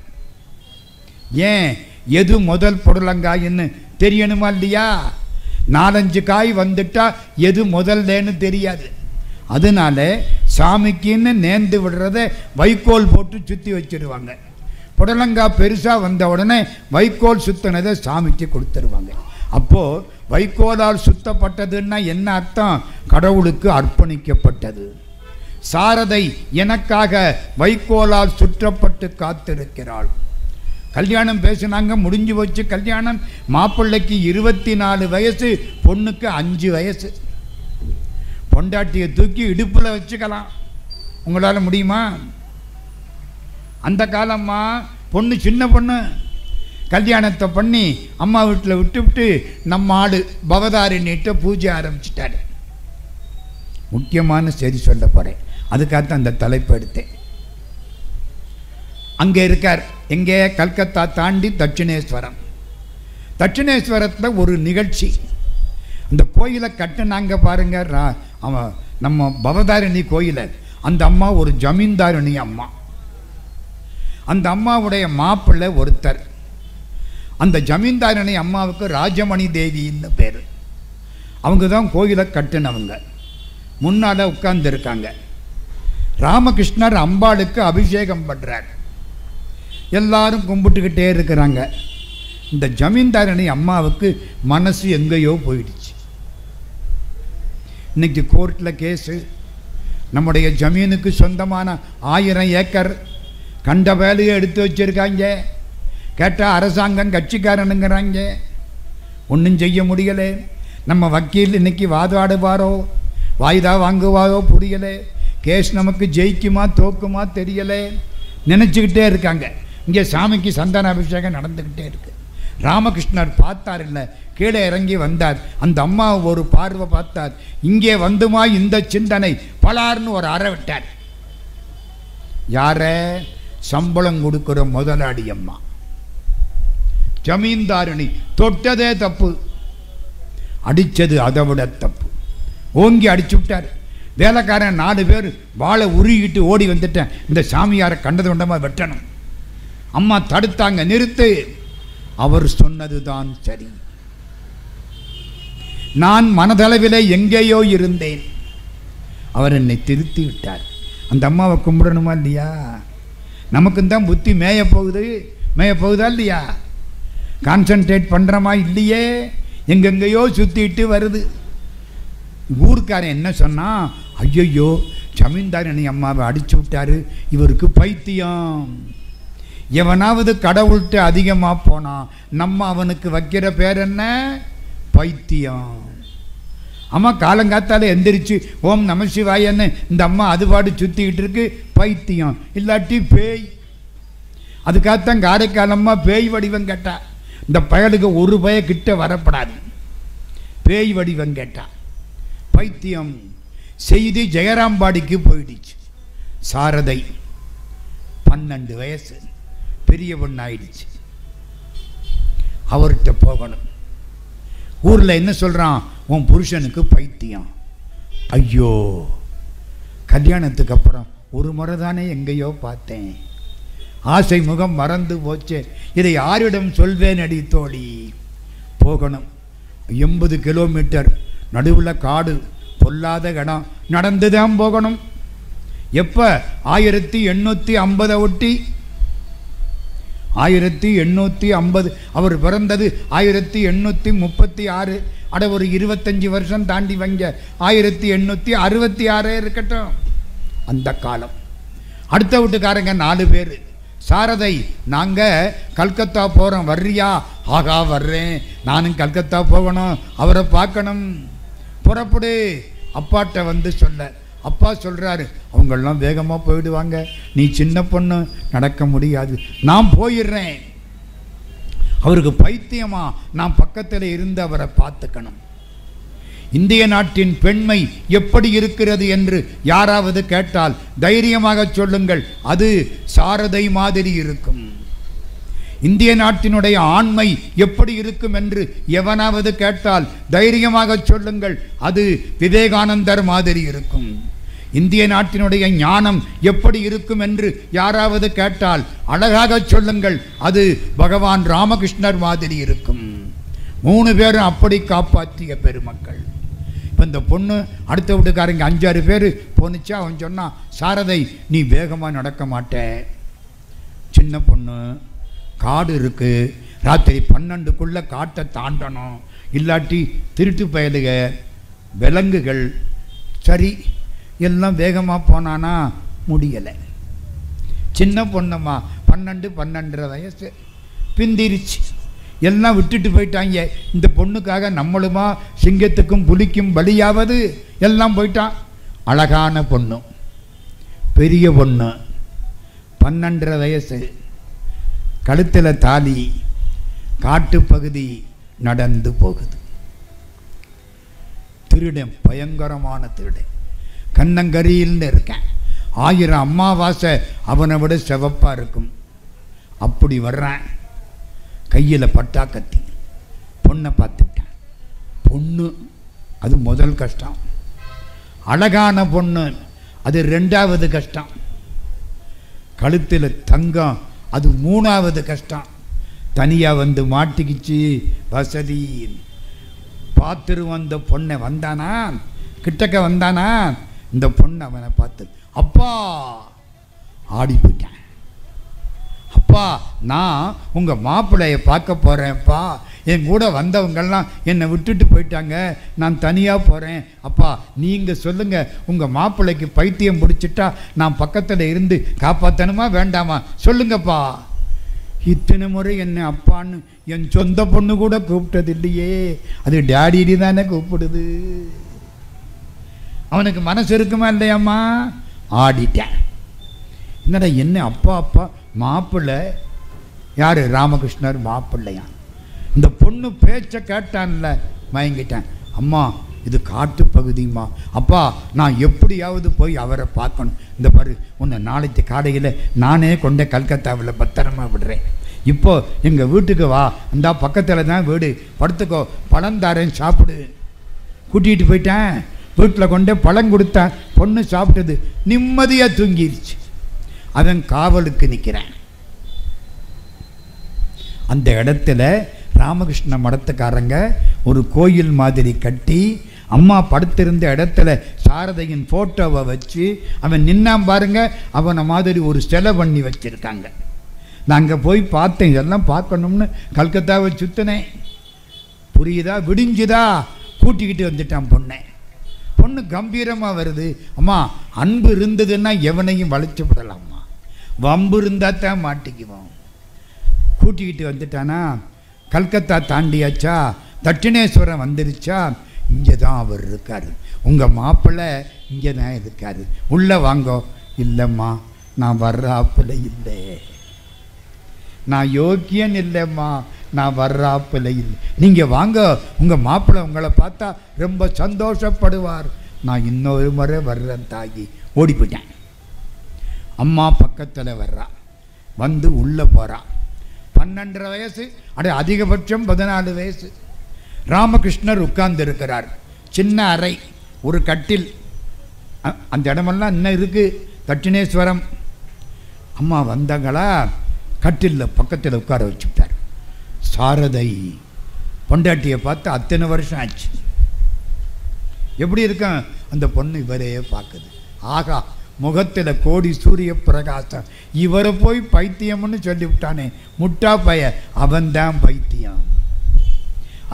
ஏன்? எது முதல் புடலங்காயின்னு தெரியணுமா இல்லையா? 4-5 காய் வந்துட்டா எது முதல்லேன்னு தெரியாது. அதனால சாமிக்குன்னு நேர்ந்து விடுறத வைக்கோல் போட்டு சுற்றி வச்சிருவாங்க. புடலங்காய் பெருசாக வந்த உடனே வைக்கோல் சுத்தினதை சாமிக்கு கொடுத்துருவாங்க. அப்போது வைக்கோலால் சுத்தப்பட்டதுன்னா என்ன அர்த்தம்? கடவுளுக்கு அர்ப்பணிக்கப்பட்டது. சாரதை எனக்காக வைக்கோலால் சுற்றப்பட்டு காத்திருக்கிறாள். கல்யாணம் பேசினாங்க, முடிஞ்சு போச்சு கல்யாணம். மாப்பிள்ளைக்கு 24 வயசு, பொண்ணுக்கு 5 வயசு. பொண்டாட்டியை தூக்கி இடுப்பில் வச்சுக்கலாம். உங்களால் முடியுமா? அந்த காலம்மா பொண்ணு சின்ன பொண்ணு. கல்யாணத்தை பண்ணி அம்மா வீட்டில் விட்டு நம்ம ஆடு பவதாரிணிட்ட பூஜை ஆரம்பிச்சிட்டாரு. முக்கியமான செய்தி சொல்ல போகிறேன், அதுக்காகத்தான் அந்த தலைப்பு எடுத்தேன். அங்கே இருக்கார். எங்கே? கல்கத்தா தாண்டி தட்சிணேஸ்வரம். தட்சிணேஸ்வரத்தில் ஒரு நிகழ்ச்சி. அந்த கோயிலை கட்டினாங்க பாருங்க. அவன் நம்ம பவதாரிணி கோயிலை, அந்த அம்மா ஒரு ஜமீன்தாரிணி அம்மா. அந்த அம்மாவுடைய மாப்பிள்ளை ஒருத்தர். அந்த ஜமீன்தாரிணி அம்மாவுக்கு ராஜமணி தேவின்னு பேர். அவங்க தான் கோயிலை கட்டினவங்க. முன்னால் உட்கார்ந்துருக்காங்க. ராமகிருஷ்ணர் அம்பாளுக்கு அபிஷேகம் பண்ணுறார். எல்லாரும் கும்பிட்டுக்கிட்டே இருக்கிறாங்க. இந்த ஜமீன்தாரணி அம்மாவுக்கு மனசு எங்கேயோ போயிடுச்சு. இன்னைக்கு கோர்ட்டில் கேஸு. நம்முடைய ஜமீனுக்கு சொந்தமான 1000 ஏக்கர் கண்ட வேலையை எடுத்து வச்சிருக்காங்க. கேட்டால் அரசாங்கம் கட்சிக்காரனுங்கிறாங்க. ஒன்றும் செய்ய முடியலை. நம்ம வக்கீல் இன்னைக்கு வாதாடுவாரோ வாய்தா வாங்குவாரோ புரியலை. கேஸ் நமக்கு ஜெயிக்குமா தோக்குமா தெரியலை. நினச்சிக்கிட்டே இருக்காங்க. இங்கே சாமிக்கு சந்தான அபிஷேகம் நடந்துக்கிட்டே இருக்கு. ராமகிருஷ்ணர் பார்த்தார் இல்லை, கீழே இறங்கி வந்தார். அந்த அம்மா ஒரு பார்வை பார்த்தார். இங்கே வந்துமா இந்த சிந்தனை பலார்னு ஒரு அறை விட்டார். யார? சம்பளம் கொடுக்கிற முதலாளி அம்மா. ஜமீன்தாரணி தொட்டதே தப்பு, அடித்தது அதை விட தப்பு. ஓங்கி அடிச்சு விட்டார். வேலைக்காரன் 4 பேர் வாழை உருகிட்டு ஓடி வந்துட்டேன். இந்த சாமியாரை கண்டது கொண்டமாக வெட்டணும். அம்மா தடுத்தாங்க. நிறுத்து, அவர் சொன்னதுதான் சரி. நான் மனதளவிலே எங்கேயோ இருந்தேன். அவர் என்னை திருத்தி விட்டார். அந்த அம்மாவை கும்பிடணுமா இல்லையா? நமக்கும் தான் புத்தி மேய போகுதா இல்லையா? கான்சன்ட்ரேட் பண்ணுறோமா இல்லையே? எங்கெங்கேயோ சுற்றிட்டு வருது. ஊருக்காரன் என்ன சொன்னா, ஐயோ ஜமீன்தாரணி அம்மாவை அடிச்சு விட்டாரு, இவருக்கு பைத்தியம். எவனாவது கடவுள்கிட்ட அதிகமாக போனான், நம்ம அவனுக்கு வைக்கிற பேர் என்ன? பைத்தியம். அம்மா காலங்காத்தால எந்திரிச்சு ஓம் நம சிவாயன்னு இந்த அம்மா அது பாடு சுற்றிக்கிட்டு இருக்கு. பைத்தியம் இல்லாட்டி பேய். அதுக்காகத்தான் காரைக்காலம்மா பேய் வடிவம் கேட்டா. இந்த பயலுக்கு ஒரு பய கிட்ட வரப்படாது. பேய் வடிவம் கேட்டா. பைத்தியம். செய்தி ஜெயராம்பாடிக்கு போயிடுச்சு. சாரதை 12 வயசு, பெரிய பொண்ணு ஆயிடுச்சு. அவர்கிட்ட போகணும். ஊரில் என்ன சொல்கிறான்? உன் புருஷனுக்கு பைத்தியம். ஐயோ, கல்யாணத்துக்கு அப்புறம் ஒரு முறை தானே எங்கேயோ பார்த்தேன். ஆசை முகம் மறந்து போச்சே. இதை யாரிடம் சொல்வேன் அடி தோழி? போகணும். 80 கிலோமீட்டர், நடுவில் காடு, பொல்லாத இடம், நடந்து தான் போகணும். எப்போ? 1850 ஒட்டி. 1850. அவர் பிறந்தது 1836. அட ஒரு 25 வருஷம் தாண்டி வங்க. 1866 இருக்கட்டும். அந்த காலம். அடுத்த வீட்டுக்காரங்க 4 பேர். சாரதை, நாங்கள் கல்கத்தா போகிறோம், வர்றியா? ஆகா வர்றேன், நானும் கல்கத்தா போகணும், அவரை பார்க்கணும். புறப்படு. அப்பாட்ட வந்து சொல்ல. அப்பா சொல்கிறாரு, அவங்கெல்லாம் வேகமாக போயிடுவாங்க, நீ சின்ன பொண்ணு, நடக்க முடியாது, நான் போயிடுறேன். அவருக்கு பைத்தியமா? நான் பக்கத்தில் இருந்து அவரை பார்த்துக்கணும். இந்திய நாட்டின் பெண்மை எப்படி இருக்கிறது என்று யாராவது கேட்டால் தைரியமாக சொல்லுங்கள், அது சாரதை மாதிரி இருக்கும். இந்திய நாட்டினுடைய ஆண்மை எப்படி இருக்கும் என்று எவனாவது கேட்டால் தைரியமாக சொல்லுங்கள், அது விவேகானந்தர் மாதிரி இருக்கும். இந்திய நாட்டினுடைய ஞானம் எப்படி இருக்கும் என்று யாராவது கேட்டால் அழகாக சொல்லுங்கள், அது பகவான் ராமகிருஷ்ணர் மாதிரி இருக்கும். 3 பேரும் அப்படி காப்பாற்றிய பெருமக்கள். இப்போ இந்த பொண்ணு அடுத்த வீட்டுக்காரங்க 5-6 பேர் போனுச்சா. அவன் சொன்னான், சாரதை நீ வேகமாக நடக்க மாட்ட, சின்ன பொண்ணு, காடு இருக்கு, ராத்திரி 12க்குள்ளே காட்டை தாண்டணும், இல்லாட்டி திருட்டு பயலுக, விலங்குகள். சரி, எல்லாம் வேகமாக போனானா முடியலை. சின்ன பொண்ணுமா, 12-12.5 வயசு, பிந்திருச்சு. எல்லாம் விட்டுட்டு போயிட்டாங்க. இந்த பொண்ணுக்காக நம்மளுமா சிங்கத்துக்கும் புலிக்கும் பலியாவது? எல்லாம் போயிட்டான். அழகான பொண்ணு, பெரிய பொண்ணு, 12.5 வயசு, கழுத்தில் தாலி, காட்டுப்பகுதி, நடந்து போகுது. திருடன், பயங்கரமான திருடன், கண்ணங்கரியில்னு இருக்கேன். 1000 அமாவாசை அவனை விட செவப்பாக இருக்கும். அப்படி வர்றேன், கையில் பட்டா கத்தி. பொண்ணை பார்த்துட்டேன். பொண்ணு அது முதல் கஷ்டம். அழகான பொண்ணு அது 2வது கஷ்டம். கழுத்தில் தங்கம் அது 3வது கஷ்டம். தனியாக வந்து மாட்டிக்கிச்சு, வசதி. பார்த்துரு வந்த பொண்ணை வந்தானா, கிட்டக்க வந்தானா, இந்த பொண்ணு அவனை பார்த்து அப்பா ஆடி போயிட்டான். அப்பா நான் உங்கள் மாப்பிள்ளையை பார்க்க போகிறேன்ப்பா, என் கூட வந்தவங்கெல்லாம் என்னை விட்டுட்டு போயிட்டாங்க, நான் தனியாக போகிறேன். அப்பா நீங்கள் சொல்லுங்கள், உங்கள் மாப்பிள்ளைக்கு பைத்தியம் பிடிச்சிட்டா நான் பக்கத்தில் இருந்து காப்பாற்றணுமா வேண்டாமா சொல்லுங்கப்பா. இத்தனை முறை என்னை அப்பான்னு என் சொந்த பொண்ணு கூட கூப்பிட்டது இல்லையே, அது டேடி தானே கூப்பிடுது. அவனுக்கு மனசு இருக்குமா இல்லையாம்மா? ஆடிட்டேன். என்னடா என்ன அப்பா அப்பா மாப்பிள்ளை யார்? ராமகிருஷ்ணர் மாப்பிள்ளையா? இந்த பொண்ணு பேச்சை கேட்டான்ல, மயங்கிட்டேன். அம்மா இது காட்டு பகுதிம்மா, அப்பா நான் எப்படியாவது போய் அவரை பார்க்கணும். இந்த பாரு உன்னை நாளைக்கு காலையில் நானே கொண்ட கல்கத்தாவில் பத்திரமா விடுறேன். இப்போ எங்கள் வீட்டுக்கு வா, அந்த பக்கத்தில் தான் வீடு, படுத்துக்கோ, பழம் தாரேன் சாப்பிடு. கூட்டிகிட்டு போயிட்டேன். வீட்டில் கொண்டே பழம் கொடுத்தேன். பொண்ணு சாப்பிட்டது, நிம்மதியாக தூங்கிடுச்சு. அவன் காவலுக்கு நிற்கிறேன். அந்த இடத்துல ராமகிருஷ்ண மடத்துக்காரங்க ஒரு கோயில் மாதிரி கட்டி அம்மா படுத்திருந்த இடத்துல சாரதையின் ஃபோட்டோவை வச்சு அவன் நின்னாம் பாருங்க, அவனை மாதிரி ஒரு சிலை பண்ணி வச்சுருக்காங்க. நான் அங்கே போய் பார்த்தேன். இதெல்லாம் பார்க்கணும்னு கல்கத்தாவை சுற்றினேன். புரியுதா? விடிஞ்சுதா? கூட்டிக்கிட்டு வந்துட்டான் பொண்ணை. பொண்ணு கம்பீரமாக வருது. அம்மா அன்பு இருந்ததுன்னா எவனையும் வளைச்சு விடலாம்மா, வம்பு இருந்தால் தான் மாட்டிக்குவோம். கூட்டிக்கிட்டு வந்துட்டானா. கல்கத்தா தாண்டியாச்சா, தட்சிணேஸ்வரம் வந்துருச்சா. இங்கே தான் அவர் இருக்கார், உங்கள் மாப்பிள்ளை இங்கே தான் இருக்கார், உள்ளே வாங்கோ. இல்லைம்மா நான் வர்றாப்பில் இல்லை, நான் யோக்கியன் இல்லைம்மா, நான் வர்றாப்பில் இல்லை, நீங்கள் வாங்க, உங்கள் மாப்பிள்ளை உங்களை பார்த்தா ரொம்ப சந்தோஷப்படுவார். நான் இன்னொரு முறை வர்றேன் தாகி ஓடி போயிட்டேன். அம்மா பக்கத்தில் வர்றா, வந்து உள்ளே போகிறான். 12.5 வயசு, அடைய அதிகபட்சம் 14 வயசு. ராமகிருஷ்ணர் உட்கார்ந்து இருக்கிறார். சின்ன அறை, ஒரு கட்டில். அந்த இடமெல்லாம் இன்னும் இருக்குது, தட்சிணேஸ்வரம். அம்மா வந்தாங்களா, கட்டிலில் பக்கத்தில் உட்கார வச்சுட்டார். சாரதை பொண்டாட்டியை பார்த்து அத்தனை வருஷம் ஆச்சு. எப்படி இருக்கான் அந்த பொண்ணு? இவரே பார்க்குது. ஆகா, முகத்தில் கோடி சூரிய பிரகாசம். இவரை போய் பைத்தியம்னு சொல்லிவிட்டானே முட்டா பைய, அவன்தான் பைத்தியம்.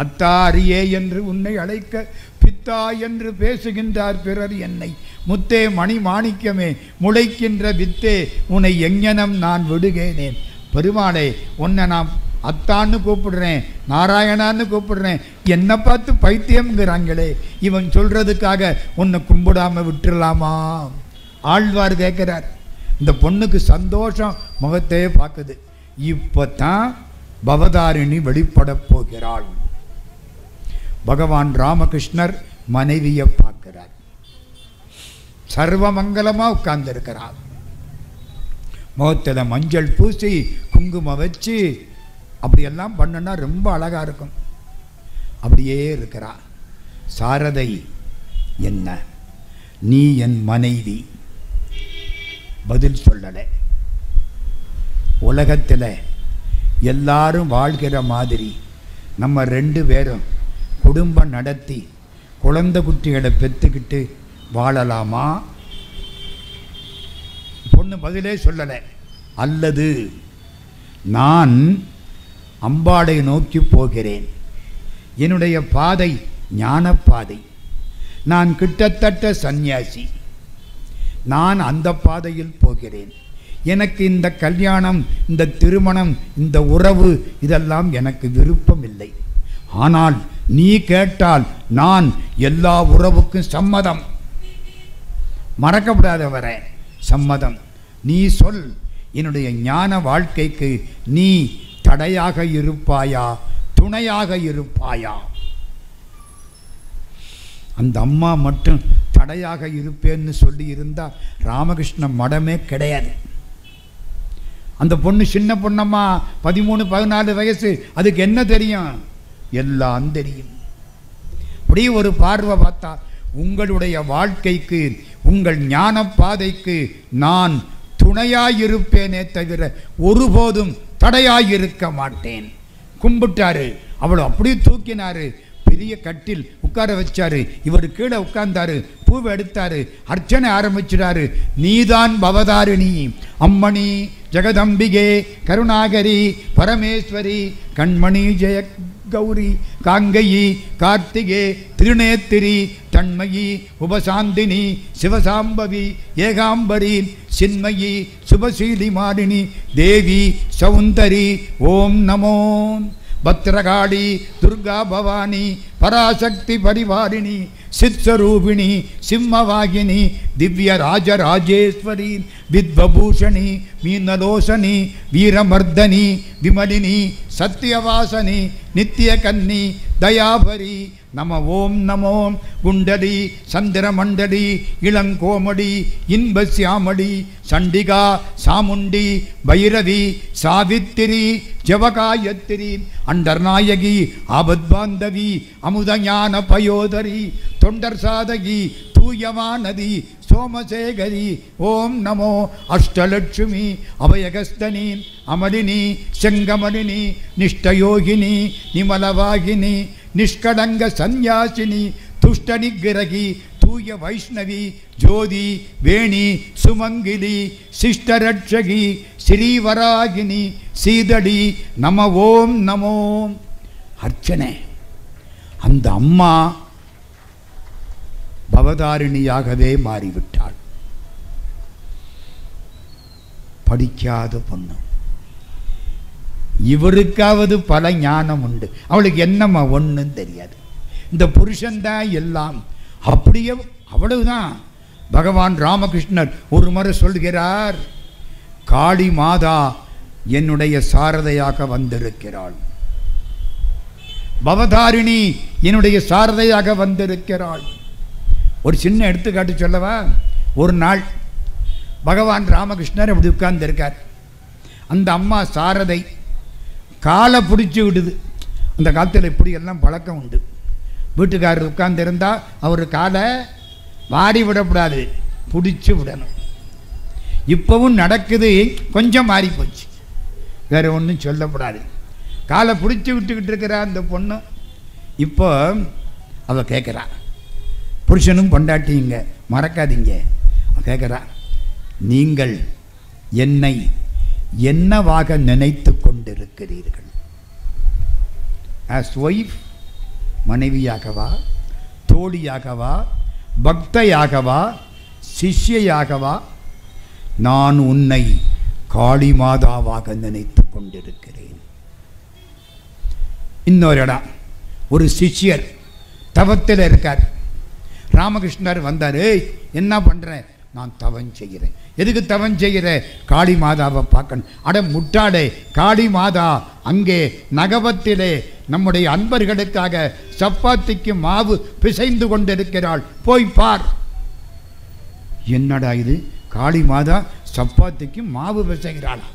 அத்தா அரியே என்று உன்னை அழைக்க பித்தா என்று பேசுகின்றார் பிறர் என்னை. முத்தே மணி மாணிக்கமே முளைக்கின்ற வித்தே உன்னை எங்கனம் நான் விடுகிறேன். பெருமாளே, உன்னை நான் அத்தான்னு கூப்பிடுறேன், நாராயணான்னு கூப்பிடுறேன், என்னை பார்த்து பைத்தியம்ங்கிறாங்களே, இவன் சொல்றதுக்காக உன்னை கும்பிடாம விட்டுடலாமா? ஆழ்வார் கேட்கிறார். இந்த பொண்ணுக்கு சந்தோஷம், முகத்தையே பார்க்குது. இப்போ தான் பவதாரிணி வெளிப்பட போகிறாள். பகவான் ராமகிருஷ்ணர் மனைவியை பார்க்கிறார். சர்வமங்கலமாக உட்கார்ந்துருக்கிறார். முகத்தில் மஞ்சள் பூசி குங்குமம் வச்சு அப்படியெல்லாம் பண்ணுனா ரொம்ப அழகாக இருக்கும். அப்படியே இருக்கிறார். சாரதை, என்ன நீ என் மனைவி? பதில் சொல்லலை. உலகத்தில் எல்லாரும் வாழ்கிற மாதிரி நம்ம 2 பேரும் குடும்பம் நடத்தி குழந்தை குட்டிகளை பெற்றுக்கிட்டு வாழலாமா? பொண்ணு பதிலே சொல்லலை. அல்லது நான் அம்பாளை நோக்கி போகிறேன், என்னுடைய பாதை ஞான பாதை, நான் கிட்டத்தட்ட சந்நியாசி, நான் அந்த பாதையில் போகிறேன். எனக்கு இந்த கல்யாணம், இந்த திருமணம், இந்த உறவு இதெல்லாம் எனக்கு விருப்பம் இல்லை. ஆனால் நீ கேட்டால் நான் எல்லா உறவுக்கும் சம்மதம். மறக்கப்படாதவர சம்மதம். நீ சொல், என்னுடைய ஞான வாழ்க்கைக்கு நீ தடையாக இருப்பாயா, துணையாக இருப்பாயா? அந்த அம்மா மட்டும் தடையாக இருப்பேன்னு சொல்லி இருந்தா ராமகிருஷ்ண மடமே கிடையாது. அந்த பொண்ணு சின்ன பொண்ணம்மா, 13-14 வயசு, அதுக்கு என்ன தெரியும்? எல்லாம் தெரியும். அப்படியே ஒரு பார்வை பார்த்தா, உங்களுடைய வாழ்க்கைக்கு, உங்கள் ஞான பாதைக்கு நான் துணையாயிருப்பேனே தவிர ஒருபோதும் தடையாயிருக்க மாட்டேன். கும்பிட்டாரு, அவளை அப்படியே தூக்கினாரு, பெரிய கட்டில் உட்கார வச்சாரு, இவர் கீழே உட்கார்ந்தாரு, பூவை எடுத்தாரு, அர்ச்சனை ஆரம்பிச்சிடாரு. நீதான் பவதாரிணி, அம்மணி ஜெகதம்பிகே கருணாகரி பரமேஸ்வரி கண்மணி ஜெய கௌரி காங்கயி கார்த்திகே திருநேத்திரி தன்மயி உபசாந்தினி சிவசாம்பவி ஏகாம்பரி சின்மயி சுபசீலி மாடினி தேவி சௌந்தரி ஓம் நமோ பத்ரகாளி துர்கா பவானி பராசக்தி பரிவாரிணி சித்ஸ்வரூபிணி சிம்மவாகினி திவ்ய ராஜராஜேஸ்வரி வித்வபூஷணி மீனலோசனி வீரமர்தனி விமலினி சத்யவாசனி நித்யகன்னி தயாபரி நம ஓம் நமோ குண்டலி சந்திரமண்டலி இளங்கோமடி இன்பசியாமடி சண்டிகா சாமுண்டி பைரவி சாவித்திரி ஜவகாயத்திரி அண்டர்நாயகி ஆபத்பாந்தவி அமுதஞான பயோதரி தொண்டர் சாதகி தூயமானதி சோமசேகரி ஓம் நமோ அஷ்டலட்சுமி அபயகஸ்தனி அமலினி செங்கமலினி நிஷ்டயோகினி நிமலவாகினி நிஷ்கடங்க சந்யாசினி துஷ்டநிகிரகி தூய வைஷ்ணவி ஜோதி வேணி சுமங்கிலி சிஷ்டரட்சகி ஸ்ரீவராகினி சீதடி நம ஓம் நமோ அர்ச்சனை. அந்த அம்மா பவதாரிணியாகவே மாறிவிட்டாள். படிக்காத பொண்ணு. இவருக்காவது பல ஞானம் உண்டு, அவளுக்கு என்னம்மா ஒன்றும் தெரியாது. இந்த புருஷன்தான் எல்லாம். அப்படியே அவ்வளவுதான். பகவான் ராமகிருஷ்ணர் ஒரு முறை சொல்கிறார், காளி மாதா என்னுடைய சாரதையாக வந்திருக்கிறாள், பவதாரிணி என்னுடைய சாரதையாக வந்திருக்கிறாள். ஒரு சின்ன எடுத்துக்காட்டு சொல்லவா? ஒரு நாள் பகவான் ராமகிருஷ்ணர் அப்படி உட்கார்ந்துருக்கார். அந்த அம்மா சாரதை காலை பிடிச்சி விடுது. அந்த காலத்தில் இப்படி எல்லாம் பழக்கம் உண்டு. வீட்டுக்காரர் உட்கார்ந்துருந்தா அவர் காலை வாரி விடக்கூடாது, பிடிச்சி விடணும். இப்போவும் நடக்குது, கொஞ்சம் மாறி போச்சு, வேறு ஒன்றும் சொல்லக்கூடாது. காலை பிடிச்சி விட்டுக்கிட்டு இருக்கிறா அந்த பொண்ணு. இப்போ அவள் கேட்குறா, புருஷனும் பொண்டாட்டிங்க மறக்காதீங்க. அவள் கேட்குறா, நீங்கள் என்னை என்னவாக நினைத்து கொண்டிருக்கிறீர்கள்? ஆஸ் ஒய்ஃப், மனைவியாகவா, தோழியாகவா, பக்தையாகவா, சிஷ்யையாகவா? நான் உன்னை காளி மாதாவாக நினைத்து கொண்டிருக்கிறேன். இன்னொரு இடம், ஒரு சிஷ்யர் தவத்தில் இருக்கார். ராமகிருஷ்ணர் வந்தார். என்ன பண்ணுறேன்? நான் தவம் செய்கிறேன். எதுக்கு தவம் செய்கிற? காளி மாதாவை பார்க்கணும். அட முட்டாடே, காளி மாதா அங்கே நகவத்திலே நம்முடைய அன்பர்களுக்காக சப்பாத்திக்கு மாவு பிசைந்து கொண்டிருக்கிறாள், போய் பார். என்னடா இது, காளி மாதா சப்பாத்திக்கு மாவு பிசைகிறாளா?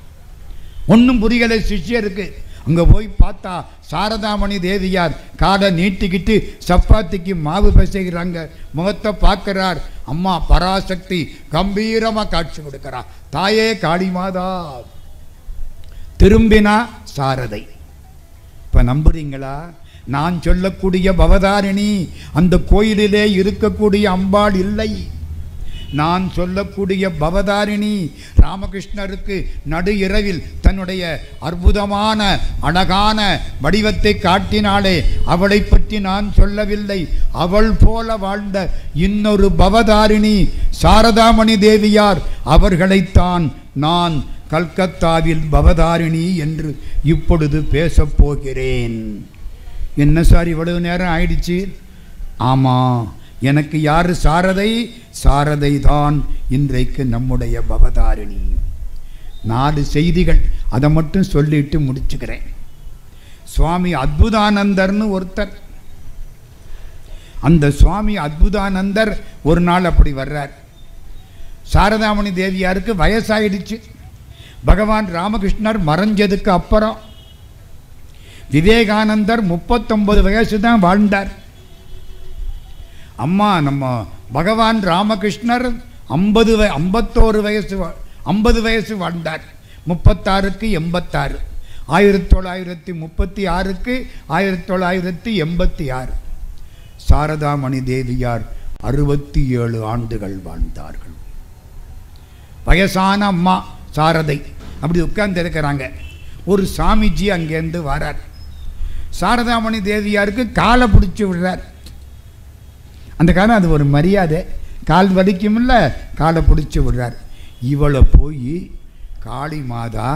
ஒன்றும் புரியலை சிஷ்யருக்கு. அங்கே போய் பார்த்தா சாரதாமணி தேவியார் காலை நீட்டிக்கிட்டு சப்பாத்திக்கு மாவு பிசைகிறாங்க. முகத்தை பார்க்கிறார், அம்மா பராசக்தி கம்பீரமாக காட்சி கொடுக்கிறார். தாயே காளி மாதா. திரும்பினா சாரதை. இப்போ நம்புறீங்களா? நான் சொல்லக்கூடிய பவதாரிணி அந்த கோயிலிலே இருக்கக்கூடிய அம்பாள் இல்லை. நான் சொல்லக்கூடிய பவதாரிணி ராமகிருஷ்ணருக்கு நடு இரவில் தன்னுடைய அற்புதமான அழகான வடிவத்தை காட்டினாலே, அவளை பற்றி நான் சொல்லவில்லை. அவள் போல வாழ்ந்த இன்னொரு பவதாரிணி சாரதாமணி தேவியார், அவர்களைத்தான் நான் கல்கத்தாவில் பவதாரிணி என்று இப்பொழுது பேசப் போகிறேன். என்ன சார் இவ்வளவு நேரம் ஆயிடுச்சு? ஆமாம், எனக்கு யார் சாரதை? சாரதை தான் இன்றைக்கு நம்முடைய பவதாரிணி. 4 செய்திகள், அதை மட்டும் சொல்லிட்டு முடிச்சுக்கிறேன். சுவாமி அத்புதானந்தர்னு ஒருத்தர். அந்த சுவாமி அத்புதானந்தர் ஒரு நாள் அப்படி வர்றார். சாரதாமணி தேவியாருக்கு வயசாயிடுச்சு. பகவான் ராமகிருஷ்ணர் மறைஞ்சதுக்கு அப்புறம் விவேகானந்தர் 39 வயசு தான் வாழ்ந்தார். அம்மா நம்ம பகவான் ராமகிருஷ்ணர் 51 வயசு வாழ்ந்தார். 36க்கு 86, 1936க்கு 1986. சாரதாமணி தேவியார் 67 ஆண்டுகள் வாழ்ந்தார்கள். வயசான அம்மா சாரதை அப்படி உட்கார்ந்து இருக்கிறாங்க. ஒரு சாமிஜி அங்கேருந்து வரார். சாரதாமணி தேவியாருக்கு காலை பிடிச்சி விடுறார். அந்த காலம் அது ஒரு மரியாதை. கால் வலிக்கும் இல்லை, காலை பிடிச்சி விடுறார். இவளை போய் காளி மாதா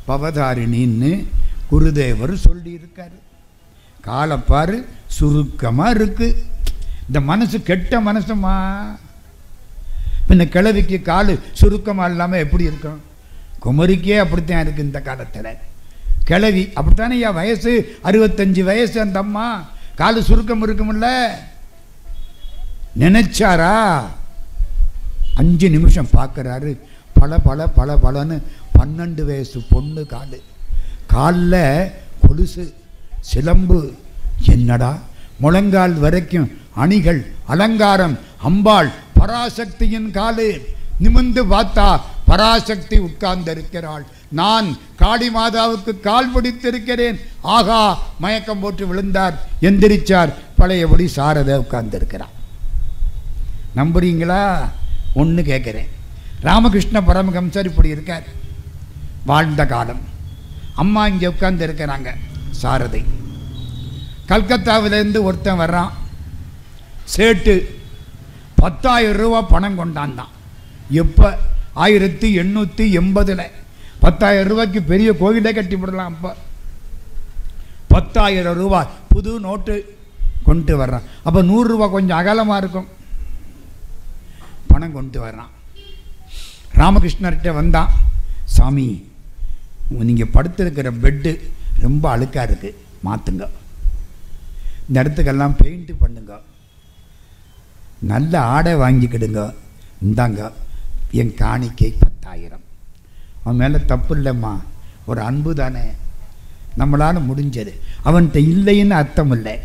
பவதாரிணின்னு குருதேவர் சொல்லியிருக்காரு. காலப்பாரு சுருக்கமாக இருக்கு. இந்த மனசு கெட்ட மனசுமா. பின்ன கிழவிக்கு கால் சுருக்கமாக இல்லாமல் எப்படி இருக்கும்? குமரிக்கே அப்படித்தான் இருக்கு இந்த காலத்தில். கிழவி அப்படித்தானே, என் வயசு 65 வயசு. அந்த அம்மா கால் சுருக்கம் இருக்குமில்ல. நினைச்சாரா 5 நிமிஷம் பார்க்குறாரு. பல பல பல பலன்னு 12 வயசு பொண்ணு காலில் கொலுசு சிலம்பு. என்னடா முழங்கால் வரைக்கும் அணிகள் அலங்காரம். அம்பாள் பராசக்தியின் காலு. நிமிர்ந்து பார்த்தா பராசக்தி உட்கார்ந்து இருக்கிறாள். நான் காளி மாதாவுக்கு கால் பிடித்திருக்கிறேன். ஆகா, மயக்கம் போட்டு விழுந்தார். எந்திரிச்சார். பழையபடி சாரதை உட்கார்ந்து இருக்கிறார். நம்புறீங்களா? ஒன்று கேட்குறேன். ராமகிருஷ்ண பரமஹம்சர் இப்படி இருக்கார். வாழ்ந்த காலம். அம்மா இங்கே உட்கார்ந்து இருக்கிறாங்க. சாரதை. கல்கத்தாவிலேருந்து ஒருத்தன் வர்றான். சேட்டு 10,000 ரூபா பணம் கொண்டாந்தான். எப்போ? 1880. 10,000 ரூபாய்க்கு பெரிய கோவிலே கட்டி விடலாம். அப்போ 10,000 ரூபாய் புது நோட்டு கொண்டு வர்றான். அப்போ 100 ரூபா கொஞ்சம் அகலமாக இருக்கும். பணம் கொண்டு வர்றான். ராமகிருஷ்ணர்கிட்ட வந்தான். சாமி, நீங்கள் படுத்திருக்கிற பெட்டு ரொம்ப அழுக்காக இருக்குது, மாற்றுங்க. இந்த இடத்துக்கெல்லாம் பெயிண்ட் பண்ணுங்க. நல்ல ஆடை வாங்கிக்கிடுங்க. இந்தாங்க என் காணிக்கை 10,000. அவன் மேலே தப்பு இல்லைம்மா, ஒரு அன்பு தானே, நம்மளால் முடிஞ்சது. அவன்கிட்ட இல்லைன்னு அர்த்தம் இல்லை.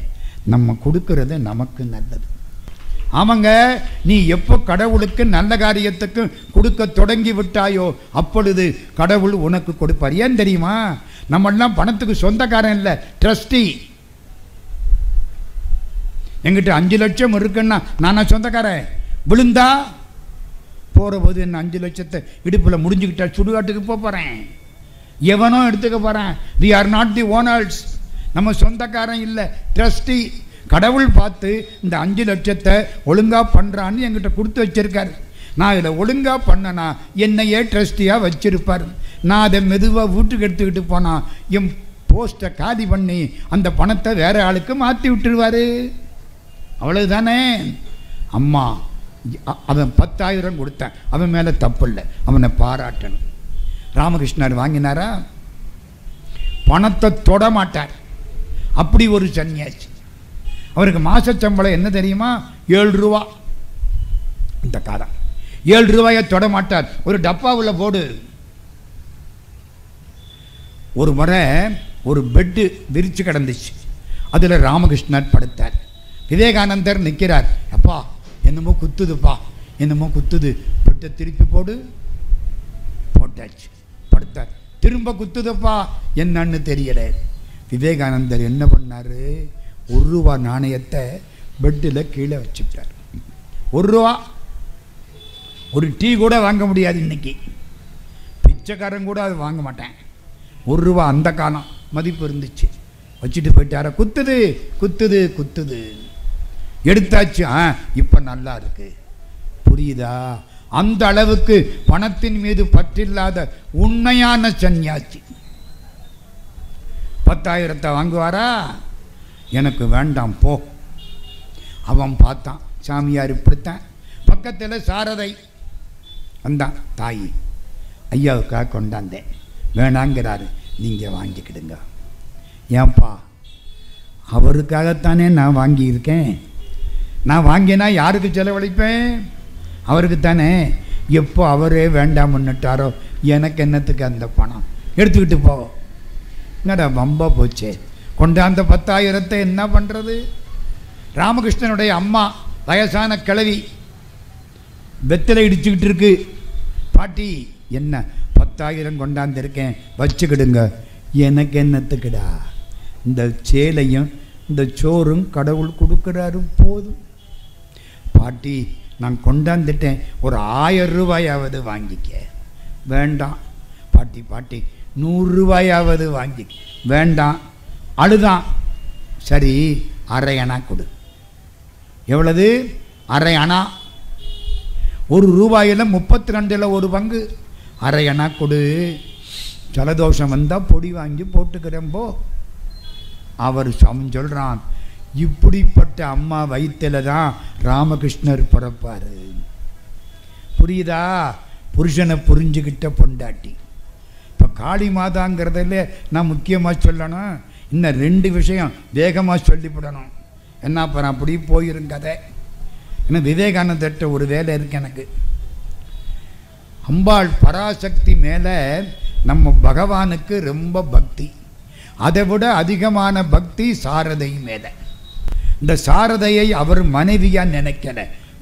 நம்ம கொடுக்கறது நமக்கு நல்லது. ஆமாங்க, நீ எப்போ கடவுளுக்கு நல்ல காரியத்துக்கு கொடுக்க தொடங்கி விட்டாயோ அப்பொழுது கடவுள் உனக்கு கொடுப்பார். ஏன் தெரியுமா? நம்மெல்லாம் பணத்துக்கு சொந்தக்காரன் இல்லை, ட்ரஸ்டி. எங்கிட்ட 5 லட்சம் இருக்குன்னா நானா சொந்தக்காரன்? விழுந்தா போகிற போது என்ன 5 லட்சத்தை இடுப்பில் முடிஞ்சுக்கிட்டா சுடுகாட்டுக்கு போகிறேன். எவனோ எடுத்துக்க போகிறேன். We are not the owners. நம்ம சொந்தக்காரன் இல்லை, ட்ரஸ்டி. கடவுள் பார்த்து இந்த 5 லட்சத்தை ஒழுங்காக பண்ணுறான்னு என்கிட்ட கொடுத்து வச்சிருக்காரு. நான் இதில் ஒழுங்காக பண்ணனா என்னையே ட்ரஸ்டியாக வச்சிருப்பார். நான் அதை மெதுவாக வீட்டுக்கு எடுத்துக்கிட்டு போனால் என் போஸ்ட்டை காலி பண்ணி அந்த பணத்தை வேற ஆளுக்கு மாற்றி விட்டுருவார். அவ்வளவுதானே. அம்மா அவன் 10,000 கொடுத்தான். அவன் மேலே தப்பு இல்லை, அவனை பாராட்டணும். ராமகிருஷ்ணர் வாங்கினாரா? பணத்தை தொட மாட்டார். அப்படி ஒரு சன்னியாசி. அவருக்கு மாச சம்பளம் என்ன தெரியுமா? 7 ரூபா. இந்த காலம் 7 ரூபாயை தொட மாட்டார். ஒரு டப்பாவில் போடு. ஒரு முறை ஒரு பெட்டு விரிச்சு கிடந்துச்சு. அதில் ராமகிருஷ்ணர் படுத்தார். விவேகானந்தர் நிற்கிறார். அப்பா என்னமோ குத்துதுப்பா, என்னமோ குத்துது, பெட்டை திருப்பி போடு. போட்டாச்சு. படுத்தார். திரும்ப குத்துதுப்பா, என்னன்னு தெரியல. விவேகானந்தர் என்ன பண்ணாரு? 1 ரூபா நாணயத்தை பெட்டில் கீழே வச்சுட்டார். 1 ரூபா. ஒரு டீ கூட வாங்க முடியாது இன்னைக்கு. பிச்சைக்காரன் கூட அது வாங்க மாட்டேன். 1 ரூபா அந்த காலம் மதிப்பு இருந்துச்சு. வச்சுட்டு போயிட்டார. குத்துது குத்துது குத்துது. எடுத்தாச்சு. இப்போ நல்லா இருக்கு. புரியுதா? அந்த அளவுக்கு பணத்தின் மீது பற்றில்லாத உண்மையான சன்னியாசி. 10,000 வாங்குவாரா? எனக்கு வேண்டாம் போ. அவன் பார்த்தான். சாமியார் இப்படித்தான். பக்கத்தில் சாரதை வந்தான். தாயி, ஐயாவுக்காக கொண்டாந்தேன், வேணாங்கிறாரு, நீங்கள் வாங்கிக்கிடுங்க. ஏன்பா? அவருக்காகத்தானே நான் வாங்கியிருக்கேன். நான் வாங்கினா யாருக்கு செலவழிப்பேன்? அவருக்கு தானே. எப்போ அவரே வேண்டாம்னுட்டாரோ எனக்கு என்னத்துக்கு அந்த பணம்? எடுத்துக்கிட்டு போ. என்னடா வம்பா போச்சே. கொண்டாந்த 10,000 என்ன பண்ணுறது? ராமகிருஷ்ணனுடைய அம்மா வயசான கிழவி வெத்தலை இடிச்சுக்கிட்டு இருக்கு. பாட்டி, என்ன 10,000 கொண்டாந்துருக்கேன், வச்சுக்கிடுங்க. எனக்கு என்னத்துக்குடா? இந்த சேலையும் இந்த சோறும் கடவுள் கொடுக்குறாரு, போதும். பாட்டி, நான் கொண்டாந்துட்டேன், ஒரு 1000 ரூபாயாவது வாங்கிக்க. வேண்டாம். பாட்டி பாட்டி 100 ரூபாயாவது வாங்கி. வேண்டாம். அழுதான். சரி, அரை அணா கொடு. எவ்வளவு? அரை அணா. 1 ரூபாயில் 32 ஒரு பங்கு. அரை அணா கொடு. ஜலதோஷம் வந்தால் பொடி வாங்கி போட்டுக்கிறேன்போ. அவர் சொல்கிறான், இப்படிப்பட்ட அம்மா வயிற்றில் தான் ராமகிருஷ்ணர் பிறப்பார். புரியுதா? புருஷனை புரிஞ்சுக்கிட்ட பொண்டாட்டி. இப்போ காளி மாதாங்கிறதுல நான் முக்கியமாக சொல்லணும். இன்னும் 2 விஷயம் வேகமாக சொல்லிவிடணும். என்ன அப்புறம் அப்படி போயிருங்கதை. ஏன்னா விவேகானந்தர்கிட்ட ஒரு வேலை இருக்கு எனக்கு. அம்பாள் பராசக்தி மேலே நம்ம பகவானுக்கு ரொம்ப பக்தி. அதை விட அதிகமான பக்தி சாரதை மேலே. இந்த சாரதையை அவர் மனைவியாக நினைக்கல,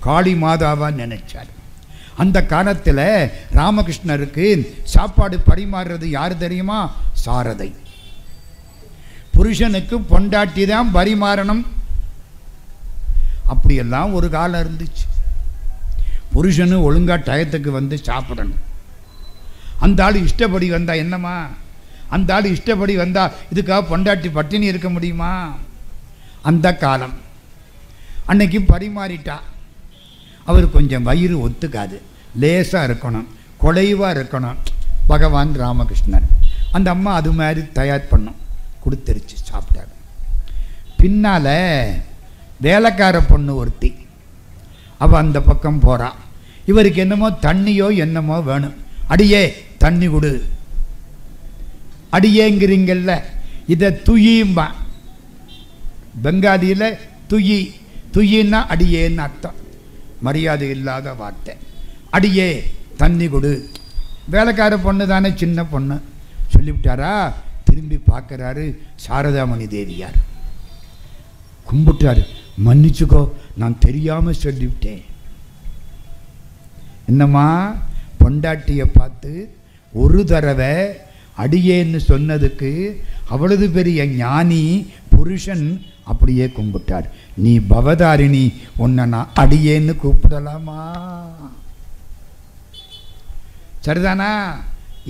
காளி மாதாவாக நினைச்சார். அந்த காலத்தில் ராமகிருஷ்ணருக்கு சாப்பாடு பரிமாறுறது யார் தெரியுமா? சாரதை. புருஷனுக்கு பொண்டாட்டி தான் பரிமாறணும். அப்படியெல்லாம் ஒரு காலம் இருந்துச்சு. புருஷனு ஒழுங்காக டயத்துக்கு வந்து சாப்பிடணும். அந்த ஆள் இஷ்டப்படி வந்தால் என்னம்மா? அந்த ஆள் இஷ்டப்படி வந்தால் இதுக்காக பொண்டாட்டி பட்டினி இருக்க முடியுமா? அந்த காலம். அன்னைக்கு பரிமாறிட்டா. அவர் கொஞ்சம் வயிறு ஒத்துக்காது, லேசாக இருக்கணும், குலைவாக இருக்கணும். பகவான் ராமகிருஷ்ணர் அந்த அம்மா அது மாதிரி தயார் பண்ணும். கொடுத்துருச்சு, சாப்பிட்டாரு. பின்னால் வேலைக்கார பொண்ணு ஒருத்தி, அவள் அந்த பக்கம் போகிறா. இவருக்கு என்னமோ தண்ணியோ என்னமோ வேணும். அடியே தண்ணி கொடு. அடியேங்கிறீங்கல்ல, இதை துயிம்பா. பெங்காலியில் துயி. துயின்னா அடியேன்னு அர்த்தம். மரியாதை இல்லாத வார்த்தை. அடியே தண்ணி கொடு. வேலைக்கார பொண்ணு தானே, சின்ன பொண்ணு. சொல்லிவிட்டாரா? திரும்பி பார்க்குறாரு, சாரதாமணி தேவியார். கும்பிட்டாரு. மன்னிச்சுக்கோ, நான் தெரியாமல் சொல்லிவிட்டேன். என்னம்மா? பொண்டாட்டியை பார்த்து ஒரு தடவை அடியேன்னு சொன்னதுக்கு அவ்வளவு பெரிய ஞானி புருஷன் அப்படியே கும்பிட்டார். நீ பவதாரிணி, உன்னை நான் அடியேன்னு கூப்பிடலாமா? சரிதானா?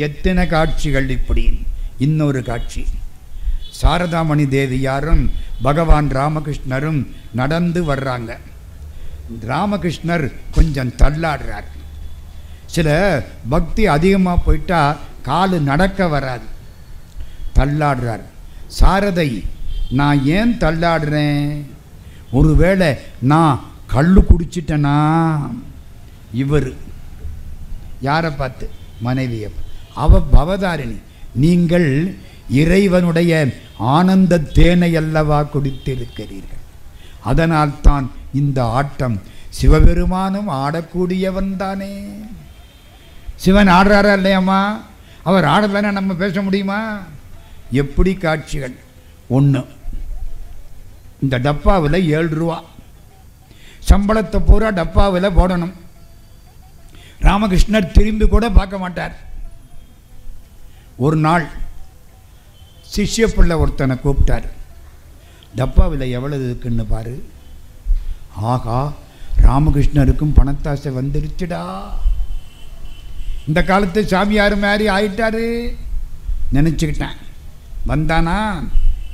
எத்தனை காட்சிகள் இப்படி. இன்னொரு காட்சி, சாரதாமணி தேவியாரும் பகவான் ராமகிருஷ்ணரும் நடந்து வர்றாங்க. ராமகிருஷ்ணர் கொஞ்சம் தள்ளாடுறார். சில பக்தி அதிகமாக போயிட்டா காலு நடக்க வராது, தள்ளாடுறார். சாரதை, நான் ஏன் தள்ளாடுறேன்? ஒருவேளை நான் கள்ளு குடிச்சிட்டேனா? இவர் யாரை பார்த்து? மனைவியை. அவ பவதாரிணி. நீங்கள் இறைவனுடைய ஆனந்த தேனை அல்லவா குடித்திருக்கிறீர்கள். அதனால்தான் இந்த ஆட்டம். சிவபெருமானும் ஆடக்கூடியவன் தானே. சிவன் ஆடுறாரா இல்லையாம்மா? அவர் ஆடலைன்னா நம்ம பேச முடியுமா? எப்படி காட்சிகள். ஒன்று, இந்த டப்பாவில் 7 ரூபா சம்பளத்தை பூரா டப்பாவில் போடணும். ராமகிருஷ்ணர் திரும்பி கூட பார்க்க மாட்டார். ஒரு நாள் சிஷ்ய பிள்ளை ஒருத்தனை கூப்பிட்டார். டப்பாவில் எவ்வளவு இருக்குன்னு பாரு. ஆகா, ராமகிருஷ்ணருக்கும் பணத்தாசை வந்துருச்சுடா. இந்த காலத்து சாமியார் மாதிரி ஆயிட்டாரு நினச்சிக்கிட்டேன். வந்தானா?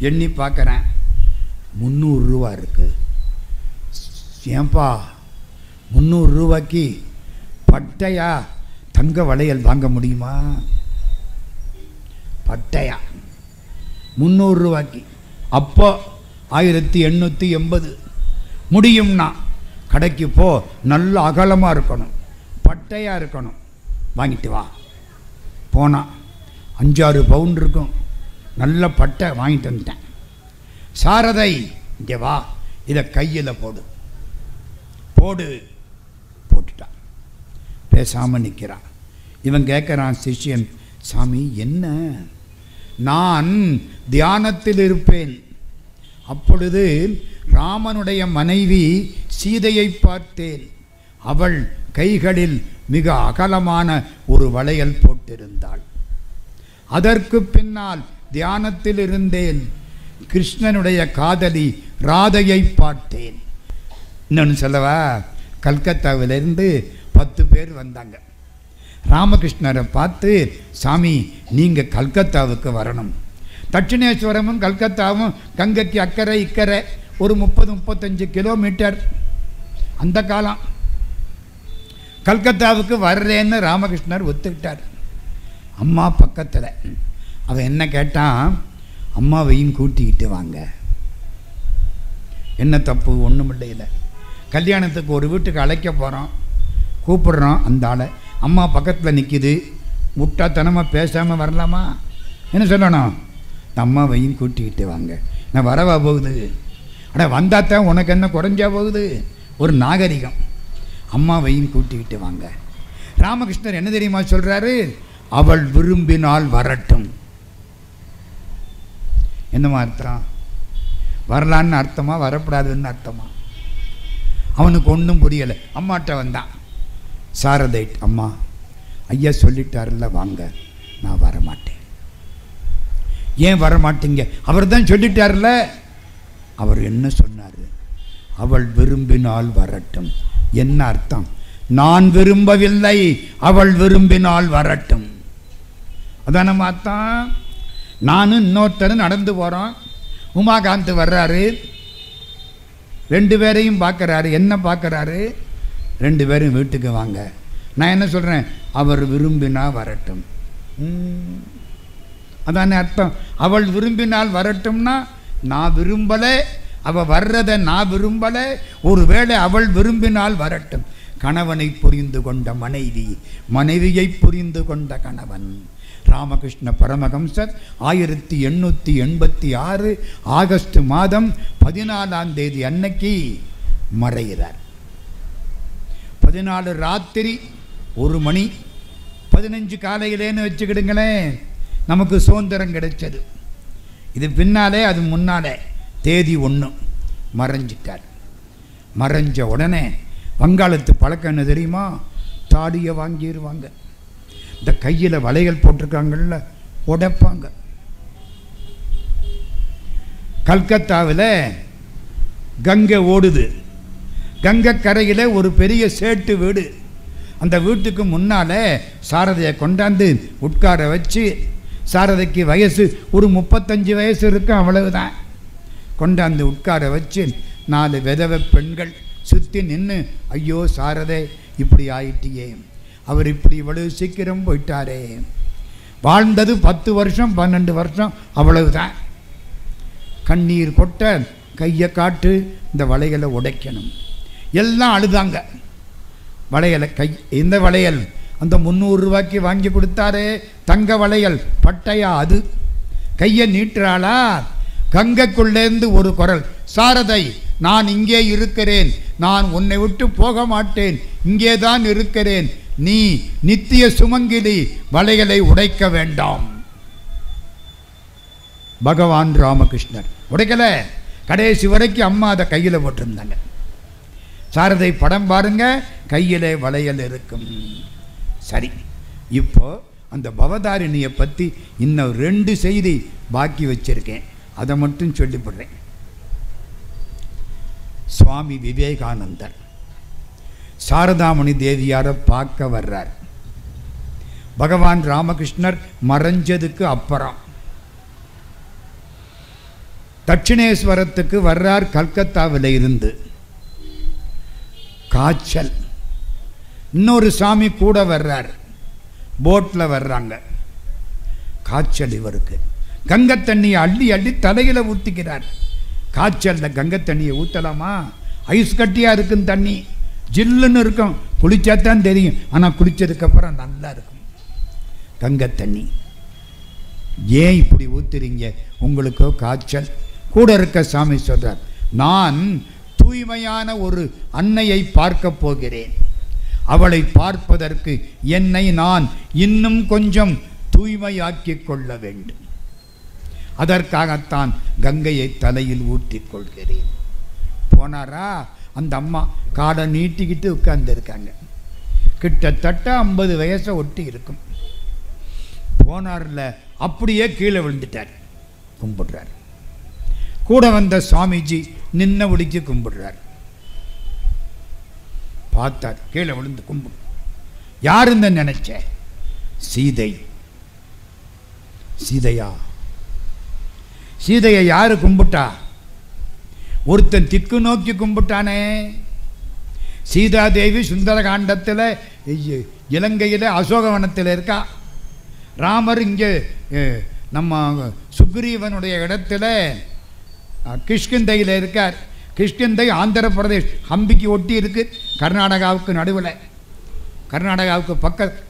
எண்ணி பார்க்குறேன், 300 ரூபா இருக்கு. ஏன்பா 300 ரூபாய்க்கு பட்டையா தங்க வளையல் வாங்க முடியுமா? பட்டையா 300 ரூபாய்க்கு. அப்போ 1880 முடியும்னா கடைக்கு போ, நல்ல அகலமாக இருக்கணும், பட்டையாக இருக்கணும், வாங்கிட்டு வா. போனால் 5-6 பவுன் இருக்கும், நல்ல பட்டை வாங்கிட்டு வந்துட்டேன். சாரதை, இங்கே வா, இதை கையில் போடு. போடு. போட்டுட்டான். பேசாமல் நிற்கிறான். இவன் கேட்குறான் சிஷ்யன், சாமி என்ன? நான் தியானத்தில் இருப்பேன். அப்பொழுது ராமனுடைய மனைவி சீதையை பார்த்தேன். அவள் கைகளில் மிக அகலமான ஒரு வளையல் போட்டிருந்தாள். அதற்கு பின்னால் தியானத்தில் இருந்தேன். கிருஷ்ணனுடைய காதலி ராதையை பார்த்தேன். இன்னொன்று சொல்லவா? கல்கத்தாவிலிருந்து 10 பேர் வந்தாங்க. ராமகிருஷ்ணரை பார்த்து, சாமி நீங்கள் கல்கத்தாவுக்கு வரணும். தட்சிணேஸ்வரமும் கல்கத்தாவும் கங்கைக்கு அக்கறை இக்கரை ஒரு 30-35 கிலோமீட்டர். அந்த காலம் கல்கத்தாவுக்கு வர்றேன்னு ராமகிருஷ்ணர் ஒத்துக்கிட்டார். அம்மா பக்கத்தில். அவன் என்ன கேட்டான், அம்மாவையும் கூட்டிக்கிட்டு வாங்க. என்ன தப்பு? ஒன்றும் இல்லை. கல்யாணத்துக்கு ஒரு வீட்டுக்கு அழைக்க போகிறோம், கூப்பிடுறோம். அந்த ஆளை அம்மா பக்கத்தில் நிற்கிது. முட்டாத்தனமாக பேசாமல் வரலாமா? என்ன சொல்லணும்? அம்மாவையும் கூட்டிக்கிட்டு வாங்க. நான் வரவா போகுது? ஆனால் வந்தாத்தான் உனக்கு என்ன குறைஞ்சா போகுது? ஒரு நாகரிகம். அம்மாவையும் கூட்டிக்கிட்டு வாங்க. ராமகிருஷ்ணர் என்ன தெரியுமா சொல்கிறாரு? அவள் விரும்பினால் வரட்டும். என்னமா அர்த்தம்? வரலான்னு அர்த்தமா, வரப்படாதுன்னு அர்த்தமா? அவனுக்கு ஒன்றும் புரியலை. அம்மாட்ட வந்தான். சாரதைட், அம்மா ஐயா சொல்லிட்டார்ல, வாங்க. நான் வரமாட்டேன். ஏன் வரமாட்டீங்க? அவர் தான் சொல்லிட்டார்ல. அவர் என்ன சொன்னார்? அவள் விரும்பினால் வரட்டும். என்ன அர்த்தம்? நான் விரும்பவில்லை, அவள் விரும்பினால் வரட்டும். அதான் நம்ம அர்த்தம். நானும் இன்னொருத்தரும் நடந்து போகிறோம். உமாகாந்த் வர்றாரு, 2 பேரையும் பார்க்குறாரு. என்ன பார்க்குறாரு? 2 பேரும் வீட்டுக்கு வாங்க. நான் என்ன சொல்கிறேன்? அவர் விரும்பினா வரட்டும். அதானே அர்த்தம். அவள் விரும்பினால் வரட்டும்னா நான் விரும்பலை, அவள் வர்றதை நான் விரும்பலை. ஒருவேளை அவள் விரும்பினால் வரட்டும். கணவனை புரிந்து கொண்ட மனைவி, மனைவியை புரிந்து கொண்ட கணவன். ராமகிருஷ்ண பரமஹம்சர் 1886 ஆகஸ்ட் மாதம் 14ஆம் தேதி அன்னைக்கு மறைகிறார். 14 ராத்திரி 1 மணி 15 காலையிலேன்னு வச்சுக்கிடுங்களேன், நமக்கு சுதந்திரம் கிடைச்சது. இது பின்னாலே அது முன்னாலே. தேதி 1 மறைஞ்சிட்டார். மறைஞ்ச உடனே வங்காளத்து பழக்கம் என்ன தெரியுமா? தாடியை வாங்கிடுவாங்க. இந்த கையில் வளையல் போட்டிருக்காங்கல்ல, உடைப்பாங்க. கல்கத்தாவில் கங்கை ஓடுது. கங்கை கரையில் ஒரு பெரிய சேட்டு வீடு. அந்த வீட்டுக்கு முன்னால் சாரதையை கொண்டாந்து உட்கார வச்சு, சாரதைக்கு வயசு ஒரு 35 வயசு இருக்கும், அவ்வளவுதான். கொண்டாந்து உட்கார வச்சு 4 விதவை பெண்கள் சுற்றி நின்று, ஐயோ சாரதை இப்படி ஆயிட்டியே, அவர் இப்படி இவ்வளவு சீக்கிரம் போயிட்டாரே, வாழ்ந்தது 10 வருஷம் 12 வருஷம், அவ்வளவுதான். கண்ணீர் கொட்ட, கையை காட்டு, இந்த வளையலை உடைக்கணும். எல்லாம் அழுதாங்க. வளையலை இந்த வளையல் அந்த 300 ரூபாய்க்கு வாங்கி கொடுத்தாரே தங்க வளையல், பட்டையா அது. கையை நீட்டுறாளா, கங்கைக்குள்ளேருந்து ஒரு குரல், சாரதை நான் இங்கே இருக்கிறேன், நான் உன்னை விட்டு போக மாட்டேன், இங்கே தான் இருக்கிறேன், நீ நித்திய சுமங்கிலி, வளையலை உடைக்க வேண்டாம். பகவான் ராமகிருஷ்ணர் உடைக்கல. கடைசி வரைக்கும் அம்மா அதை கையில் போட்டிருந்தாங்க. சாரதை படம் பாருங்க, கையிலே வளையல் இருக்கும். சரி, இப்போ அந்த பவதாரிணியை பற்றி இன்னும் 2 செய்தி பாக்கி வச்சிருக்கேன், அதை மட்டும் சொல்லிவிடுறேன். சுவாமி விவேகானந்தர் சாரதாமணி தேவியாரை பார்க்க வர்றார். பகவான் ராமகிருஷ்ணர் மறைஞ்சதுக்கு அப்புறம் தட்சிணேஸ்வரத்துக்கு வர்றார். கல்கத்தாவில் இருந்து காய்ச்சல். இன்னொரு சாமி கூட வர்றார், போட்டில் வர்றாங்க. காய்ச்சல் இவருக்கு. கங்கை தண்ணியை அள்ளி அள்ளி தலையில் ஊற்றிக்கிறார். காய்ச்சலில் கங்கை தண்ணியை ஊற்றலாமா? ஐஸ் கட்டியாக இருக்கும் தண்ணி, ஜில்லுன்னு இருக்கும், குளிச்சா தான் தெரியும். ஆனால் குளித்ததுக்கப்புறம் நல்லா இருக்கும் கங்கை தண்ணி. ஏன் இப்படி ஊற்றுறீங்க? உங்களுக்கோ காய்ச்சல். கூட இருக்க சாமி சொல்கிறார், நான் தூய்மையான ஒரு அன்னையை பார்க்க போகிறேன். அவளை பார்ப்பதற்கு என்னை நான் இன்னும் கொஞ்சம் தூய்மையாக்கிக் கொள்ள வேண்டும். அதற்காகத்தான் கங்கையை தலையில் ஊற்றிக் கொள்கிறேன். போனாரா, அந்த அம்மா காடை நீட்டிக்கிட்டு உட்கார்ந்துருக்காங்க. கிட்டத்தட்ட 50 வயசை ஒட்டி இருக்கும். போனார்ல, அப்படியே கீழே விழுந்துட்டார். கும்பிடுறார். கூட வந்த சுவாமிஜி நின்ன உடிச்சு கும்பிடுறார். பார்த்தார், கீழே விழுந்து கும்பிடு. யாருன்னு நினைச்ச? சீதை. சீதையா? சீதையை யாரு கும்பிட்டா? ஒருத்தன் திக்கு நோக்கி கும்பிட்டானே. சீதாதேவி சுந்தரகாண்டத்தில் இலங்கையில் அசோகவனத்தில் இருக்கா. ராமர் இங்கே நம்ம சுக்ரீவனுடைய இடத்துல கிஷ்கிந்தையில் இருக்கார். கிஷ்கிந்தை ஆந்திர பிரதேஷ் ஹம்பிக்கு ஒட்டி இருக்கு, கர்நாடகாவுக்கு நடுவில், கர்நாடகாவுக்கு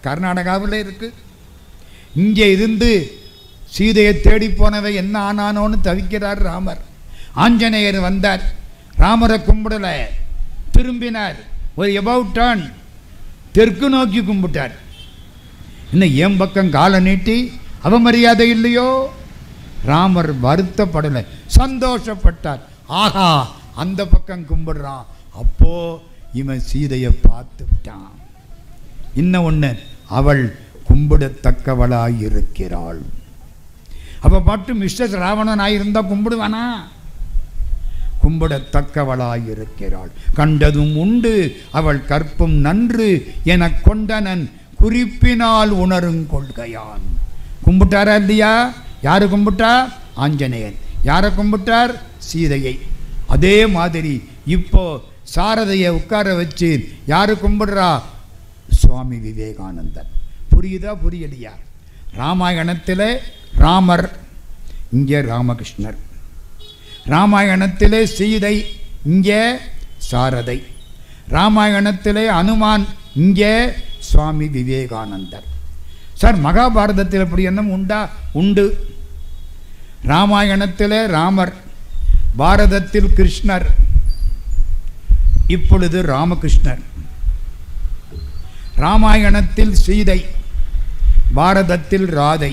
கர்நாடகாவில் இருக்கு. இங்கே இருந்து சீதையை தேடி போனவை என்ன ஆனானோன்னு தவிக்கிறார் ராமர். ஆஞ்சநேயர் வந்தார், ராமரை கும்பிடல, திரும்பினார், ஒரு எபவுட் டர்ன் தெற்கு நோக்கி கும்பிட்டார். இன்னும் என் பக்கம் காலை நீட்டி அவமரியாதை இல்லையோ? ராமர் வருத்தப்படலை, சந்தோஷப்பட்டார். ஆஹா, அந்த பக்கம் கும்பிடுறான். அப்போ இவன் சீதையை பார்த்து விட்டான். இன்னும் ஒன்று, அவள் கும்பிடத்தக்கவளாயிருக்கிறாள். அப்போ மட்டும் மிஸ்டர் ராவணன் ஆயிருந்தா கும்பிடுவானா? கும்பிடத்தக்கவளாயிருக்கிறாள். கண்டதும் உண்டு அவள் கற்பும் நன்று என கொண்டனன் குறிப்பினால் உணரும் கொள்கையான். கும்பிட்டாரா இல்லையா? யாரு கும்பிட்டா? ஆஞ்சநேயன். யாரை கும்பிட்டார்? சீதையை. அதே மாதிரி இப்போ சாரதையை உட்கார வச்சு யாரு கும்பிடுறா? சுவாமி விவேகானந்தர். புரியுதா புரியலையா? ராமாயணத்தில் ராமர், இங்கே ராமகிருஷ்ணர். ராமாயணத்திலே சீதை, இங்கே சாரதை. ராமாயணத்திலே அனுமான், இங்கே சுவாமி விவேகானந்தர். சார், மகாபாரதத்தில் அப்படி எண்ணம் உண்டா? உண்டு. ராமாயணத்திலே ராமர், பாரதத்தில் கிருஷ்ணர், இப்பொழுது ராமகிருஷ்ணர். ராமாயணத்தில் சீதை, பாரதத்தில் ராதை,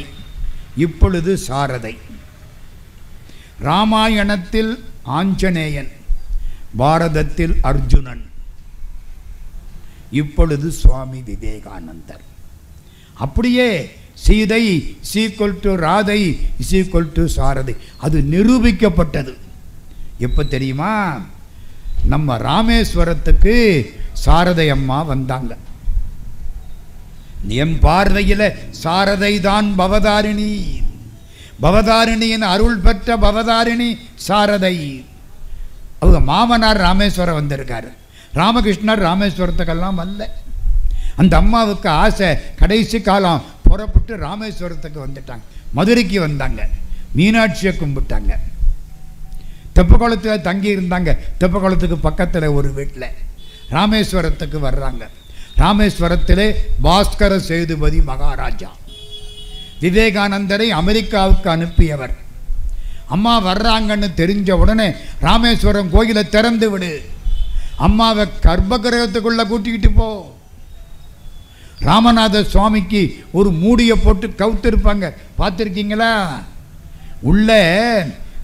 இப்பொழுது சாரதை. ராமாயணத்தில் ஆஞ்சநேயன், பாரதத்தில் அர்ஜுனன், இப்பொழுது சுவாமி விவேகானந்தர். அப்படியே Sita equal to Radha equal to Sarada. அது நிரூபிக்கப்பட்டது. எப்போ தெரியுமா? நம்ம ராமேஸ்வரத்துக்கு சாரதை அம்மா வந்தாங்க. என் பார்வையில் சாரதை தான் பவதாரிணி. பவதாரிணியின் அருள் பெற்ற பவதாரிணி சாரதை. அவங்க மாமனார் ராமேஸ்வரம் வந்திருக்காரு. ராமகிருஷ்ணர் ராமேஸ்வரத்துக்கெல்லாம் வரல. அந்த அம்மாவுக்கு ஆசை, கடைசி காலம் புறப்பட்டு ராமேஸ்வரத்துக்கு வந்துட்டாங்க. மதுரைக்கு வந்தாங்க, மீனாட்சியை கும்பிட்டாங்க. தெப்பக்குளத்தில் தங்கி இருந்தாங்க. தெப்பக்குளத்துக்கு பக்கத்தில் ஒரு வீட்டில். ராமேஸ்வரத்துக்கு வர்றாங்க. ராமேஸ்வரத்திலே பாஸ்கர சேதுபதி மகாராஜா விவேகானந்தரை அமெரிக்காவுக்கு அனுப்பியவர். அம்மா வர்றாங்கன்னு தெரிஞ்ச உடனே ராமேஸ்வரம் கோயிலை திறந்து விடு, அம்மாவை கர்ப்பகிரகத்துக்குள்ள கூட்டிக்கிட்டு போ. ராமநாத சுவாமிக்கு ஒரு மூடியை போட்டு கவுத்திருப்பாங்க, பார்த்துருக்கீங்களா? உள்ள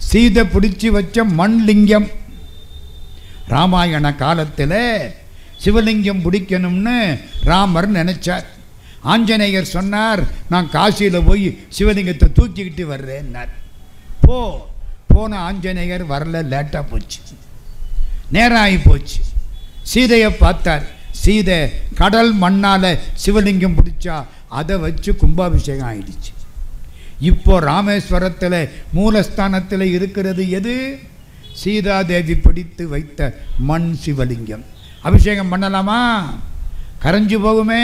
சீதை பிடிச்சி வச்ச மண் லிங்கம். ராமாயண காலத்தில் சிவலிங்கம் பிடிக்கணும்னு ராமர் நினைச்சார். ஆஞ்சநேயர் சொன்னார், நான் காசியில் போய் சிவலிங்கத்தை தூக்கிக்கிட்டு வர்றேன்னார். போன ஆஞ்சநேயர் வரல, லேட்டாக போச்சு, நேரம் ஆகி போச்சு. சீதையை பார்த்தார். சீதை கடல் மண்ணால் சிவலிங்கம் பிடிச்சா அதை வச்சு கும்பாபிஷேகம் ஆயிடுச்சு. இப்போ ராமேஸ்வரத்தில் மூலஸ்தானத்தில் இருக்கிறது எது? சீதாதேவி பிடித்து வைத்த மண் சிவலிங்கம். அபிஷேகம் பண்ணலாமா? கரைஞ்சு போகுமே.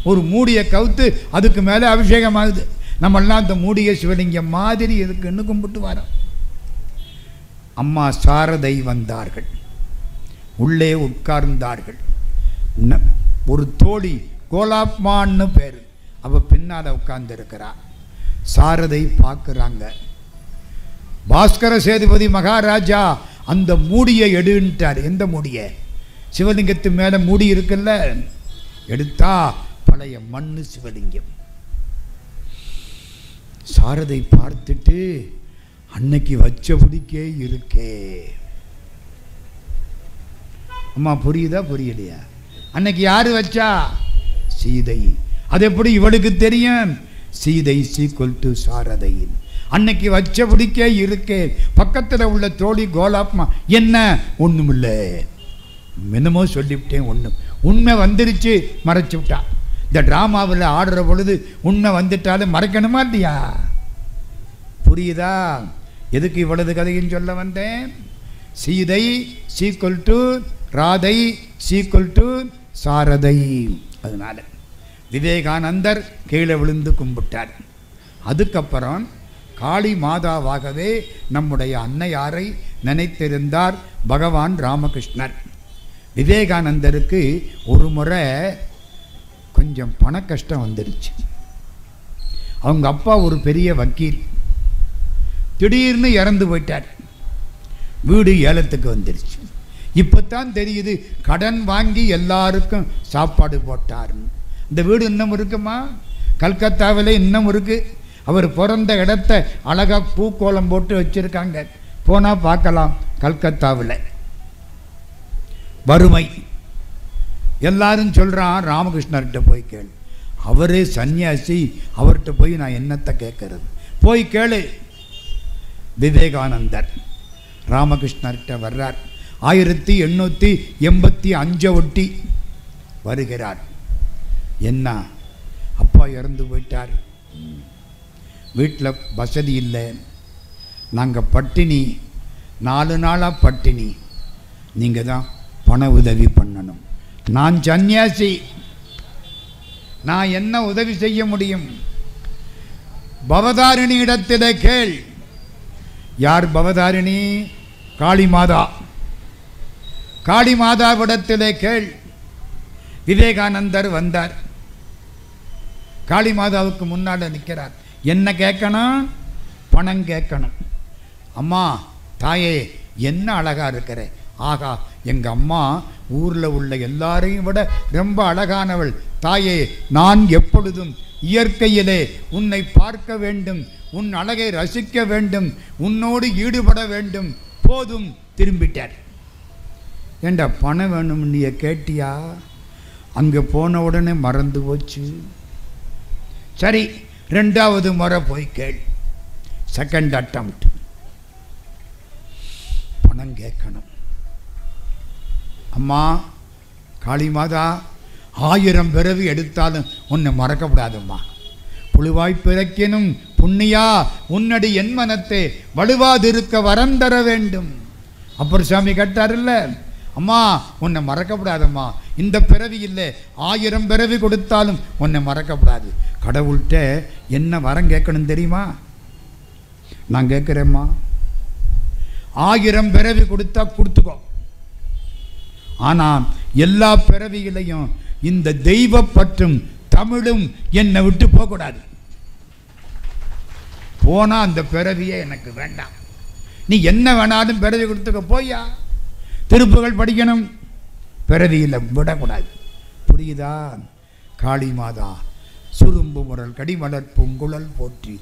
ஒரு மூடியை கவுத்து அதுக்கு மேலே அபிஷேகம் ஆகுது. நம்மெல்லாம் அந்த மூடிய சிவலிங்கம் மாதிரி இருக்குன்னு கும்பிட்டு வரோம். அம்மா சாரதை வந்தார்கள், உள்ளே உட்கார்ந்தார்கள். ஒரு தோழி கோலாப்மான்னு பேர், அவ பின்னால் உட்கார்ந்து இருக்கிறா. சாரதை பார்க்குறாங்க. பாஸ்கர சேதுபதி மகாராஜா அந்த மூடியை எடுன்ட்டார். எந்த மூடியை? சிவலிங்கத்து மேலே மூடி இருக்குல்ல, எடுத்தா பழைய மண்ணு சிவலிங்கம். சாரதை பார்த்துட்டு, அன்னைக்கு வச்சபடிக்கே இருக்கே. அம்மா புரியுதா புரியலையா? அன்னைக்கு யாரு வச்சா? சீதை. அது எப்படி இவளுக்கு தெரியும்? Sita equal to Sarada. அன்னைக்கு வச்சபடிக்கே இருக்கே. பக்கத்தில் உள்ள தோழி கோலாப்மா, என்ன ஒன்றுமில்லை, என்னமோ சொல்லிவிட்டேன், ஒன்று உண்மை வந்துருச்சு, மறைச்சு விட்டா. இந்த டிராமாவில் ஆடுற பொழுது உண்மை வந்துட்டாலும் மறைக்கணுமா இல்லையா? புரியுதா? எதுக்கு இவ்வளவு கதையும் சொல்ல வந்தேன்? Sita equal to Radha equal to Sarada. அதனால விவேகானந்தர் கீழே விழுந்து கும்பிட்டார். அதுக்கப்புறம் காளி மாதாவாகவே நம்முடைய அன்னையாரை நினைத்திருந்தார் பகவான் ராமகிருஷ்ணர். விவேகானந்தருக்கு ஒரு முறை கொஞ்சம் பண கஷ்டம் வந்துடுச்சு. அவங்க அப்பா ஒரு பெரிய வக்கீல், திடீர்னு இறந்து போயிட்டார். வீடு ஏலத்துக்கு வந்துடுச்சு. இப்போத்தான் தெரியுது கடன் வாங்கி எல்லாருக்கும் சாப்பாடு போட்டார்னு. இந்த வீடு இன்னும் இருக்குமா? கல்கத்தாவில் இன்னும் இருக்கு. அவர் பிறந்த இடத்த அழகா பூக்கோலம் போட்டு வச்சிருக்காங்க. போனா பார்க்கலாம். கல்கத்தாவில் வறுமை. எல்லாரும் சொல்றான் ராமகிருஷ்ணர்கிட்ட போய் கேளு. அவரே சன்னியாசி, அவர்கிட்ட போய் நான் என்னத்தை கேட்கறது? போய் கேளு. விவேகானந்தர் ராமகிருஷ்ணர்கிட்ட வர்றார். 1885 ஒட்டி வருகிறார். என்ன, அப்பா இறந்து போயிட்டார், வீட்டில் வசதி இல்லை, நாங்கள் பட்டினி, 4 நாளாக பட்டினி, நீங்கள் தான் பண உதவி பண்ணணும். நான் சன்னியாசி, நான் என்ன உதவி செய்ய முடியும்? பவதாரிணி இடத்திலே கேள். யார் பவதாரிணி? காளிமாதா. காளிமாதாவிடத்திலே கேள். விவேகானந்தர் வந்தார். காளிமாதாவுக்கு முன்னாடி நிற்கிறார். என்ன கேட்கணும்? பணம் கேட்கணும். அம்மா தாயே என்ன அழகா இருக்கிற. ஆகா, எங்கள் அம்மா ஊரில் உள்ள எல்லாரையும் விட ரொம்ப அழகானவள். தாயே, நான் எப்பொழுதும் இயற்கையிலே உன்னை பார்க்க வேண்டும், உன் அழகை ரசிக்க வேண்டும், உன்னோடு ஈடுபட வேண்டும். போதும், திரும்பிட்டார். ஏண்டா பணம் வேணும் நீ கேட்டியா? அங்கே போன உடனே மறந்து போச்சு. சரி, 2வது முறை போய் கேள். Second attempt. பணம் கேட்கணும். அம்மா காளிமாதா, 1000 பிறவி எடுத்தாலும் உன்னை மறக்கப்படாதம்மா. புழுவாய் பிறக்கினும் புண்ணியா உன்னடி என் மனத்தை வலுவாதிருக்க வரம் தர வேண்டும். அப்புறம் சாமி கேட்டார்ல, அம்மா உன்னை மறக்கப்படாதம்மா, இந்த பிறவி இல்லை, 1000 பிறவி கொடுத்தாலும் உன்னை மறக்கப்படாது. கடவுள்கிட்ட என்ன வரம் கேட்கணும் தெரியுமா? நான் கேட்குறேம்மா, 1000 பிறவி கொடுத்தா கொடுத்துக்கோ. ஆனால் எல்லா பிறவிகளையும் இந்த தெய்வ பற்றும் தமிழும் என்னை விட்டு போகக்கூடாது. போனால் அந்த பிறவியே எனக்கு வேண்டாம். நீ என்ன வேணாலும் பிறவி கொடுத்துக்க. போயா, திருப்புகள் படிக்கணும், பிறவியில் விடக்கூடாது. புரியுதா? காளிமாதா சுரும்பு முரல் கடிமலர் பூங்குழல் போற்றி,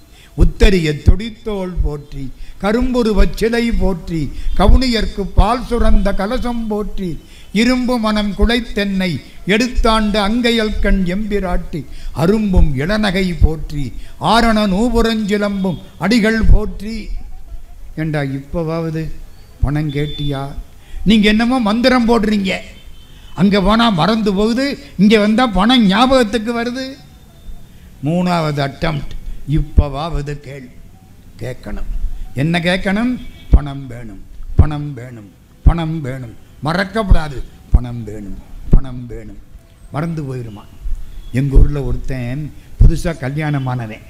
உத்தரிய தொடித்தோள் போற்றி, கரும்புருவச் சிலை போற்றி, கவுனியர்க்கு பால் சுரந்த கலசம் போற்றி, இரும்பு மனம் குலைத்தென்னை எடுத்தாண்டு அங்கையல் கண் எம்பிராட்டி, அரும்பும் இளநகை போற்றி, ஆரண நூபுரஞ்சிலம்பும் அடிகள் போற்றி. ஏண்டா இப்போவாவது பணம் கேட்டியா? நீங்கள் என்னமோ மந்திரம் போடுறீங்க, அங்கே போனால் மறந்து போகுது, இங்கே வந்தால் பணம் ஞாபகத்துக்கு வருது. 3வது அட்டம்ப்ட். இப்போவாவது கேள். கேட்கணும். என்ன கேட்கணும்? பணம் வேணும், பணம் வேணும், பணம் வேணும். மறக்கப்படாது. பணம் வேணும், பணம் வேணும். மறந்து போயிடுமா? எங்கள் ஊரில் ஒருத்தன் புதுசாக கல்யாணமானவன்,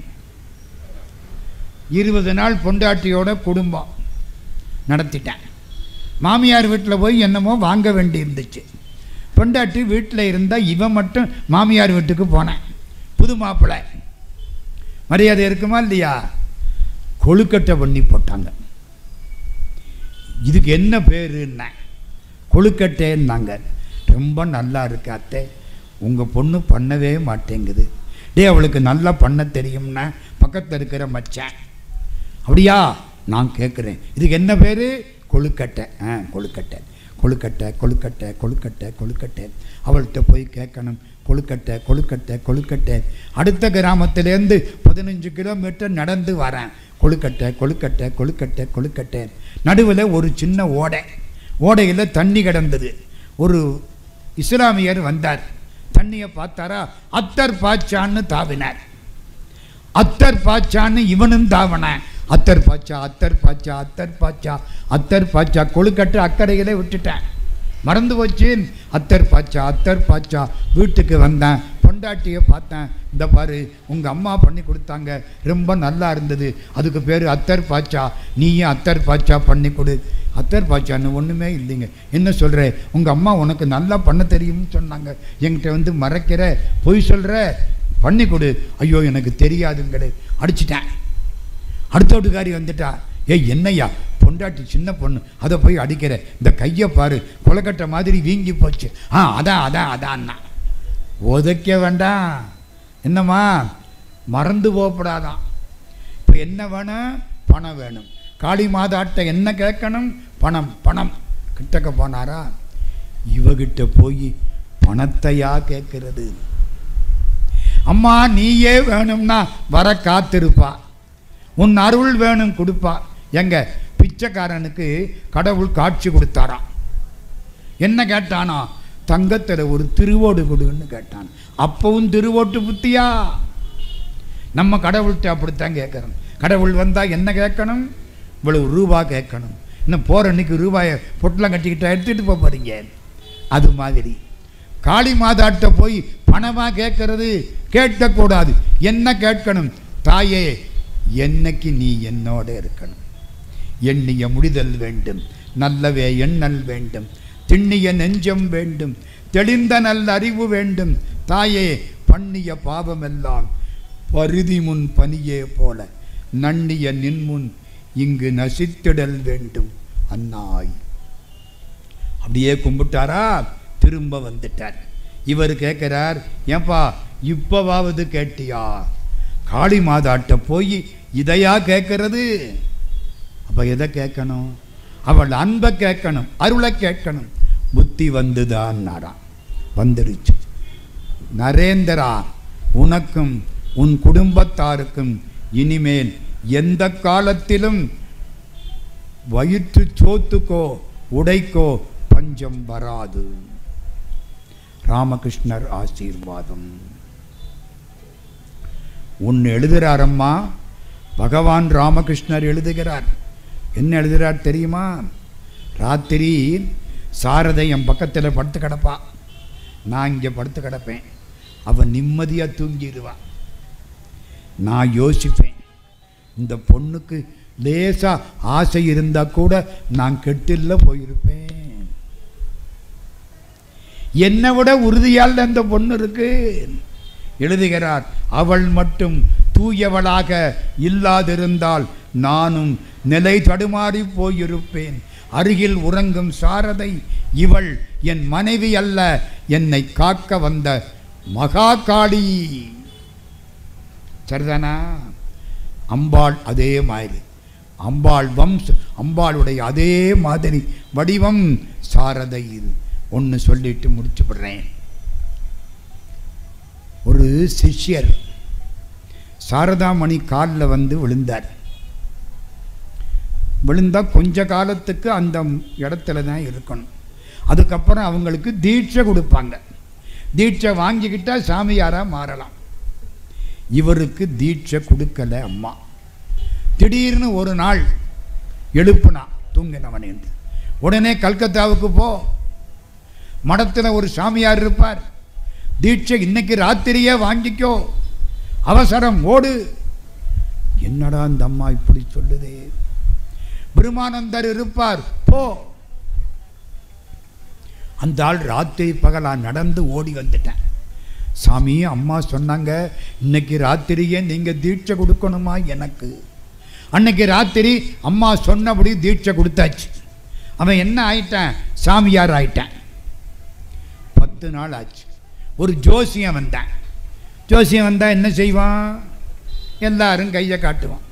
20 நாள் பொண்டாட்டியோட குடும்பம் நடத்திட்டேன். மாமியார் வீட்டில் போய் என்னமோ வாங்க வேண்டி இருந்துச்சு. பொண்டாட்டி வீட்டில் இருந்தால் இவன் மட்டும் மாமியார் வீட்டுக்கு போனேன். புது மாப்பிள்ளை, மரியாதை இருக்குமா இல்லையா? கொழுக்கட்டை பண்ணி போட்டாங்க. இதுக்கு என்ன பேருன்னா கொழுக்கட்டைன்னாங்க. ரொம்ப நல்லா இருக்கு அத்தை, உங்கள் பொண்ணு பண்ணவே மாட்டேங்குது. அவளுக்கு நல்லா பண்ண தெரியும்னா பக்கத்தில் இருக்கிற மச்சான். அப்படியா? நான் கேட்குறேன், இதுக்கு என்ன பேர்? கொழுக்கட்டை. கொழுக்கட்டை கொழுக்கட்டை கொழுக்கட்டை கொழுக்கட்டை கொழுக்கட்டை. அவள்கிட்ட போய் கேட்கணும், கொழுக்கட்டை கொழுக்கட்டை கொழுக்கட்டை. அடுத்த கிராமத்திலேருந்து 15 கிலோமீட்டர் நடந்து வரேன். கொழுக்கட்டை கொழுக்கட்டை கொழுக்கட்டை கொழுக்கட்டை. நடுவில் ஒரு சின்ன ஓடை, ஓடையில் தண்ணி கிடந்தது. ஒரு இஸ்லாமியர் வந்தார், தண்ணியை பார்த்தாரா, அத்தர் பாய்ச்சான்னு தாவினார். அத்தர் பாய்ச்சான்னு இவனும் தாவன. அத்தர் பாய்ச்சா அத்தர் பாய்ச்சா அத்தர் பாய்ச்சா அத்தர் பாய்ச்சா, கொழுக்கட்டு அக்கறையிலே விட்டுட்டேன், மறந்து போச்சு. அத்தர் பாய்ச்சா அத்தர் பாய்ச்சா. வீட்டுக்கு வந்தேன், பொண்டாட்டியை பார்த்தேன். இந்த பாரு, உங்கள் அம்மா பண்ணி கொடுத்தாங்க, ரொம்ப நல்லா இருந்தது, அதுக்கு பேர் அத்தர் பாய்ச்சா, நீயும் அத்தர் பாய்ச்சா பண்ணி கொடு. அத்தர் பாய்ச்சான்னு ஒன்றுமே இல்லைங்க. என்ன சொல்கிற, உங்கள் அம்மா உனக்கு நல்லா பண்ண தெரியும்னு சொன்னாங்க, என்கிட்ட வந்து மறைக்கிற, பொய் சொல்கிற, பண்ணி கொடு. ஐயோ எனக்கு தெரியாதுங்களே, அடிச்சிட்டேன். அடுத்த வீட்டுக்காரி வந்துட்டா, ஏய் என்னையா, பொண்டாட்டி சின்ன பொண்ணு, அதை போய் அடிக்கிற, இந்த கையை பாரு, கொலக்கட்டை மாதிரி வீங்கி போச்சு. அதான் அதான் அதான்னா, உதைக்க வேண்டாம். என்னம்மா, மறந்து போகப்படாதான். இப்போ என்ன வேணும், பணம் வேணும். காளி மாதாட்ட என்ன கேட்கணும், பணம். பணம் கிட்டக்க போனாரா, இவகிட்ட போய் பணத்தையா கேட்கறது. அம்மா நீயே வேணும்னா வர காத்திருப்பா, உன் அருள் வேணும் கொடுப்பா. எங்க பிச்சைக்காரனுக்கு கடவுள் காட்சி கொடுத்தாராம். என்ன கேட்டானா, தங்கத்தில் ஒரு திருவோடு கொடுன்னு கேட்டான். அப்பவும் திருவோட்டு புத்தியா? நம்ம கடவுள்கிட்ட அப்படித்தான் கேட்கறோம். கடவுள் வந்தால் என்ன கேட்கணும், இவ்வளவு ரூபா கேட்கணும். இன்னும் போகிற அன்னைக்கு ரூபாயை பொட்டலம் கட்டிக்கிட்ட எடுத்துகிட்டு போகிறீங்க. அது மாதிரி காளி மாதாட்ட போய் பணமாக கேட்கறது கேட்கக்கூடாது. என்ன கேட்கணும், தாயே என்னைக்கு நீ என்னோட இருக்கணும், எண்ணிய முடிதல் வேண்டும், நல்லவே எண்ணல் வேண்டும், திண்ணிய நெஞ்சம் வேண்டும், தெளிந்த நல்ல அறிவு வேண்டும். தாயே பண்ணிய பாவமெல்லாம் பருதி முன் பனியே போல நன்னிய நின்முன் இங்கு நசித்திடல் வேண்டும் அன்னாய். அப்படியே கும்பிட்டாரா, திரும்ப வந்துட்டார். இவர் கேட்கிறார், ஏன்பா இப்பவாவது கேட்டியா, காளி மாதாட்ட போய் இதையா கேட்கறது? அப்ப எதை கேட்கணும், அவள் அன்பை கேட்கணும், அருளை கேட்கணும். புத்தி வந்துதான் வந்துருச்சு. நரேந்திரா, உனக்கும் உன் குடும்பத்தாருக்கும் இனிமேல் எந்த காலத்திலும் வயிற்று சோத்துக்கோ உடைக்கோ பஞ்சம் வராது. ராமகிருஷ்ணர் ஆசீர்வாதம். ஒன்று எழுதுகிறாரம்மா, பகவான் ராமகிருஷ்ணர் எழுதுகிறார். என்ன எழுதுகிறார் தெரியுமா? ராத்திரி சாரதை என் பக்கத்தில் படுத்து கிடப்பா, நான் இங்கே படுத்து கிடப்பேன், அவன் நிம்மதியாக தூங்கிடுவான். நான் யோசிப்பேன், இந்த பொண்ணுக்கு லேசா ஆசை இருந்தால் கூட நான் கெட்டில்ல போயிருப்பேன். என்னை விட உறுதியால் அந்த பொண்ணு இருக்கு. எழுதுகிறார், அவள் மட்டும் தூயவளாக இல்லாதிருந்தால் நானும் நிலை தடுமாறி போயிருப்பேன். அருகில் உறங்கும் சாரதை இவள் என் மனைவி அல்ல, என்னை காக்க வந்த மகாகாளி. சரிதானா? அம்பாள் அதே மாதிரி, அம்பாள் அம்பாளுடைய அதே மாதிரி வடிவம் சாரதை. இது ஒன்று சொல்லிட்டு முடிச்சு விடுறேன். ஒரு சிஷ்யர் சாரதாமணி காலில் வந்து விழுந்தார். விழுந்தா கொஞ்ச காலத்துக்கு அந்த இடத்துல தான் இருக்கணும். அதுக்கப்புறம் அவங்களுக்கு தீட்சை கொடுப்பாங்க. தீட்சை வாங்கிக்கிட்டா சாமியாராக மாறலாம். இவருக்கு தீட்சை கொடுக்கல அம்மா. திடீர்னு ஒரு நாள் எழுப்புனா, தூங்கினவன் என்று. உடனே கல்கத்தாவுக்கு போ, மடத்தில் ஒரு சாமியார் இருப்பார், தீட்சை இன்னைக்கு ராத்திரியே வாங்கிக்கோ, அவசரம் ஓடு. என்னடா இந்த அம்மா இப்படி சொல்லுதே? பிரம்மானந்தர் இருப்பார், போ. அந்த ஆள் ராத்திரி பகலா நடந்து ஓடி வந்துட்டேன். சாமி, அம்மா சொன்னாங்க இன்னைக்கு ராத்திரியே நீங்க தீட்சை கொடுக்கணுமா எனக்கு. அன்னைக்கு ராத்திரி அம்மா சொன்னபடி தீட்சை கொடுத்தாச்சு. அவன் என்ன ஆயிட்டான், சாமியார் ஆயிட்டான். 10 நாள் ஆச்சு. ஒரு ஜோசியம் வந்தான். ஜோசியம் வந்தா என்ன செய்வான், எல்லாரும் கையை காட்டுவான்.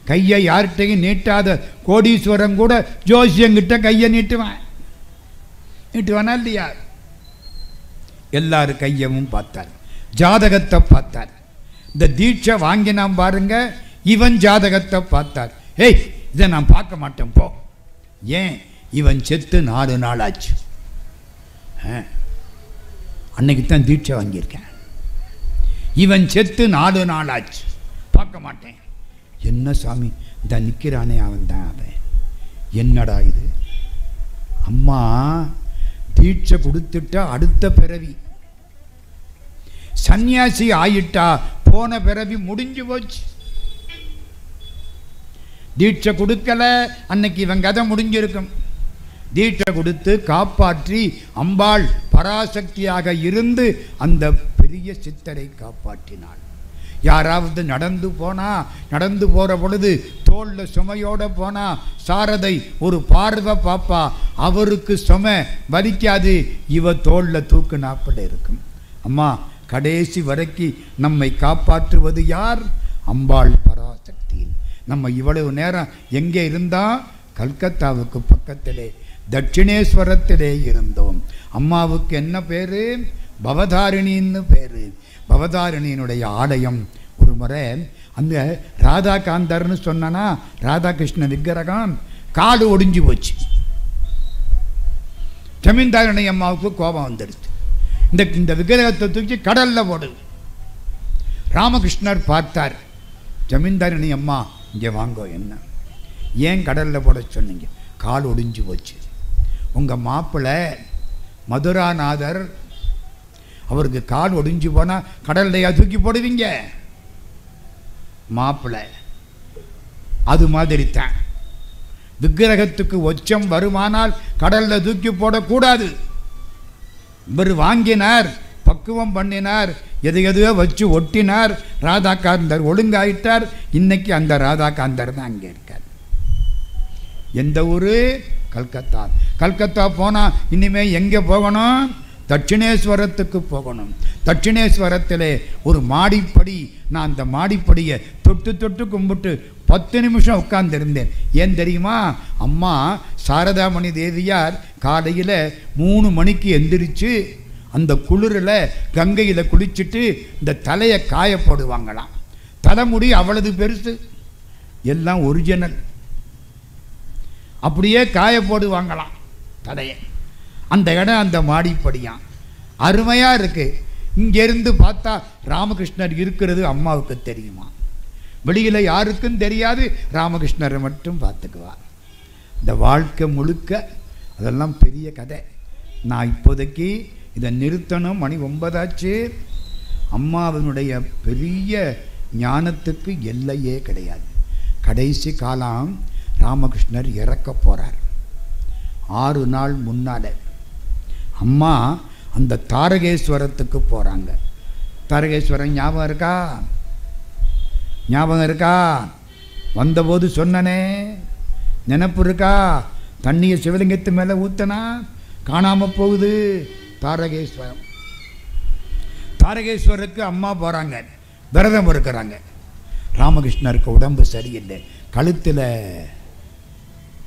கையை யார்கிட்டையும் நீட்டாத கோடீஸ்வரன் கூட ஜோசியங்கிட்ட கையை நீட்டுவானா இல்லையா? எல்லாரும் கையவும் பார்த்தார், ஜாதகத்தை பார்த்தார். இந்த தீட்சை வாங்கினான் பாருங்க, இவன் ஜாதகத்தை பார்த்தார். ஏய், இதை நான் பார்க்க மாட்டேன் போ. ஏன்? இவன் செத்து 4 நாள் ஆச்சு. அன்னைக்கு தான் தீட்சை வாங்கியிருக்கேன். இவன் செத்து 4 நாள் ஆச்சு, பார்க்க மாட்டேன். என்ன சாமி இந்த நிற்கிறானே அவன் தான் அவன். என்னடா இது, அம்மா தீட்சை கொடுத்துட்டா அடுத்த பிறவி, சன்னியாசி ஆயிட்டா போன பிறவி முடிஞ்சு போச்சு. தீட்சை கொடுக்கல, அன்னைக்கு இவன் கதை முடிஞ்சிருக்கும். தீட்சை கொடுத்து காப்பாற்றி அம்பாள் பராசக்தியாக இருந்து அந்த பெரிய சித்தரை காப்பாற்றினாள். யாராவது நடந்து போனா, நடந்து போற பொழுது தோல்ல சுமையோட போனா சாரதை ஒரு பார்வை பாப்பா, அவருக்கு சுமை வலிக்காது, இவ தோல்ல தூக்கு நாப்பட இருக்கும். அம்மா கடைசி வரைக்கும் நம்மை காப்பாற்றுவது யார்? அம்பாள் பராசக்தி. நம்ம இவ்வளவு நேரம் எங்கே இருந்தோம்? கல்கத்தாவுக்கு பக்கத்திலே தட்சிணேஸ்வரத்திலே இருந்தோம். அம்மாவுக்கு என்ன பேரு? பவதாரிணின்னு பேரு. பவதாரிணியினுடைய ஆலயம். ஒரு முறை அந்த ராதாகாந்தர்னு சொன்னா, ராதாகிருஷ்ண விக்கிரகம் காடு ஒடிஞ்சு போச்சு. ஜமீன்தாரணி அம்மாவுக்கு கோபம் வந்துடுச்சு. இந்த விக்கிரகத்தை தூக்கி கடல்ல போடு. ராமகிருஷ்ணர் பார்த்தார். ஜமீன்தாரணி அம்மா இங்கே வாங்கோ, என்ன ஏன் கடலில் போட சொன்னீங்க? கால் ஒடிஞ்சு போச்சு. உங்கள் மாப்பிள்ளை மதுராநாதர், அவருக்கு கால் ஒடிஞ்சு போனால் கடல்லையா தூக்கி போடுவீங்க? மாப்பிள்ளை அது மாதிரி தான். விக்கிரகத்துக்கு ஒச்சம் வருமானால் கடலில் தூக்கி போடக்கூடாது. இவர் வாங்கினார், பக்குவம் பண்ணினார், எதையோ வச்சு ஒட்டினார். ராதாகாந்தர் ஒழுங்காயிட்டார். இன்னைக்கு அந்த ராதாகாந்தர் தான் அங்கே இருக்கார். எந்த ஊரு? கல்கத்தா. கல்கத்தா போனால் இனிமே எங்கே போகணும்? தட்சிணேஸ்வரத்துக்கு போகணும். தட்சிணேஸ்வரத்திலே ஒரு மாடிப்படி, நான் அந்த மாடிப்படியை தொட்டு தொட்டு கும்பிட்டு 10 நிமிஷம் உட்கார்ந்துருந்தேன். ஏன் தெரியுமா? அம்மா சாரதாமணி தேவியார் காலையில் 3 மணிக்கு எந்திரிச்சு அந்த குளிரில் கங்கையில் குளிச்சுட்டு இந்த தலையை காய போடுவாங்களாம். தலைமுடி அவ்வளவு பெருசு, எல்லாம் ஒரிஜினல். அப்படியே காய போடுவாங்களாம் தலையை. அந்த இடம் அந்த மாடிப்படியான் அருமையாக இருக்கு. இங்கேருந்து பார்த்தா ராமகிருஷ்ணர் இருக்கிறது அம்மாவுக்கு தெரியுமா? வெளியில் யாருக்கும் தெரியாது, ராமகிருஷ்ணரை மட்டும் பார்த்துக்குவார். இந்த வாழ்க்கை முழுக்க அதெல்லாம் பெரிய கதை. நான் இப்போதைக்கு இதை நிறுத்தணும். மணி 9 ஆச்சு. அம்மாவினுடைய பெரிய ஞானத்துக்கு எல்லையே கிடையாது. கடைசி காலம் ராமகிருஷ்ணர் இறக்க போகிறார். 6 நாள் முன்னால் அம்மா அந்த தாரகேஸ்வரத்துக்கு போகிறாங்க. தாரகேஸ்வரம் ஞாபகம் இருக்கா? ஞாபகம் இருக்கா? வந்தபோது சொன்னனே, நினப்பு இருக்கா? தண்ணியை சிவலிங்கத்து மேலே ஊற்றினா காணாமல் போகுது. தாரகேஸ்வரம். தாரகேஸ்வருக்கு அம்மா போகிறாங்க, விரதம் இருக்கிறாங்க. ராமகிருஷ்ணருக்கு உடம்பு சரியில்லை, கழுத்தில்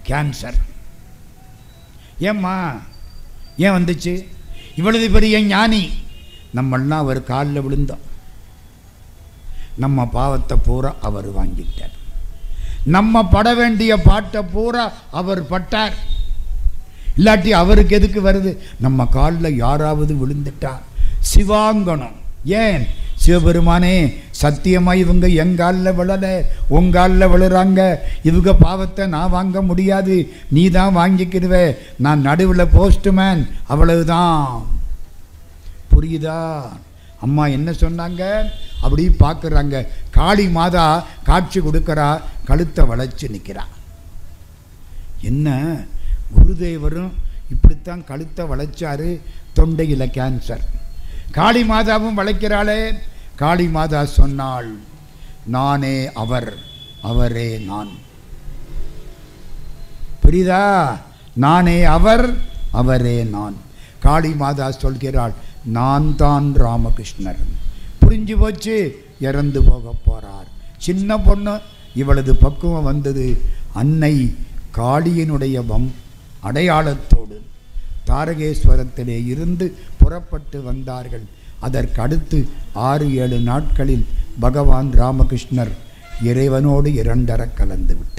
கேன்சர். ஏம்மா ஏன் வந்துச்சு? இவ்வளவு பெரிய ஞானி, நம்மெல்லாம் அவர் காலில் விழுந்தோம். நம்ம பாவத்தை பூரா அவர் வாங்கிட்டார். நம்ம பட வேண்டிய பாட்டை பூரா அவர் பட்டார். இல்லாட்டி அவருக்கு எதுக்கு வருது? நம்ம காலில் யாராவது விழுந்துட்டா சிவாங்கணும். ஏன்? சிவபெருமானே சத்தியமாக இவங்க எங்காலில் விழலை, உங்காலில் விழுறாங்க. இவங்க பாவத்தை நான் வாங்க முடியாது, நீ தான் வாங்கிக்கிடுவே. நான் நடுவில் போஸ்ட்மேன், அவ்வளவுதான். புரியுதா? அம்மா என்ன சொன்னாங்க? அப்படி பார்க்குறாங்க. காளி மாதா காட்சி கொடுக்குறா, கழுத்தை வளைச்சு நிற்கிறா. என்ன குருதேவரும் இப்படித்தான் கழுத்தை வளைச்சாரு, தொண்டையில் கேன்சர். காளி மாதாவும் வளைக்கிறாளே. காளி மாதா சொன்னாள், நானே அவர், அவரே நான். புரியுதா? நானே அவர், அவரே நான். காளி மாதா சொல்கிறாள், நான் தான் ராமகிருஷ்ணர். புரிஞ்சு போச்சு. இறந்து போக போறார். சின்ன பொண்ணு, இவளது பக்குவம் வந்தது. அன்னை காளியினுடைய அடையாளத்தோடு தாரகேஸ்வரத்திலே இருந்து புறப்பட்டு வந்தார்கள். அதற்கடுத்து 6-7 நாட்களில் பகவான் ராமகிருஷ்ணர் இறைவனோடு இரண்டர கலந்து விட்டார்.